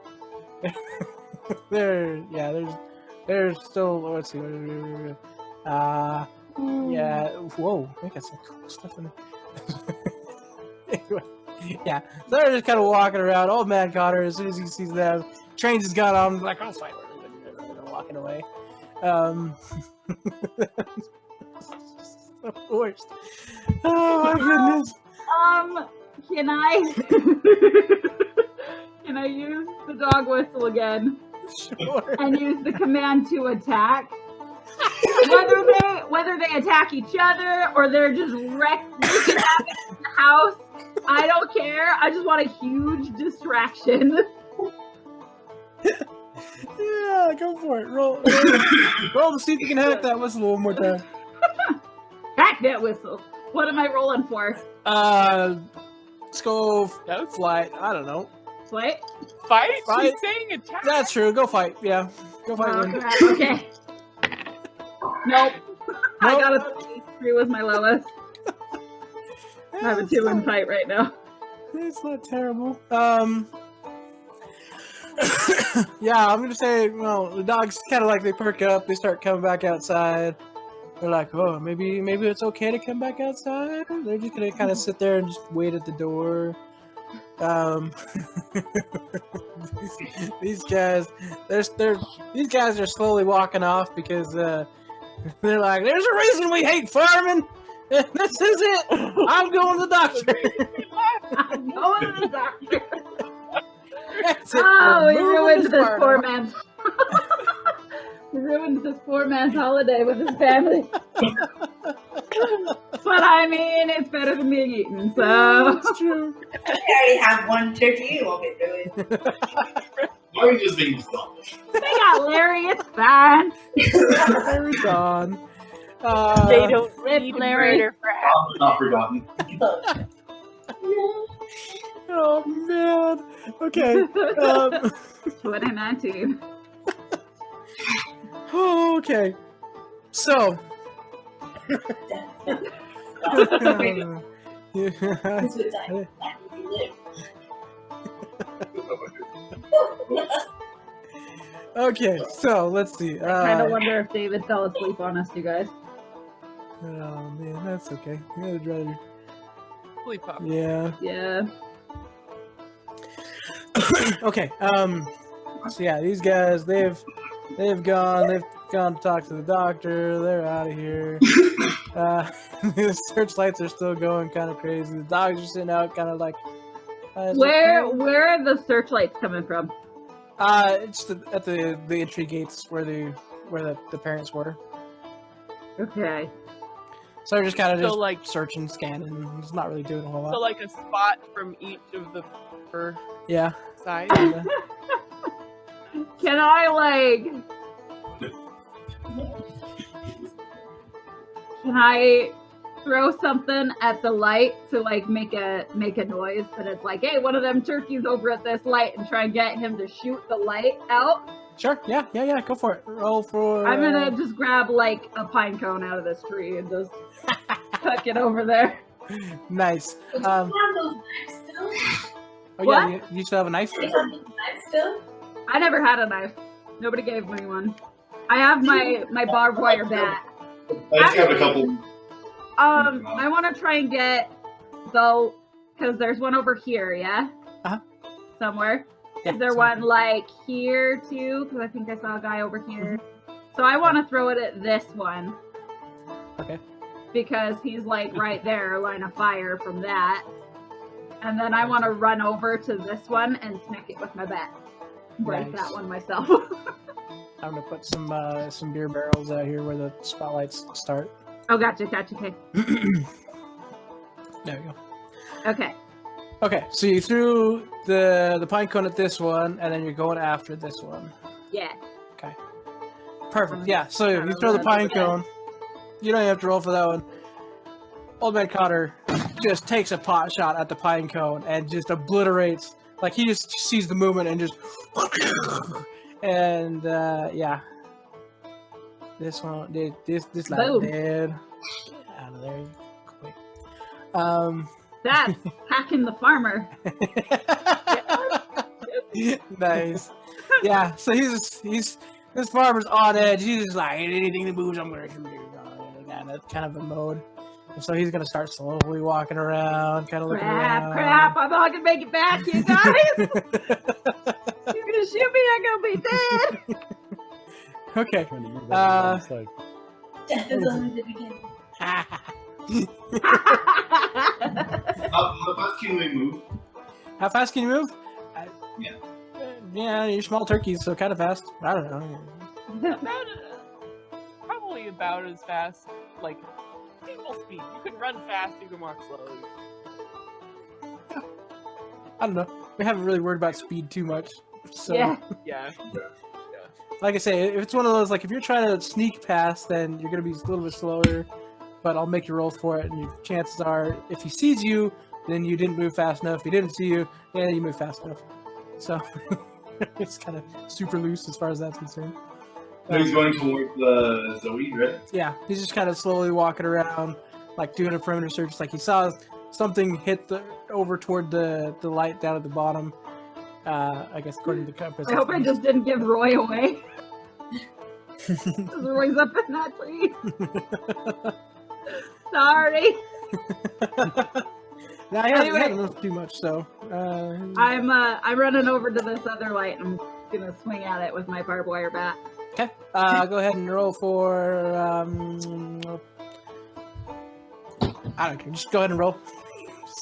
still. Let's see. Yeah. Whoa. I got some cool stuff in there. Anyway. Yeah, so they're just kind of walking around. Old man caught her as soon as he sees them. Trains has got on. Like, I'll fight her. They're walking away. The worst. Oh my goodness. Can I can I use the dog whistle again? Sure. And use the command to attack? Whether they attack each other or they're just wrecked in the house. I don't care. I just want a huge distraction. Yeah, go for it. Roll to see if you can hack that whistle one more time. Hack that whistle. What am I rolling for? Let's go flight. I don't know. Fight? Fight? Fight. She's saying attack. That's true. Go fight. Yeah. Go fight. Oh, Win. crap. Okay. Nope. I got a 3 was my lowest. I have a 2 in fight right now. It's not terrible. Yeah, I'm gonna say, well, the dogs kind of like they perk up, they start coming back outside. They're like, oh, maybe it's okay to come back outside. They're just gonna kind of sit there and just wait at the door. These guys, these guys are slowly walking off because they're like, there's a reason we hate farming. This is it. I'm going to the doctor. I'm going to the doctor. That's it. Oh, we We're ruined moving to this Sparta. poor man's. We ruined this poor man's holiday with his family. But I mean, it's better than being eaten, so. It's true. I already have one turkey. You won't get through it. Or you just being selfish. They got Larry, it's fine. Larry's gone. They don't Rip need Larry. murder for half. Not forgotten. Oh man. Okay. 2019. Okay. So. This would die. Okay, so let's see. I kind of wonder if David fell asleep on us, you guys. Oh man, that's okay. I'd rather. Sleep up. Yeah. Yeah. Okay. So yeah, these guys they've gone to talk to the doctor. They're out of here. The searchlights are still going kind of crazy. The dogs are sitting out kind of like. Where are the searchlights coming from? It's at the entry gates where the parents were. Okay. So they're just kind of So, just like- searching, scanning. It's not really doing a whole lot. So like a spot from each of the per Yeah. side. kinda. Can I Can I throw something at the light to like make a noise that it's like, hey, one of them turkeys over at this light, and try and get him to shoot the light out? Sure. Yeah. Go for it. Roll for. I'm gonna just grab like a pine cone out of this tree and just tuck it over there. Nice. Do you have those knives still? Oh yeah, What? you still have a knife? Do you have those knives still? I never had a knife. Nobody gave me one. I have my barbed wire bat. I just have a couple. I want to try and get though, because there's one over here, yeah. Uh-huh. Somewhere. Yeah, Is there one like here too? Because I think I saw a guy over here. So I want to throw it at this one. Okay. Because he's like right there, line of fire from that. And then I want to run over to this one and smack it with my bat. Break Nice. that one myself. I'm gonna put some beer barrels out here where the spotlights start. Oh, gotcha. Okay. There we go. Okay. Okay, so you threw the pine cone at this one, and then you're going after this one. Yeah. Perfect. Yeah. So you throw the pine cone. You don't have to roll for that one. Old Man Cotter just takes a pot shot at the pine cone and just obliterates. Like he just sees the movement and just. And yeah. This one, this light Boom. dead. Get out of there, quick. That's hacking the farmer. Nice. Yeah. So he's this farmer's on edge. He's just like anything that moves, I'm gonna shoot you. That's kind of a mode. And so he's gonna start slowly walking around, kind of looking around. Crap! I'm not gonna make it back, you guys. You're gonna shoot me. I'm gonna be dead. Okay. Trying to move that, it's like, Death is only the beginning. How fast can we move? How fast can you move? Yeah. Yeah, you're small turkeys, so kind of fast. I don't know. Probably about as fast, like people speed. You can run fast, you can walk slowly. I don't know. We haven't really worried about speed too much. So, Yeah. Yeah. like I say, if it's one of those, like if you're trying to sneak past, then you're gonna be a little bit slower. But I'll make you roll for it, and your chances are, if he sees you, then you didn't move fast enough. If he didn't see you, yeah, you moved fast enough. So it's kind of super loose as far as that's concerned. So he's going towards the Zoe, right? Yeah, he's just kind of slowly walking around, like doing a perimeter search. It's like he saw something hit over toward the light down at the bottom. I guess according to the compass. I hope I just didn't give Roy away. Roy's up in that tree. Sorry. Now he hasn't moved too much, so. I'm running over to this other light. I'm gonna swing at it with my barbed wire bat. Okay. Go ahead and roll for. I don't care. Just go ahead and roll.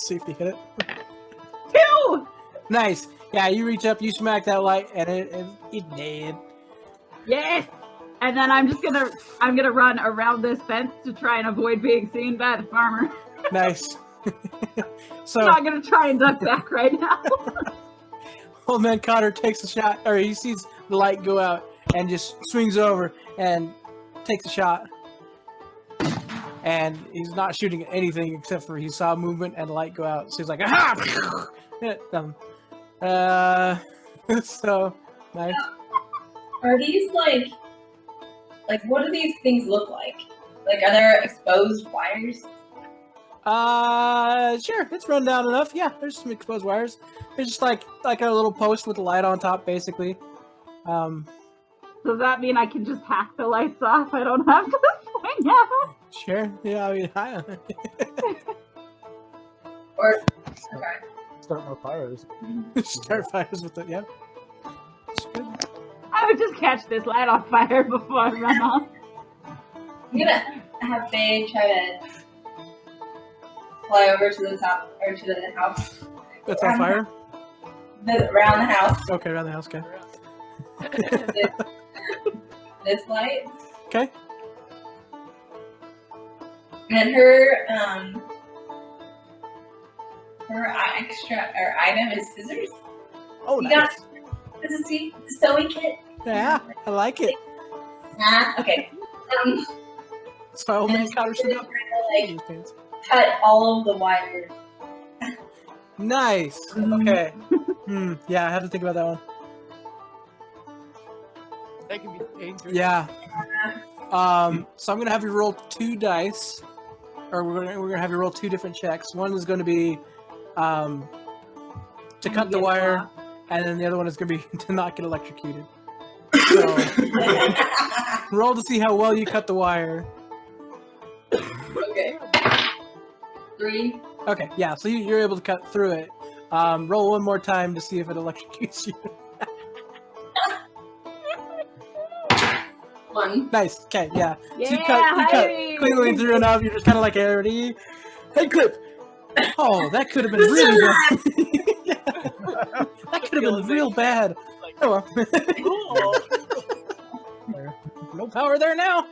See if you hit it. 2! Nice. Yeah, you reach up, you smack that light, and it dead. Yes! And then I'm gonna run around this fence to try and avoid being seen by the farmer. Nice. So I'm not gonna try and duck back right now. Old Man Cotter takes a shot, or he sees the light go out, and just swings over and takes a shot. And he's not shooting at anything except for he saw movement and the light go out. So he's like, aha! So nice. Are these like what do these things look like? Like, are there exposed wires? Sure, it's run down enough. Yeah, there's some exposed wires. It's just like a little post with a light on top, basically. Does that mean I can just hack the lights off? I don't have to swing out. Sure. Yeah, I mean, Or okay. start more fires. start fires with it. Yeah. That's good. I would just catch this light on fire before I run off. I'm gonna have Faye try to fly over to the top or to the house. That's on fire. Around the house. Okay, around the house. Okay. this light. Okay. And her extra or item is scissors. Oh, You nice. This is the sewing kit. Yeah, I like it. Okay. So Old Man Cotter stood up. Like cut all of the wires. Nice. Okay. Yeah, I have to think about that one. That can be dangerous. Yeah. So I'm gonna have you roll 2 dice, or we're gonna have you roll 2 different checks. One is gonna be to cut the wire, and then the other one is gonna be to not get electrocuted. So roll to see how well you cut the wire. Okay. 3. Okay, yeah. So you're able to cut through it. Roll one more time to see if it electrocutes you. 1. Nice. Okay, yeah. Yeah, So you cut hey! cleanly through enough. You're just kind of like, hey, ready? Hey, clip. Oh, that could have been really bad. That could have been real bad. Like, Oh, well. cool. No power there now.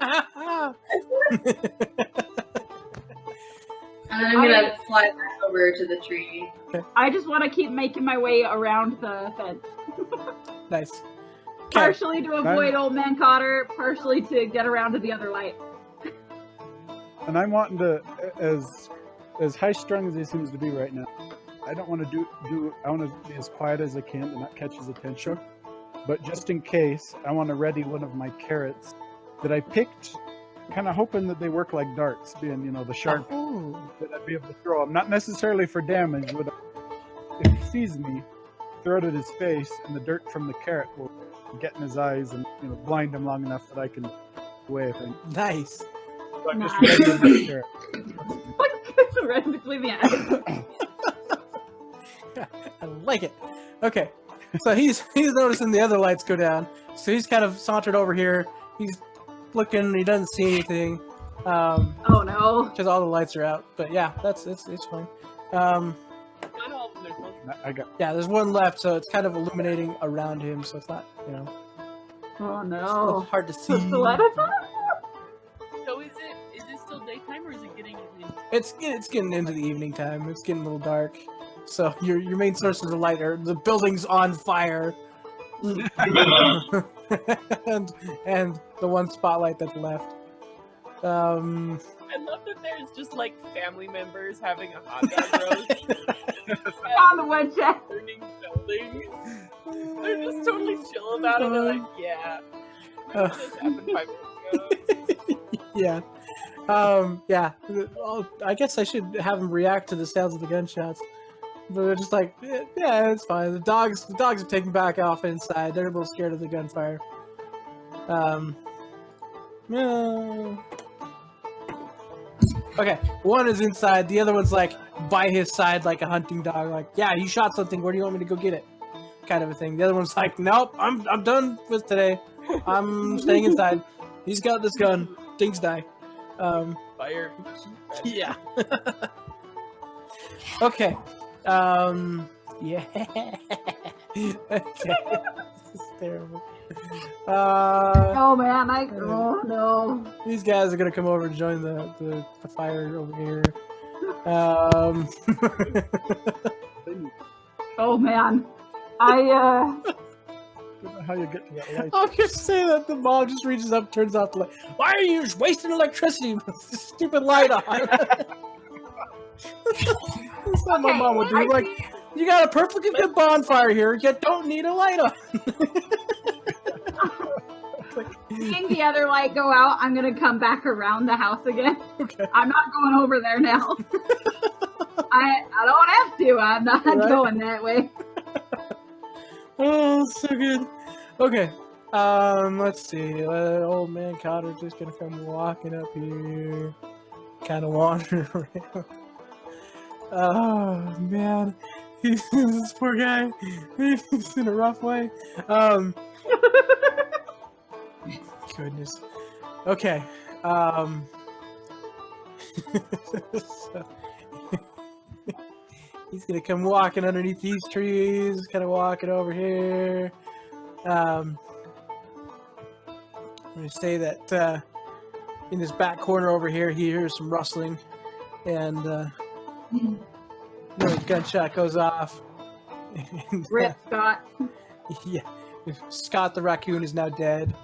And then I'm gonna fly back over over to the tree. I just want to keep making my way around the fence. Nice. Okay. Partially to avoid Old Man Cotter, partially to get around to the other light. And I'm wanting to, as high strung as he seems to be right now, I don't want to I want to be as quiet as I can to not catch his attention. But just in case, I want to ready one of my carrots that I picked, kind of hoping that they work like darts, being, you know, the sharp that I'd be able to throw them. Not necessarily for damage, but if he sees me, throw it at his face, and the dirt from the carrot will get in his eyes and, you know, blind him long enough that I can away, I think. Nice. So I'm just ready my carrot. Right between the eyes. I like it. Okay. So he's noticing the other lights go down. So he's kind of sauntered over here. He's looking. He doesn't see anything. Oh no! Because all the lights are out. But yeah, it's fine. Not all of them, there's one. Yeah, there's one left, so it's kind of illuminating around him. So it's not, you know. Oh It's no! hard to see. So let us So is it still daytime or is it getting evening? It's getting into the evening time. It's getting a little dark. So your main sources of light are the building's on fire, and the one spotlight that's left. I love that there's just like family members having a hot dog roast on the woodshed. burning building. They're just totally chill about it. They're like, yeah, this happened 5 minutes ago. Yeah. Yeah. I guess I should have them react to the sounds of the gunshots. But they're just like, yeah, it's fine. The dogs are taking back off inside. They're a little scared of the gunfire. Yeah. Okay, one is inside. The other one's like by his side, like a hunting dog. Like, yeah, you shot something. Where do you want me to go get it? Kind of a thing. The other one's like, nope, I'm done with today. I'm staying inside. He's got this gun. Things die. Fire. Yeah. Okay. Yeah. Okay. This is terrible. Oh man, oh no. These guys are gonna come over and join the fire over here. Oh man. I don't know how you get to that light. I'll just say that the mom just reaches up, turns off the light. Why are you just wasting electricity with this stupid light on? That's what my mom would do. Like, you got a perfectly good bonfire here, yet don't need a light on. Seeing the other light go out, I'm gonna come back around the house again. Okay. I'm not going over there now. I don't have to. I'm not going that way. Oh, so good. Okay. Let's see. Old man Cotter's just gonna come walking up here, kind of wandering around. Oh man, this poor guy. He's in a rough way. Goodness. Okay. So, he's gonna come walking underneath these trees, kind of walking over here. I'm gonna say that in this back corner over here, he hears some rustling, and the gunshot goes off. And, Rip Scott. yeah, Scott the raccoon is now dead.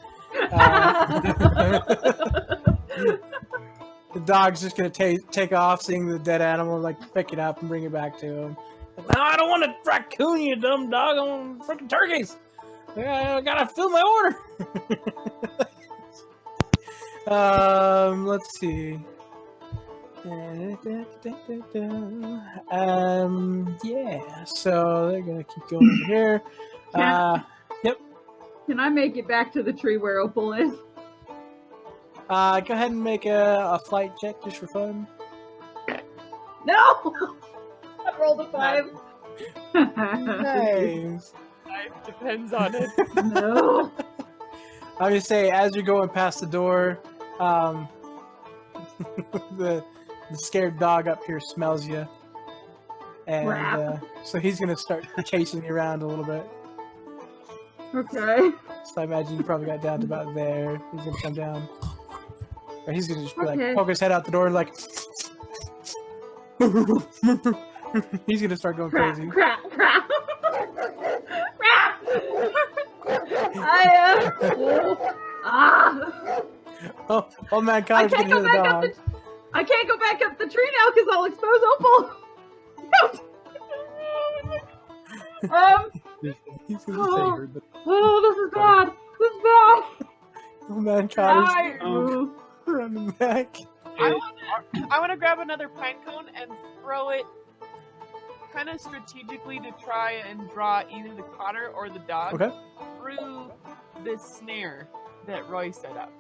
The dog's just gonna take off, seeing the dead animal, like pick it up and bring it back to him. Like, no, I don't want a raccoon, you dumb dog. I want freaking turkeys. I gotta fill my order. Let's see. Yeah. So they're gonna keep going over here. Yep. Can I make it back to the tree where Opal is? Go ahead and make a flight check just for fun. No! I rolled a 5. Nice. Life depends on it. No. I would say as you're going past the door, the scared dog up here smells you, and so he's gonna start chasing you around a little bit. Okay. So I imagine you probably got down to about there. He's gonna come down. Or he's gonna just be like Okay. poke his head out the door and like He's gonna start going Crap, crazy. crap, crap. Crap. Oh man, I Connor's can't gonna go hear the back up dog. I can't go back up the tree now because I'll expose Opal. He's gonna say her, but This is bad. This is bad. Oh man, Connor's No. running back. I want to grab another pine cone and throw it kind of strategically to try and draw either the Cotter or the dog Okay. through this snare that Roy set up.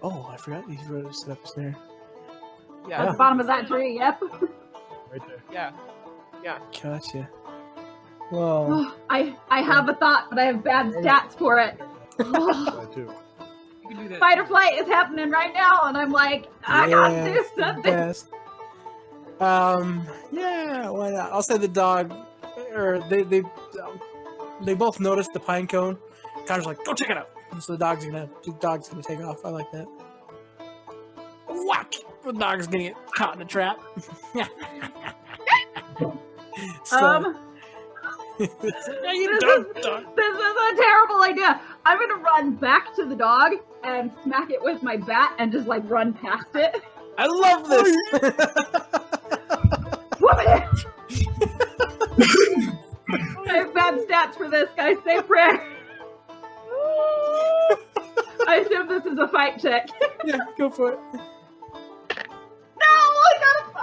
Oh, I forgot he wrote set up a snare. At Yeah. the bottom of that tree, yep. right there. Yeah. Gotcha. Well, I have a thought, but I have bad stats for it. Try too. You can do that. Fight or flight is happening right now, and I'm like, I gotta do it's the something. best. Yeah, why not? I'll say the dog, or they both notice the pine cone. Connor's like, go check it out. And so the dog's gonna take off. I like that. Whack! The dog's gonna get caught in a trap. So, This is a terrible idea. I'm gonna run back to the dog and smack it with my bat and just like run past it. I love this. Whoop it! I have bad stats for this, guys. Say prayer. I assume this is a fight check. Yeah, go for it. No, I got a 5.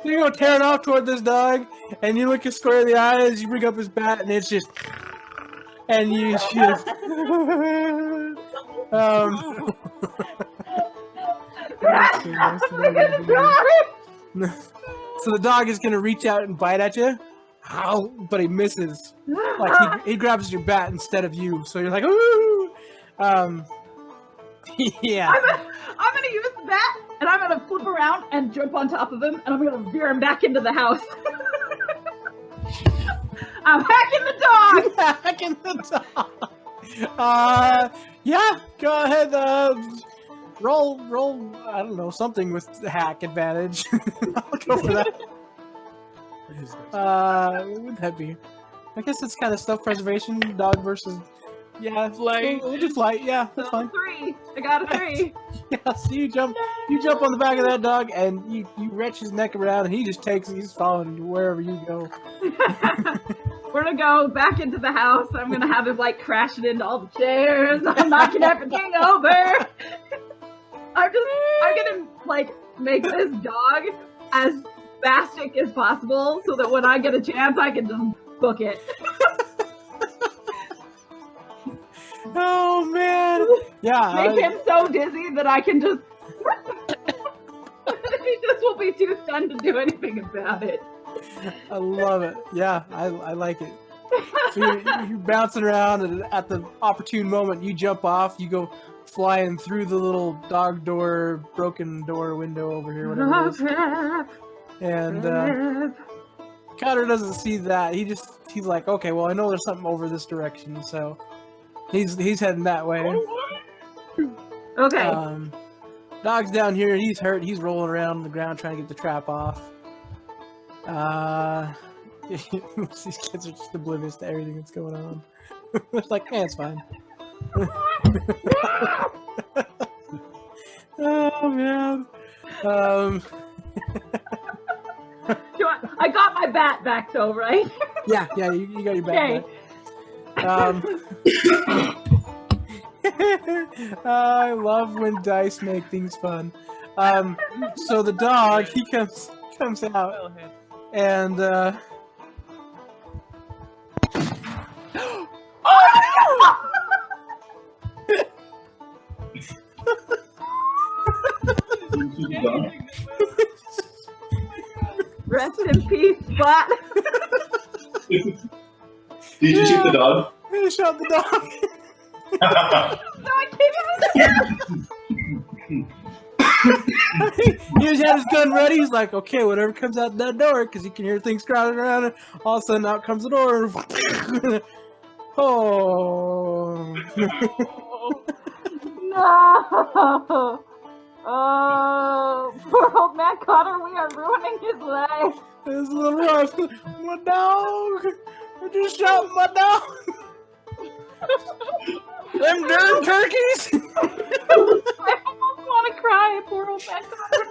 So you go tearing off toward this dog, and you look him square in the eyes, you bring up his bat, and it's just... And you just... So the dog is gonna reach out and bite at you. Ow! But he misses. Like he grabs your bat instead of you. So you're like, ooh! Yeah. I'm gonna use the bat, and I'm gonna flip around and jump on top of him, and I'm gonna veer him back into the house. I'm hacking the dog! Hacking the dog! Yeah, go ahead, roll, I don't know, something with the hack advantage. I'll go for that. What would that be? I guess it's kind of self-preservation, dog versus... Yeah, Flight. We'll do flight, yeah, that's fine. 3. I got a 3. Yeah, so you jump on the back of that dog, and you wrench his neck around, and he's following wherever you go. We're gonna go back into the house. I'm gonna have him like crashing into all the chairs. I'm knocking everything over. I'm gonna like make this dog as spastic as possible so that when I get a chance I can just book it. Oh man! Yeah. Make him so dizzy that I can just he just will be too stunned to do anything about it. I love it. Yeah, I like it. So you're bouncing around, and at the opportune moment, you jump off. You go flying through the little dog door, broken door window over here, whatever it is. And Cotter doesn't see that. He's like, okay, well, I know there's something over this direction, so he's heading that way. Okay. Dog's down here. He's hurt. He's rolling around on the ground trying to get the trap off. These kids are just oblivious to everything that's going on. It's like, man, it's fine. Oh man. I got my bat back though, right? Yeah, you got your bat back. I love when dice make things fun. So the dog, he comes out, and Rest in peace, Spot. Did you shoot the dog? I shot the dog. No, I can't even. He just had his gun ready. He's like, okay, whatever comes out that door, because he can hear things crowding around, and all of a sudden out comes the door. Oh. No. Oh, poor old man Connor, we are ruining his life. It's a little rough. My dog! I just shot my dog! Them darn turkeys! I almost want to cry, poor old man Connor.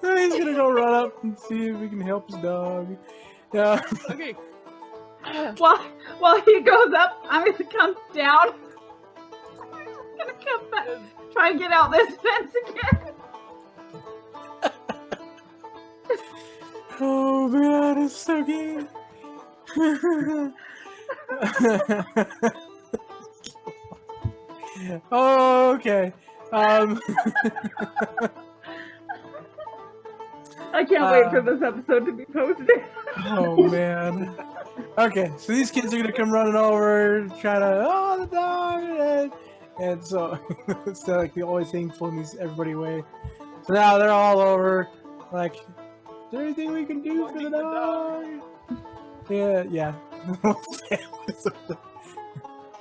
He's gonna go run up and see if we can help his dog. Yeah. Okay. While he goes up, I'm gonna come down. I'm just gonna come back, try and get out this fence again. Oh man, it's so good. Okay. I can't wait for this episode to be posted. Oh man. Okay, so these kids are gonna come running over, try to the dog, and so it's like the only thing pulling everybody away. So now they're all over. Like, is there anything we can do for the dog? Yeah.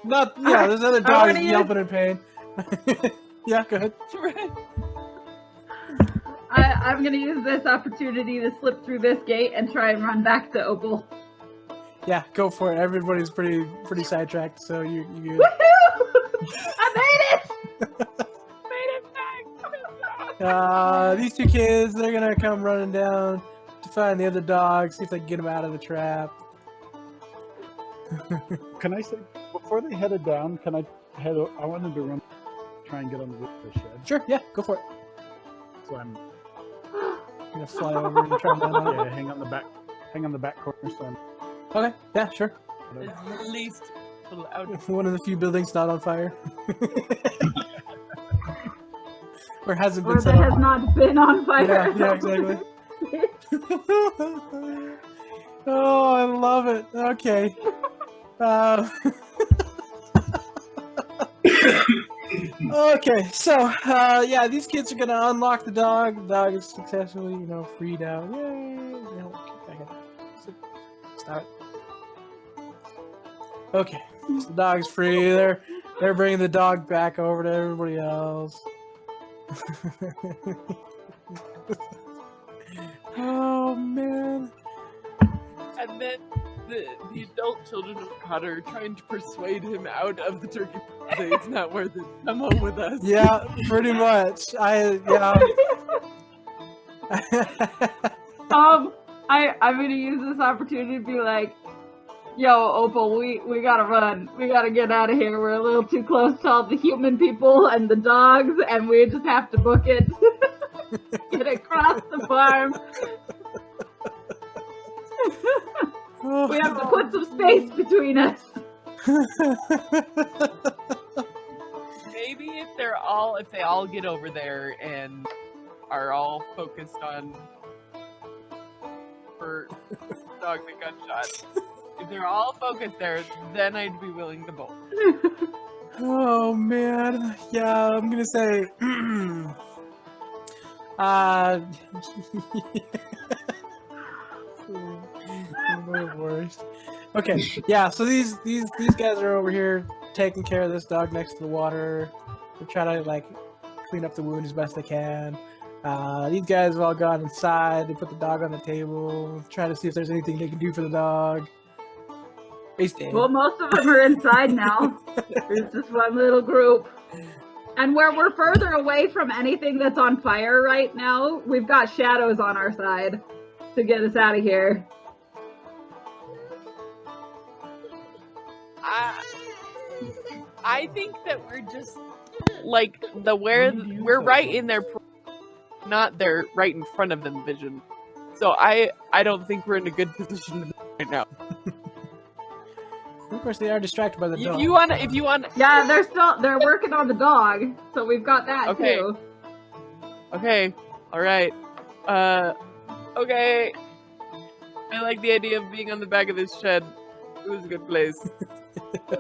Not yeah. There's other dogs yelping in pain. Yeah, go ahead. I'm gonna use this opportunity to slip through this gate and try and run back to Opal. Yeah, go for it. Everybody's pretty sidetracked, so you good. Woohoo! I made it! Made it back! These two kids, they're gonna come running down to find the other dog, see if they can get him out of the trap. Can I say, before they headed down, I wanted to try and get on the roof of the shed. Sure, yeah, go for it. So I'm gonna fly over and try and land on it. yeah, hang on the back corner so I'm Okay, yeah, sure. At least loud. One of the few buildings not on fire. Or hasn't been Or set that on has not been on fire. Yeah, exactly. Oh, I love it. Okay. Okay, so yeah, these kids are gonna unlock the dog. The dog is successfully, freed out. Yay! Stop it. Okay, so the dog's free. They're bringing the dog back over to everybody else. Oh man! And then the adult children of Cotter are trying to persuade him out of the turkey. Say it's not worth it. Come home with us. Yeah, pretty much. I'm gonna use this opportunity to be like, yo, Opal, we gotta run. We gotta get out of here. We're a little too close to all the human people and the dogs, and we just have to book it. Get across the farm. We have to put some space between us. Maybe if they all get over there and are all focused on for dog that got shot. If they're all focused there, then I'd be willing to bolt. Oh man, yeah, I'm gonna say, worst. Okay, yeah, so these guys are over here taking care of this dog next to the water. They're trying to clean up the wound as best they can. These guys have all gone inside. They put the dog on the table, trying to see if there's anything they can do for the dog. He's dead. Well, most of them are inside now. There's just one little group. And where we're further away from anything that's on fire right now, we've got shadows on our side to get us out of here. I think that we're just we're right in their, not they're right in front of them vision. So I don't think we're in a good position right now. Of course, they are distracted by the dog. If you want. Yeah, they're working on the dog, so we've got that too. Okay. All right. Okay. I like the idea of being on the back of this shed. It was a good place.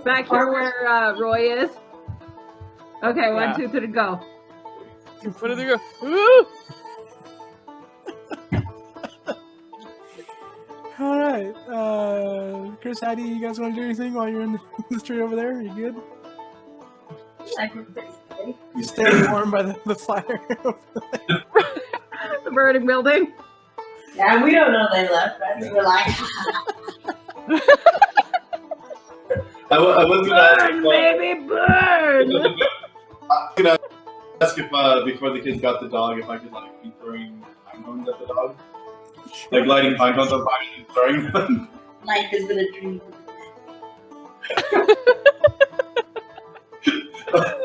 Back here where Roy is. Okay, Yeah. 1, 2, 3, go. What do they go? Woo! All right, Chris, Heidi, you guys want to do anything while you're in the street over there? Are you good? Like, we're pretty safe. You stay warm by the fire. The burning building. Yeah, we don't know they left, right? So we're like, I was gonna ask Burn, baby, burn! I was gonna ask if before the kids got the dog, if I could like be throwing pine cones at the dog, like lighting pine cones on fire and throwing them. life has been a dream.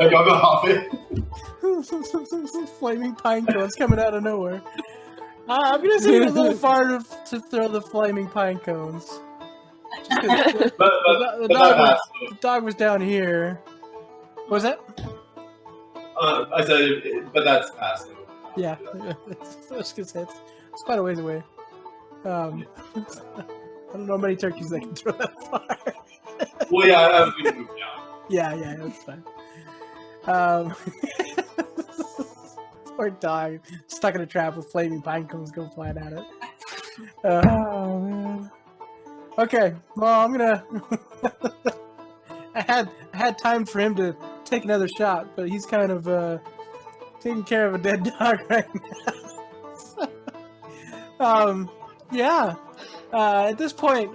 Like I'll go Hobbit. Some flaming pine cones coming out of nowhere. I'm gonna say you're a little far to throw the flaming pine cones. The dog was down here. What was that? I said, but that's past though. Yeah, it's quite a ways away. I don't know how many turkeys I can throw that far. Well, yeah, I was gonna move down. Yeah, that's fine. Poor dog, stuck in a trap with flaming pine cones going flying at it. Oh man. Okay, well I'm gonna. I had time for him to take another shot, but he's kind of taking care of a dead dog right now. Yeah. At this point,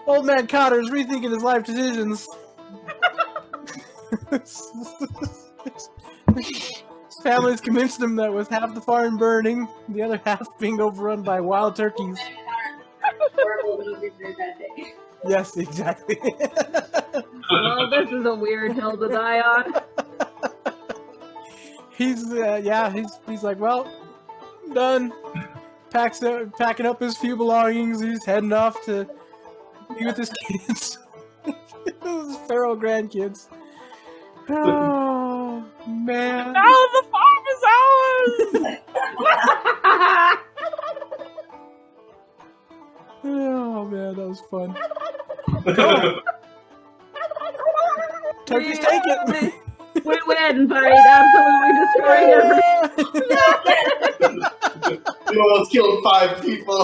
old man Cotter is rethinking his life decisions. His family's convinced him that with half the farm burning, the other half being overrun by wild turkeys. Horrible movie for that day. Yes, exactly. Well, this is a weird hill to die on. He's like, well, done. Packing up his few belongings. He's heading off to be with his kids, his feral grandkids. Oh man! Now the farm is ours. Oh man, that was fun. Turkeys take it. We win by absolutely destroying everything. You almost killed 5 people.